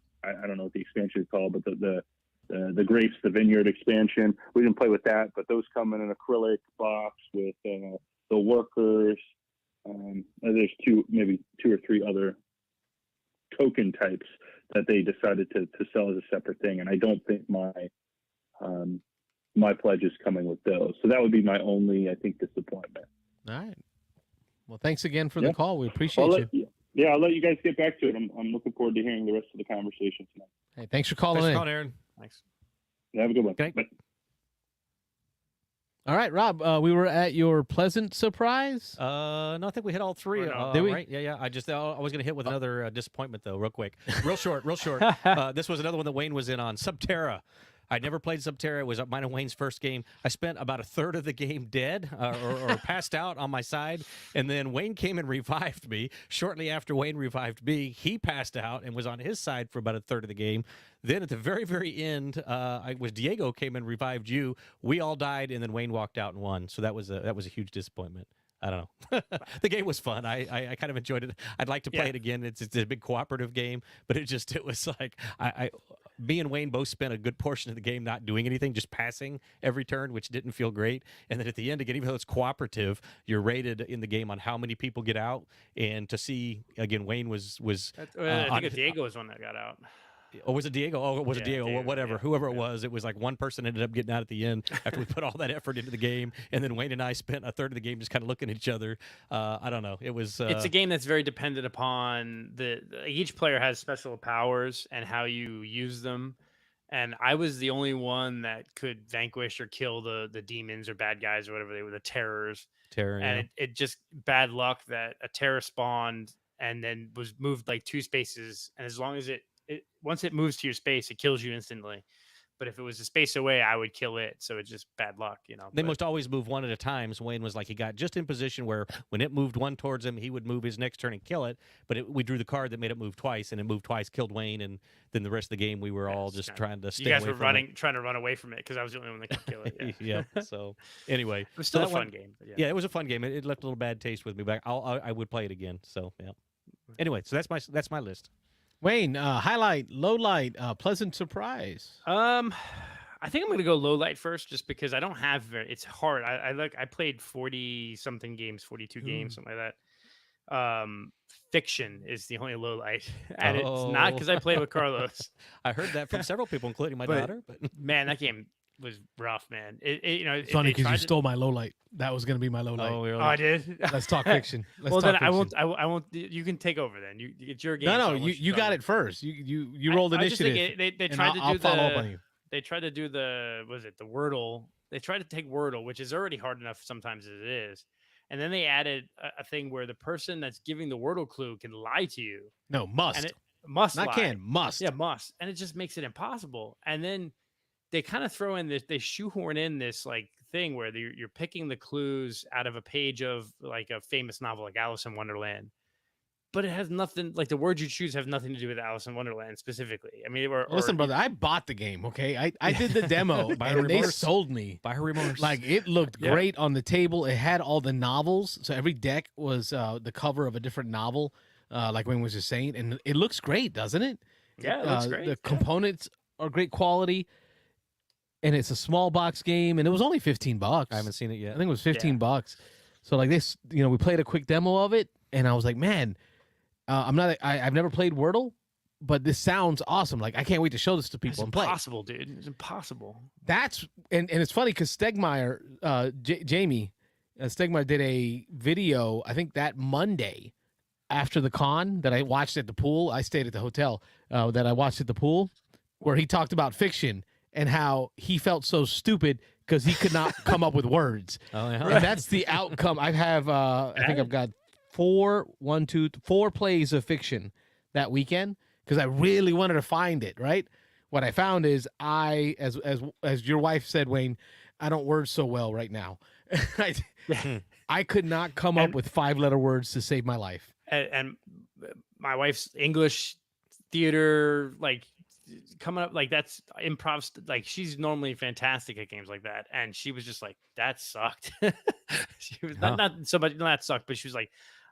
don't know what the expansion is called, but the grapes, the vineyard expansion. We didn't play with that, but those come in an acrylic box with the workers. There's maybe two or three other token types that they decided to sell as a separate thing, and I don't think my pledge is coming with those. So that would be my only, I think, disappointment. All right. Well, thanks again for Yeah. the call. We appreciate you. Yeah, I'll let you guys get back to it. I'm looking forward to hearing the rest of the conversation tonight. Hey, thanks for calling in. Aaron. Thanks. Yeah, have a good one. Okay. Bye. All right, Rob, we were at your pleasant surprise. No, I think we hit all three. Did we? Right? Yeah. I was going to hit with another disappointment, though, real quick. Real short. This was another one that Wayne was in on, Subterra. I'd never played Subterra. It was mine and Wayne's first game. I spent about a third of the game dead or passed out on my side, and then Wayne came and revived me. Shortly after Wayne revived me, he passed out and was on his side for about a third of the game. Then at the very, very end, Diego came and revived you. We all died, and then Wayne walked out and won. So that was a huge disappointment. I don't know. The game was fun. I kind of enjoyed it. I'd like to play it again. It's a big cooperative game, but it was like me and Wayne both spent a good portion of the game not doing anything, just passing every turn, which didn't feel great. And then at the end, again, even though it's cooperative, you're rated in the game on how many people get out. And to see, again, Wayne was I think Diego was one that got out. Or was it Diego? Oh, it was Diego. Diego, Whatever. yeah, Whoever it was like one person ended up getting out at the end after we put all that effort into the game. And then Wayne and I spent a third of the game just kind of looking at each other. I don't know. It was. It's a game that's very dependent upon each player has special powers and how you use them. And I was the only one that could vanquish or kill the demons or bad guys or whatever they were, the terrors. And it just bad luck that a terror spawned and then was moved like 2 spaces. And as long as once it moves to your space, it kills you instantly. But if it was a space away, I would kill it. So it's just bad luck, They must always move one at a time. So Wayne was like, he got just in position where when it moved one towards him, he would move his next turn and kill it. But we drew the card that made it move twice, and it moved twice, killed Wayne. And then the rest of the game, we were all just trying to stay away from it. You guys were trying to run away from it because I was the only one that could kill it. Yeah. So anyway. It was still a fun game. But yeah, it was a fun game. It left a little bad taste with me, but I would play it again. So, yeah. Anyway, so that's my list. Wayne, highlight, low light, pleasant surprise. I think I'm going to go low light first, just because I don't have it's hard. I played 40 something games, 42 games, something like that. Fiction is the only low light, and it's not because I played with Carlos. I heard that from several people, including my daughter. But man, that game was rough, man. It's funny because you stole my low light. That was going to be my low light. Oh, really? I did. Let's talk fiction. I won't. You can take over then. It's your game. No, you got it first. You rolled initiative. I just think they tried to do I'll follow up on you. They tried to do the Wordle. They tried to take Wordle, which is already hard enough sometimes as it is. And then they added a thing where the person that's giving the Wordle clue can lie to you. No, must. And it must not lie. Can, must. Yeah, must. And it just makes it impossible. And then they kind of throw in this, they shoehorn in this like thing where you're picking the clues out of a page of like a famous novel like Alice in Wonderland. But it has nothing, like the words you choose have nothing to do with Alice in Wonderland specifically. I mean, listen, brother, I bought the game, okay? I did the demo, and they sold me. By her remorse. Like, it looked great on the table. It had all the novels. So every deck was the cover of a different novel, like Wayne was just saying. And it looks great, doesn't it? Yeah, it looks great. The components are great quality. And it's a small box game, and it was only $15. I haven't seen it yet. I think it was $15. So, like, this, we played a quick demo of it, and I was like, man, I've never played Wordle, but this sounds awesome. Like, I can't wait to show this to people and play. It's impossible, dude. It's impossible. That's and it's funny because Stegmeyer, Jamie Stegmeyer did a video, I think that Monday after the con that I watched at the pool. I stayed at the hotel that I watched at the pool, where he talked about fiction and how he felt so stupid because he could not come up with words. Oh, yeah. And that's the outcome. I have, I think I've got 4 plays of fiction that weekend because I really wanted to find it. Right. What I found is as your wife said, Wayne, I don't word so well right now. I could not come up with 5-letter words to save my life. And my wife's English theater, like coming up, like that's improv. Like she's normally fantastic at games like that, and she was just like, "That sucked." She was not so much. No, that sucked, but she was like,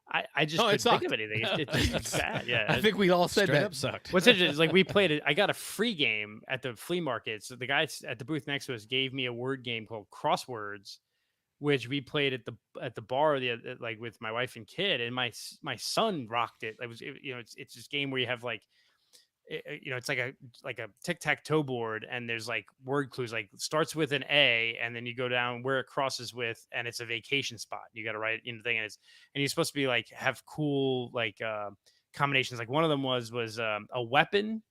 "I just couldn't think of anything. It's bad." Yeah, I think we all said straight that up sucked. What's interesting is like we played it. I got a free game at the flea market. So the guy at the booth next to us gave me a word game called Crosswords, which we played at the bar like with my wife and kid, and my son rocked it. It's this game where you have like it's like a tic-tac-toe board, and there's like word clues, like starts with an A, and then you go down where it crosses with, and it's a vacation spot. You got to write the thing, and you're supposed to be like have cool like combinations. Like one of them was a weapon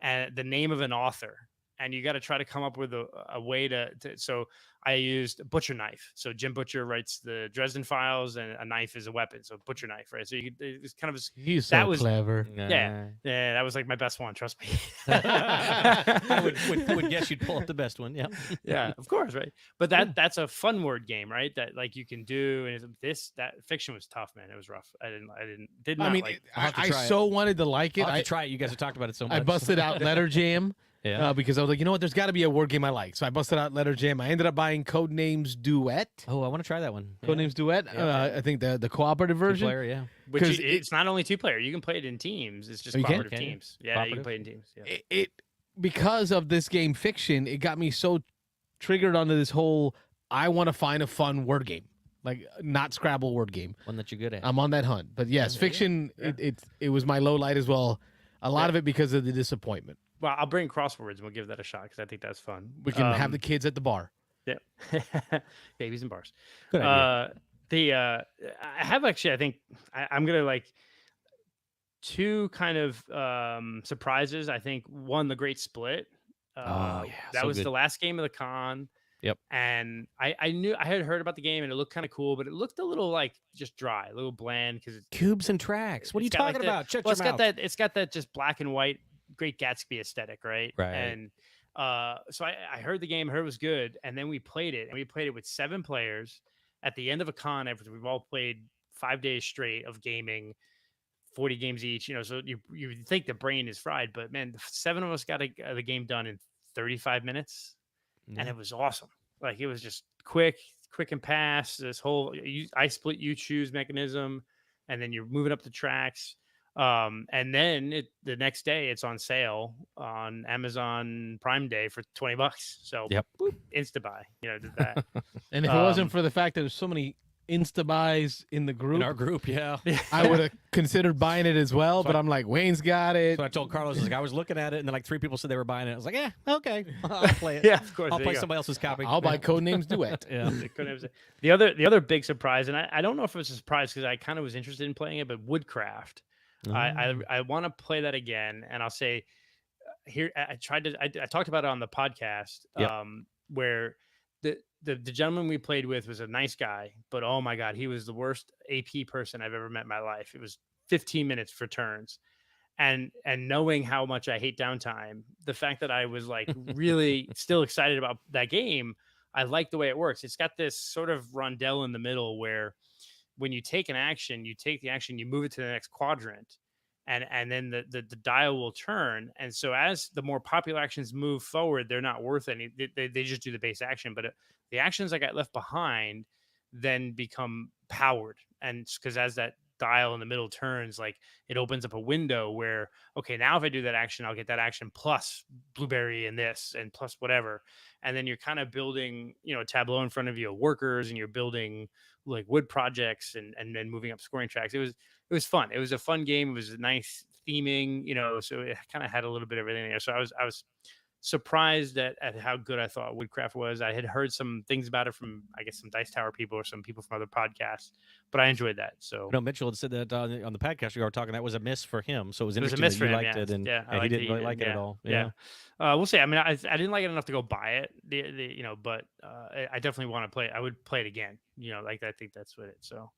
and the name of an author, and you got to try to come up with a way to. So I used a butcher knife. So Jim Butcher writes the Dresden Files, and a knife is a weapon. So butcher knife, right? So it was kind of He's so clever. Yeah, that was like my best one. Trust me. I would guess you'd pull up the best one. Yeah, yeah, of course, right? But that's a fun word game, right? That like you can do, and that fiction was tough, man. It was rough. I did not. I mean, like. I so wanted to like it. I try it. You guys have talked about it so much. I busted out Letter Jam. Yeah. Because I was like, you know what? There's got to be a word game I like. So I busted out Letter Jam. I ended up buying Codenames Duet. Oh, I want to try that one. Codenames Duet. I think the cooperative version. Two-player, yeah. Which it's not only 2-player. You can play it in teams. It's just cooperative teams. Yeah, you can play it in teams. Yeah. It because of this game Fiction, it got me so triggered onto this whole, I want to find a fun word game. Like not Scrabble word game. One that you're good at. I'm on that hunt. But yes, Fiction, it was my low light as well. A lot of it because of the disappointment. Well, I'll bring crosswords and we'll give that a shot because I think that's fun. We can have the kids at the bar. Yeah. Babies and bars. Good idea. I have actually, I think I'm going to like two kind of surprises. I think one, the Great Split. That was the last game of the con. Yep. And I knew I had heard about the game and it looked kind of cool, but it looked a little like just dry, a little bland because it's cubes and tracks. What are you talking about? Shut your mouth. It's got that just black and white Great Gatsby aesthetic, right? Right. And so I heard the game, heard it was good, and then we played it, and we played it with 7 players at the end of a con. We've all played 5 days straight of gaming, 40 games each. So you think the brain is fried, but man, 7 of us got the game done in 35 minutes, and it was awesome. Like it was just quick and fast. This whole I split you choose mechanism, and then you're moving up the tracks. And then the next day it's on sale on Amazon Prime Day for $20. So boop, insta buy, did that. And if it wasn't for the fact that there's so many insta buys in the group, in our group, I would have considered buying it as well. But I'm like, Wayne's got it. So I told Carlos, I was looking at it, and then like 3 people said they were buying it. I was like, okay, I'll play it. Yeah, of course. I'll play somebody else's copy. I'll buy Codenames Duet. Yeah. The other big surprise, and I don't know if it was a surprise because I kind of was interested in playing it, but Woodcraft. I want to play that again, and I'll say here I talked about it on the podcast where the gentleman we played with was a nice guy, but oh my god, he was the worst AP person I've ever met in my life. It was 15 minutes for turns, and knowing how much I hate downtime, the fact that I was like really still excited about that game, I like the way it works. It's got this sort of rondelle in the middle where when you take an action, you take the action, you move it to the next quadrant, and then the dial will turn. And so as the more popular actions move forward, they're not worth any. They just do the base action. But the actions that got left behind then become powered. And because as that dial in the middle turns, like it opens up a window where, okay, now if I do that action, I'll get that action plus blueberry and this and plus whatever. And then you're kind of building, a tableau in front of you of workers, and you're building like wood projects and then moving up scoring tracks. It was fun. It was a fun game. It was a nice theming, so it kind of had a little bit of everything there. So I was surprised at how good I thought Woodcraft was. I had heard some things about it from, I guess, some Dice Tower people or some people from other podcasts, but I enjoyed that. So Mitchell had said that on the podcast we were talking, that was a miss for him. So it was interesting a miss that you for him, liked it, and he didn't really like it at all. Yeah. We'll see. I mean, I didn't like it enough to go buy it, but I definitely want to play it. I would play it again. I think that's what it. So.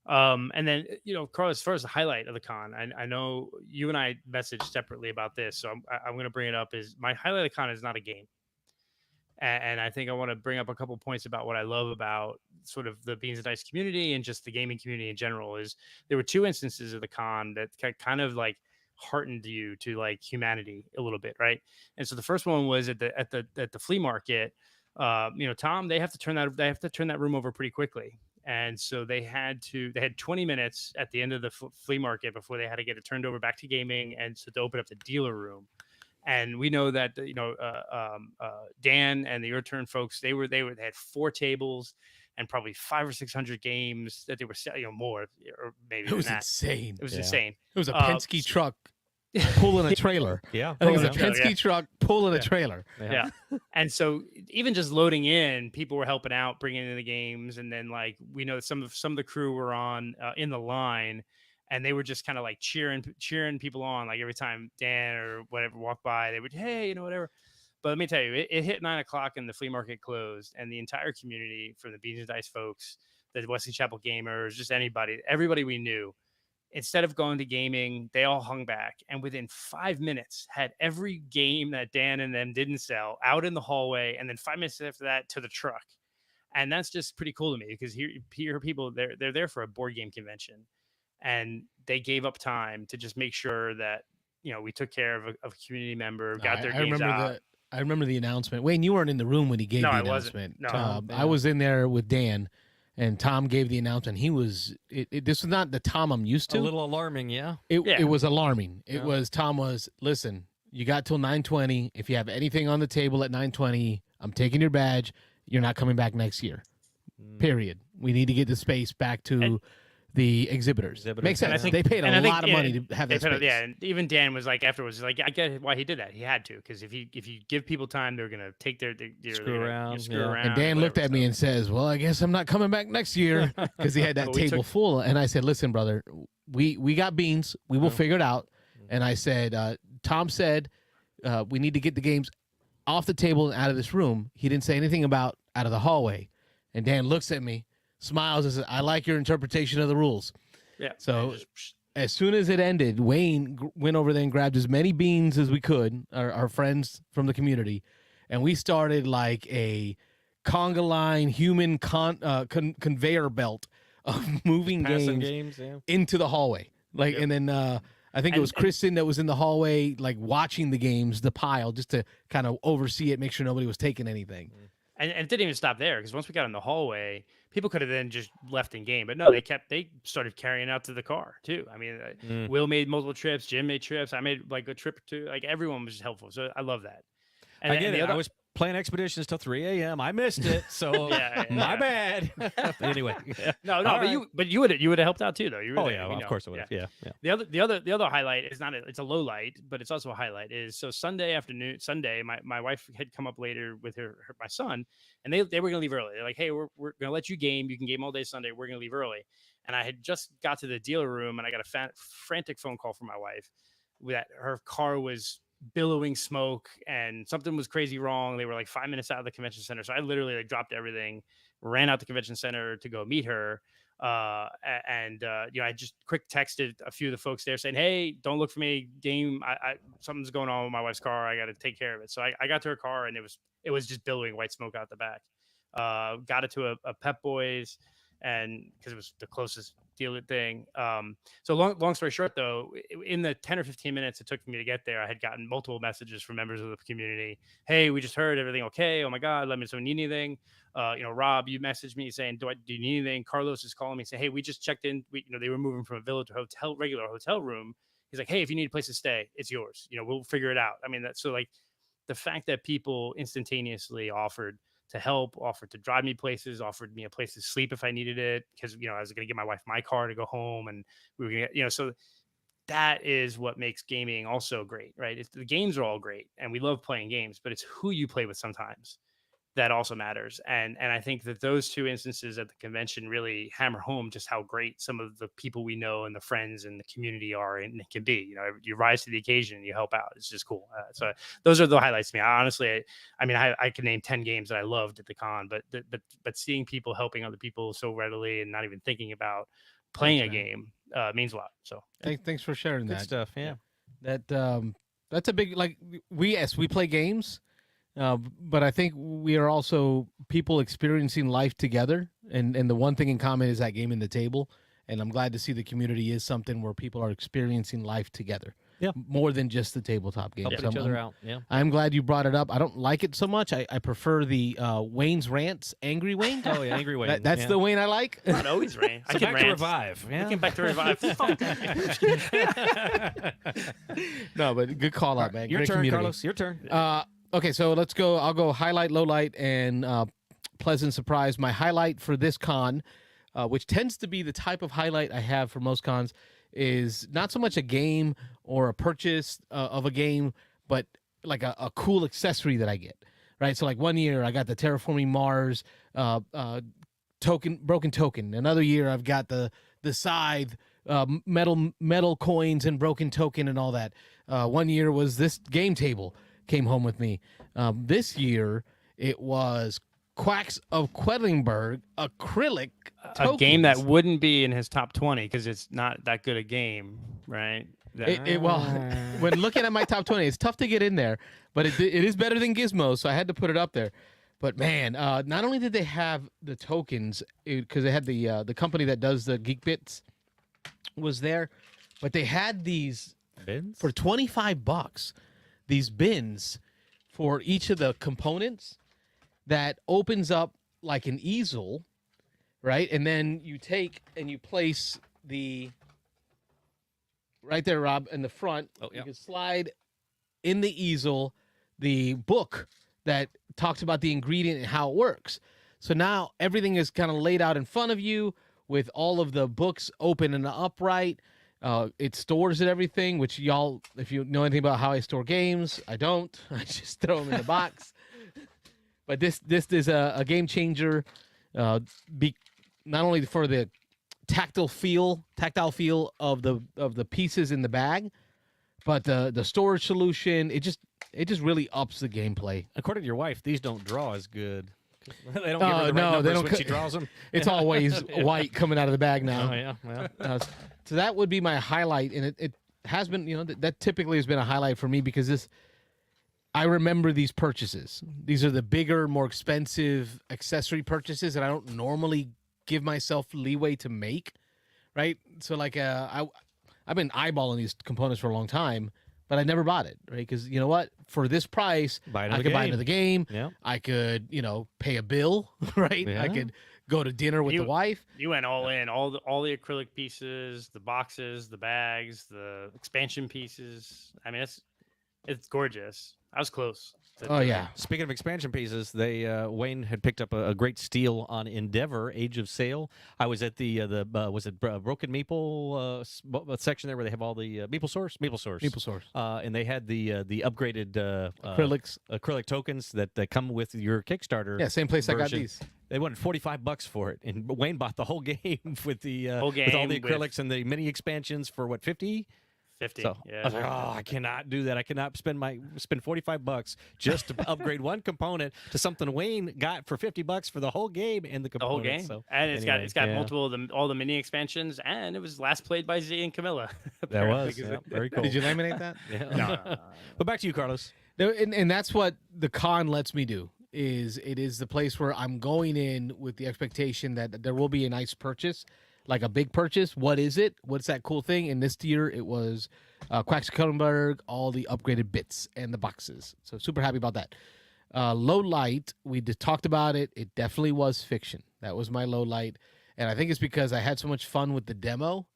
And then, Carlos, as far as the highlight of the con, I know you and I messaged separately about this, so I'm going to bring it up. Is my highlight of the con is not a game. And I think I want to bring up a couple points about what I love about sort of the Beans and Dice community and just the gaming community in general. Is there were 2 instances of the con that kind of like heartened you to like humanity a little bit. Right. And so the first one was at the flea market. Tom, they have to turn that room over pretty quickly. And so they had 20 minutes at the end of the flea market before they had to get it turned over back to gaming, and so to open up the dealer room. And we know that Dan and the Your Turn folks, they had 4 tables and probably 500 or 600 games that they were selling, more or maybe. It was insane. It was insane. It was a Penske truck pulling a trailer. Yeah. I think it was a Pulling a trailer, Penske truck pulling a trailer. Yeah. And so even just loading in, people were helping out, bringing in the games, and then like we know some of the crew were on in the line, and they were just kind of like cheering people on. Like every time Dan or whatever walked by, they would, hey, whatever. But let me tell you, it hit 9 o'clock and the flea market closed, and the entire community, from the Beans and Dice folks, the Wesley Chapel gamers, just everybody we knew, instead of going to gaming, they all hung back, and within 5 minutes had every game that Dan and them didn't sell out in the hallway, and then 5 minutes after that to the truck. And that's just pretty cool to me, because here people, they're there for a board game convention, and they gave up time to just make sure that we took care of a community member, got their games out. I remember the announcement. Wayne, you weren't in the room when he gave the announcement. No, I was in there with Dan, and Tom gave the announcement. He was this was not the Tom I'm used to. A little alarming, yeah. It was alarming. Tom was, listen, you got till 9:20. If you have anything on the table at 9:20, I'm taking your badge. You're not coming back next year. Period. We need to get the space back to the exhibitors. Makes sense. They paid a lot of money to have that space. And even Dan was like afterwards, like, I get why he did that. He had to, because if you give people time, they're gonna take their screw around. And Dan looked at me and says, "Well, I guess I'm not coming back next year," because he had that table full. And I said, "Listen, brother, we got beans. We will figure it out." And I said, Tom said, we need to get the games off the table and out of this room. He didn't say anything about out of the hallway. And Dan looks at me, smiles, and says, "I like your interpretation of the rules." Yeah. So as soon as it ended, Wayne went over there and grabbed as many beans as we could, our friends from the community, and we started like a conga line human conveyor belt of moving games into the hallway. Like, and then I think it was Kristen that was in the hallway, like watching the games, the pile, just to kind of oversee it, make sure nobody was taking anything. And it didn't even stop there, because once we got in the hallway, people could have then just left in game, but no, they started carrying out to the car too. I mean, Will made multiple trips, Jim made trips, I made like a trip or two. Like, everyone was helpful, so I love that. And, I get it. I was playing Expeditions till 3 a.m. I missed it, so my bad. Anyway, no, but you would have helped out too, though. You were there, of course I would have. Yeah. The other highlight is it's a low light, but it's also a highlight. Is so Sunday afternoon. My wife had come up later with my son, and they were gonna leave early. They're like, "Hey, we're gonna let you game. You can game all day Sunday. We're gonna leave early." And I had just got to the dealer room, and I got a frantic phone call from my wife that her car was billowing smoke and something was crazy wrong. They were like 5 minutes out of the convention center. So I literally dropped everything, ran out the convention center to go meet her. I just quick texted a few of the folks there saying, "Hey, don't look for me. Game, something's going on with my wife's car. I got to take care of it." So I got to her car, and it was just billowing white smoke out the back. Got it to a Pep Boys, and because it was the closest dealer thing. So long story short, though, in the 10 or 15 minutes it took for me to get there, I had gotten multiple messages from members of the community. "Hey, we just heard everything okay. Oh my God, let me know if you need anything." Rob, you messaged me saying, do you need anything? Carlos is calling me saying, "Hey, we just checked in. They were moving from a villa to regular hotel room." He's like, "Hey, if you need a place to stay, it's yours. We'll figure it out." I mean, that's so, like, the fact that people instantaneously offered to help, offered to drive me places, offered me a place to sleep if I needed it, because I was going to give my wife my car to go home, and we were going to, so that is what makes gaming also great, right? The games are all great, and we love playing games, but it's who you play with sometimes that also matters. And I think that those two instances at the convention really hammer home just how great some of the people we know and the friends and the community are, and it can be. You rise to the occasion and you help out. It's just cool. So those are the highlights to me. I can name 10 games that I loved at the con, but seeing people helping other people so readily and not even thinking about playing a game means a lot. So thanks for sharing Good that stuff. Yeah. That's a big, like, we play games. But I think we are also people experiencing life together, and the one thing in common is that game in the table. And I'm glad to see the community is something where people are experiencing life together. Yeah, more than just the tabletop games. Helping each other out. Yeah, I'm glad you brought it up. I don't like it so much. I prefer the Wayne's Rants, Angry Wayne. Oh yeah, Angry Wayne. That's the Wayne I like. Not always Wayne. I can back to Revive. Yeah, I can back to Revive. No, but good call out, man. Your Great turn, community. Carlos. Your turn. Okay, so let's go. I'll go highlight, low light, and pleasant surprise. My highlight for this con, which tends to be the type of highlight I have for most cons, is not so much a game or a purchase of a game, but like a cool accessory that I get, right? So like one year I got the Terraforming Mars broken token. Another year I've got the scythe, metal coins and broken token and all that. One year was this game table came home with me. This year it was Quacks of Quedlinburg acrylic tokens. A game that wouldn't be in his top 20 because it's not that good a game, right? Well, when looking at my top 20, it's tough to get in there, but it is better than Gizmo, so I had to put it up there. But man, not only did they have the tokens, because they had the company that does the Geek Bits was there, but they had these Bins? for $25. These bins for each of the components that opens up like an easel, right? And then you take and you place the right there, Rob, in the front. Oh, yeah. You can slide in the easel the book that talks about the ingredient and how it works. So now everything is kind of laid out in front of you with all of the books open and upright. It stores it everything, which y'all, if you know anything about how I store games, I don't. I just throw them in the box. But this is a game changer, not only for the tactile feel of the pieces in the bag, but the storage solution. It just really ups the gameplay. According to your wife, these don't draw as good. They don't give her the No, right they numbers don't when she draws them. It's always white coming out of the bag now. Oh yeah, well. So that would be my highlight, and it has been, that typically has been a highlight for me because I remember these purchases. These are the bigger, more expensive accessory purchases that I don't normally give myself leeway to make, right? So like I've been eyeballing these components for a long time, but I never bought it, right? Because you know what? For this price, I could buy another game. Yeah. I could, pay a bill, right? Yeah. I could go to dinner with the wife. You went all in, all the acrylic pieces, the boxes, the bags, the expansion pieces. I mean, it's gorgeous. I was close. Oh yeah. Speaking of expansion pieces, Wayne had picked up a great steal on Endeavor Age of Sail. I was at the Broken Meeple section there where they have all the Meeple Source, and they had the upgraded acrylic tokens that come with your Kickstarter. Yeah, same place version. I got these. They wanted $45 for it, and Wayne bought the whole game with with all the acrylics and the mini expansions for what, 50? 50. So Yeah. I was like, oh, I cannot do that. I cannot spend $45 just to upgrade one component to something Wayne got for $50 for the whole game and the component. The whole game. So, and it's got yeah. multiple of all the mini expansions, and it was last played by Z and Camilla. That was very cool. Did you laminate that? Yeah. No. But back to you, Carlos. And that's what the con lets me do. It is the place where I'm going in with the expectation that there will be a nice purchase, like a big purchase. What is it? What's that cool thing? And this year it was Quacks Kronenberg, all the upgraded bits and the boxes. So super happy about that. Low light, we just talked about it. It definitely was Fiction. That was my low light. And I think it's because I had so much fun with the demo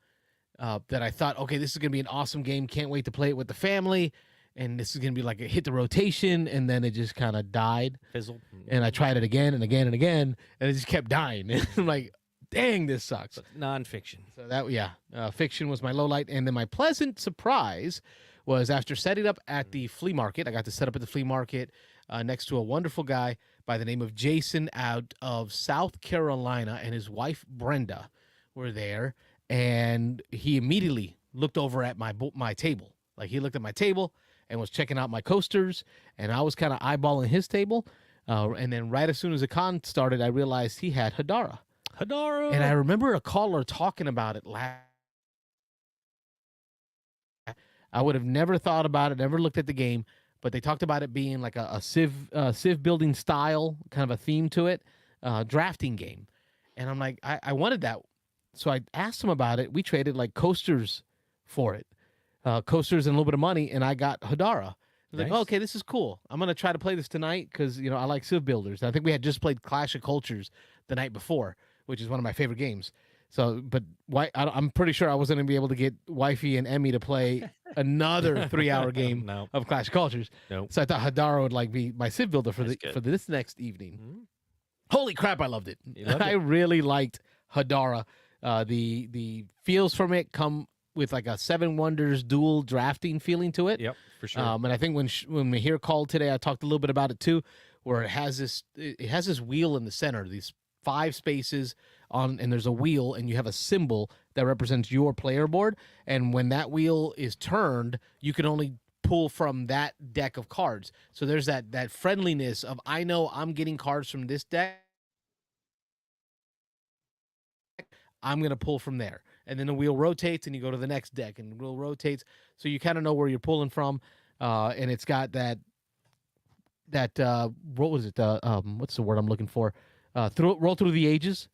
that I thought, okay, this is going to be an awesome game. Can't wait to play it with the family. And this is going to be like a hit the rotation. And then it just kind of died. Fizzle. And I tried it again and again and again. And it just kept dying. And I'm like, dang, this sucks. Nonfiction. So Fiction was my low light. And then my pleasant surprise was after setting up at the flea market. I got to set up at the flea market next to a wonderful guy by the name of Jason out of South Carolina, and his wife Brenda were there. And he immediately looked over at my table. Like he looked at my table and was checking out my coasters, and I was kind of eyeballing his table. And then right as soon as the con started, I realized he had Hadara. And I remember a caller talking about it last. I would have never thought about it, never looked at the game, but they talked about it being like a Civ building style, kind of a theme to it, drafting game. And I'm like, I wanted that. So I asked him about it. We traded like coasters for it. Coasters and a little bit of money, and I got Hadara. I was like, oh, okay, this is cool. I'm going to try to play this tonight because, I like Civ builders. I think we had just played Clash of Cultures the night before, which is one of my favorite games. So, but I'm pretty sure I wasn't going to be able to get Wifey and Emmy to play another 3-hour game of Clash of Cultures. Nope. So I thought Hadara would be my Civ builder for this next evening. Mm-hmm. Holy crap, I loved it. I really liked Hadara. The feels from it come with like a Seven Wonders dual drafting feeling to it. Yep, for sure. And I think when Mahir called today, I talked a little bit about it too, where it has this wheel in the center, these 5 spaces on, and there's a wheel, and you have a symbol that represents your player board. And when that wheel is turned, you can only pull from that deck of cards. So there's that friendliness of, I know I'm getting cards from this deck, I'm going to pull from there. And then the wheel rotates and you go to the next deck and the wheel rotates. So you kind of know where you're pulling from. And it's got that what was it? What's the word I'm looking for? Roll through the ages,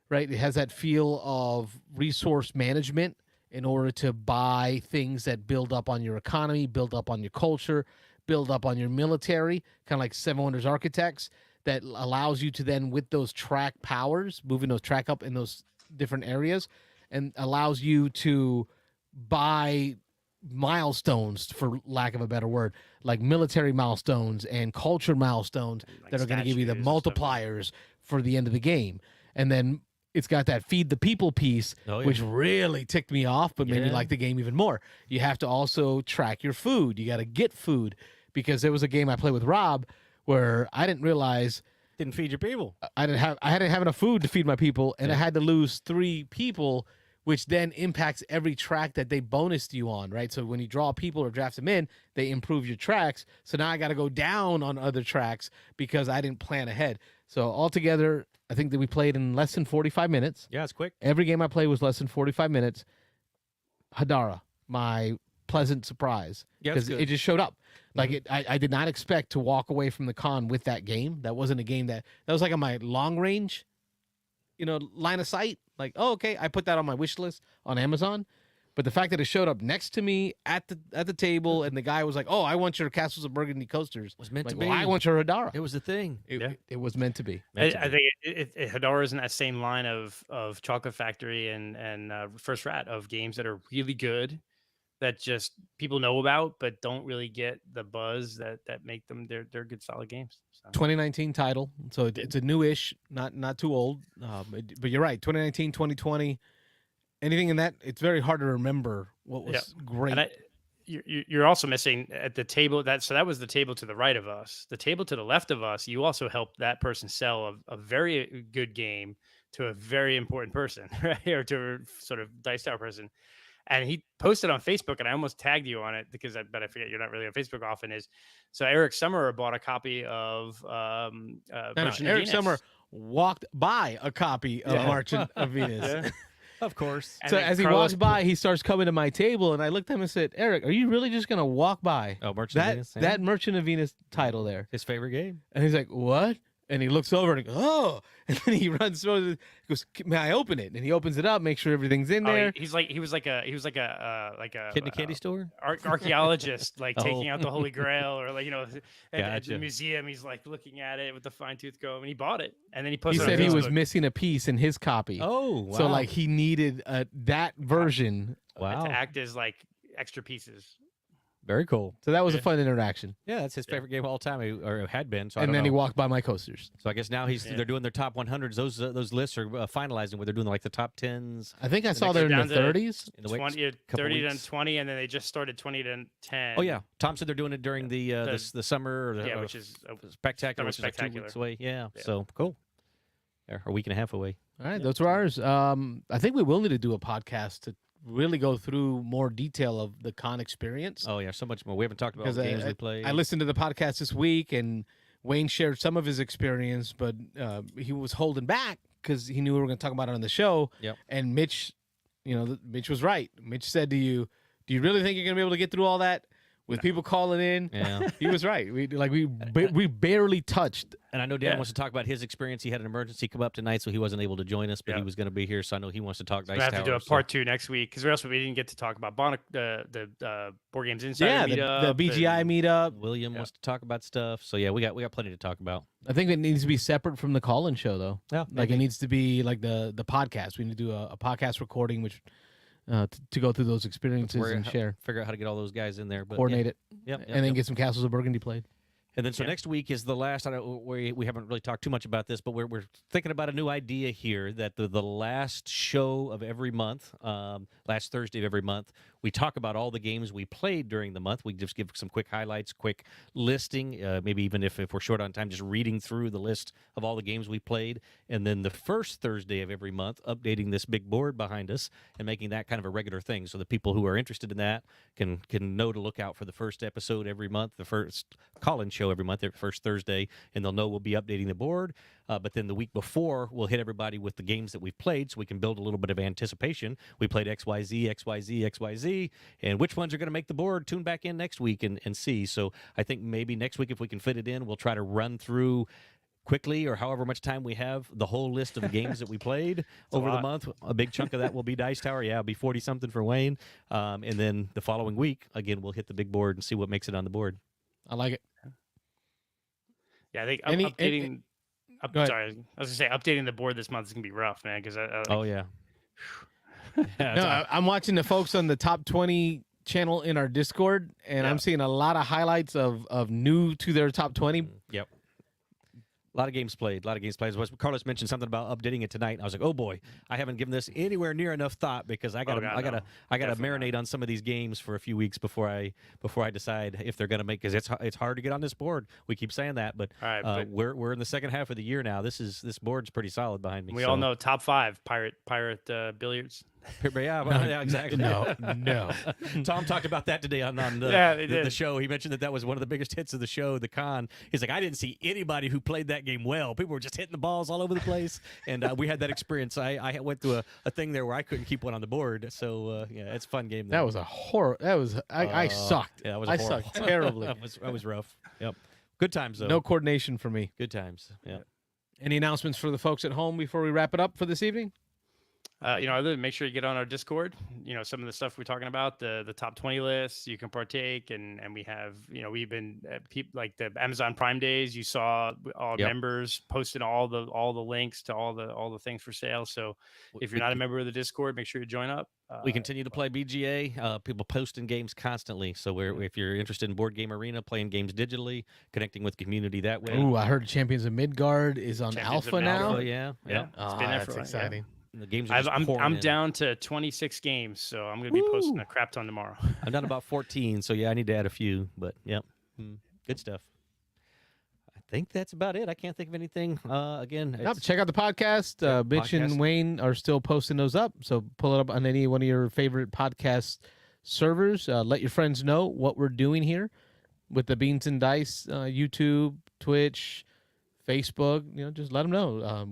right? It has that feel of resource management in order to buy things that build up on your economy, build up on your culture, build up on your military, kind of like Seven Wonders Architects, that allows you to then, with those track powers, moving those track up in those different areas, and allows you to buy milestones, for lack of a better word, like military milestones and culture milestones Like that are going to give you the statues and stuff. multipliers for the end of the game. And then it's got that feed the people piece, Oh, yeah. which really ticked me off, but made me Yeah. like the game even more. You have to also track your food. You got to get food, because there was a game I played with Rob where I didn't realize Didn't feed your people. I didn't have enough food to feed my people, and I had to lose 3 people, which then impacts every track that they bonused you on, right? So when you draw people or draft them in, they improve your tracks. So now I got to go down on other tracks because I didn't plan ahead. So altogether, I think that we played in less than 45 minutes. Yeah, it's quick. Every game I played was less than 45 minutes. Hadara, my pleasant surprise, Yeah, that's because good. it just showed up. Like I did not expect to walk away from the con with that game. That wasn't a game that was like on my long range, line of sight. Like, oh, okay, I put that on my wish list on Amazon. But the fact that it showed up next to me at the table, and the guy was like, "Oh, I want your Castles of Burgundy coasters." Was meant Like, to well, be. I want your Hadara. It was the thing. It was meant to be. Meant to I be. think Hadara is in that same line of Chocolate Factory and First Rat, of games that are really good, that just people know about but don't really get the buzz that make them they're good, solid games. So. 2019 title, so it's a newish, not too old. But you're right, 2019, 2020, anything in that, it's very hard to remember what was great. And you're also missing at the table that was the table to the right of us. The table to the left of us, you also helped that person sell a very good game to a very important person, right? Or to a sort of Dice Tower person. And he posted on Facebook, and I almost tagged you on it because I forget you're not really on Facebook often. So Eric Summerer bought a copy of Merchant of Eric Venus. Summer walked by a copy of Merchant of Venus. Yeah. Of course. And So then as he Carlos walks by, he starts coming to my table, and I looked at him and said, "Eric, are you really just gonna walk by Oh, Merchant of Venus. Yeah. that Merchant of Venus title there?" His favorite game. And he's like, "What?" And he looks over and he goes, "Oh!" And then he runs through. He goes, "May I open it?" And he opens it up, make sure everything's in Oh, there. he was like a Kid in a candy store. archaeologist, like Oh. taking out the Holy Grail, or like at the Gotcha. museum, he's like looking at it with the fine tooth comb, and he bought it, and then he posted. He it on said he was Facebook missing a piece in his copy. Oh, wow. So like he needed that version. wow. to act as like extra pieces. Very cool. So that was a Yeah. fun interaction. Yeah, that's his favorite game of all time, or had been. So I And don't then know. he walked by my coasters. So I guess now Yeah. they're doing their top 100s. Those lists are finalizing where they're doing like the top 10s I think I saw next they're in down the to 30s. in the weeks. 20, couple 30 weeks. to 20, and then they just started 20 to 10. Oh yeah, Tom said they're doing it during the summer, or the, yeah, which is spectacular, Summer which is like 2 Spectacular. weeks away. Yeah, Yeah. so cool. Or a week and a half away. All right, those were ours. I think we will need to do a podcast to really go through more detail of the con experience. Oh yeah, so much more. We haven't talked about Because the games we played. I listened to the podcast this week, and Wayne shared some of his experience, but he was holding back because he knew we were going to talk about it on the show. Yep. And Mitch, Mitch was right. Mitch said to you, "Do you really think you're going to be able to get through all that with people calling in?" Yeah. He was right. We barely touched. And I know Dan Yeah. wants to talk about his experience. He had an emergency come up tonight, so he wasn't able to join us, but he Yeah. was going to be here. So I know he wants to talk Dice We have Tower. to do a so- part 2 next week, because we didn't get to talk about the Board Games Insider Yeah, the meetup. BGI and- meetup. William wants to talk about stuff. So yeah, we got plenty to talk about. I think it needs to be separate from the call-in show, though. Yeah, Like it needs to be like the podcast. We need to do a podcast recording, which to go through those experiences and share, Figure out how to get all those guys in there. But coordinate it, Yep. and then get some Castles of Burgundy played. And then so Yeah. next week is the last. I don't, we haven't really talked too much about this, but we're thinking about a new idea here that the last show of every month, last Thursday of every month, we talk about all the games we played during the month. We just give some quick highlights, quick listing, maybe even if we're short on time, just reading through the list of all the games we played. And then the first Thursday of every month, updating this big board behind us and making that kind of a regular thing, so the people who are interested in that can know to look out for the first episode every month, the first call-in show every month, every first Thursday, and they'll know we'll be updating the board. But then the week before, we'll hit everybody with the games that we've played so we can build a little bit of anticipation. We played XYZ, XYZ, XYZ, and which ones are going to make the board? Tune back in next week and see. So I think maybe next week, if we can fit it in, we'll try to run through quickly or however much time we have the whole list of the games that we played over the month. A big chunk of that will be Dice Tower. Yeah, it'll be 40-something for Wayne. And then the following week, again, we'll hit the big board and see what makes it on the board. I like it. Yeah, I think Any- Go ahead. sorry, I was gonna say updating the board this month is gonna be rough, man. Because Oh, yeah. No, I'm watching the folks on the top 20 channel in our Discord, and I'm seeing a lot of highlights of new to their top 20. Yep. A lot of games played. Carlos mentioned something about updating it tonight. I was like, oh boy, I haven't given this anywhere near enough thought because I gotta marinate on some of these games for a few weeks before I decide if they're gonna make, because it's hard to get on this board. We keep saying that, but, but we're in the second half of the year now. This board's pretty solid behind me. we all know top 5 pirate billiards. Yeah, exactly. No. Tom talked about that today on the show. He mentioned that was one of the biggest hits of the show, the con. He's like, I didn't see anybody who played that game well. People were just hitting the balls all over the place, and we had that experience. I went through a thing there where I couldn't keep one on the board. So it's a fun game. That was a horror. That was I sucked. Yeah, I sucked terribly. That was rough. Yep. Good times though. No coordination for me. Good times. Yeah. Any announcements for the folks at home before we wrap it up for this evening? Other than make sure you get on our Discord. Some of the stuff we're talking about, the top 20 lists, you can partake, and we have, we've been like the Amazon Prime days. You saw all members posting all the links to all the things for sale. So if you're not a member of the Discord, make sure you join up. We continue to play BGA. People posting games constantly. So if you're interested in Board Game Arena, playing games digitally, connecting with the community that way. Ooh, I heard Champions of Midgard is on Champions Alpha of now. Alpha, yeah. It's been there that's for exciting. The games are just I'm pouring in. down to 26 games, so I'm going to be posting a crap ton tomorrow. I'm down about 14, so yeah, I need to add a few, but yep. Good stuff. I think that's about it. I can't think of anything. Again, Check out the podcast. Mitch and Wayne are still posting those up, so pull it up on any one of your favorite podcast servers. Let your friends know what we're doing here with the Beans and Dice, YouTube, Twitch, Facebook. Just let them know.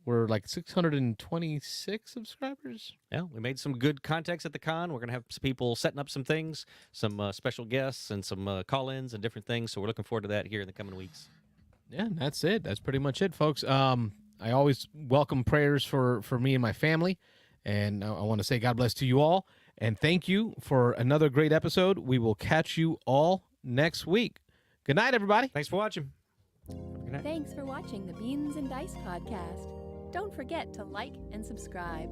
We're like 626 subscribers. Yeah, we made some good contacts at the con. We're going to have some people setting up some things, some special guests, and some call-ins and different things. So we're looking forward to that here in the coming weeks. Yeah, that's it. That's pretty much it, folks. I always welcome prayers for me and my family, and I want to say God bless to you all, and thank you for another great episode. We will catch you all next week. Good night, everybody. Thanks for watching. Good night. Thanks for watching the Beans and Dice podcast. Don't forget to like and subscribe.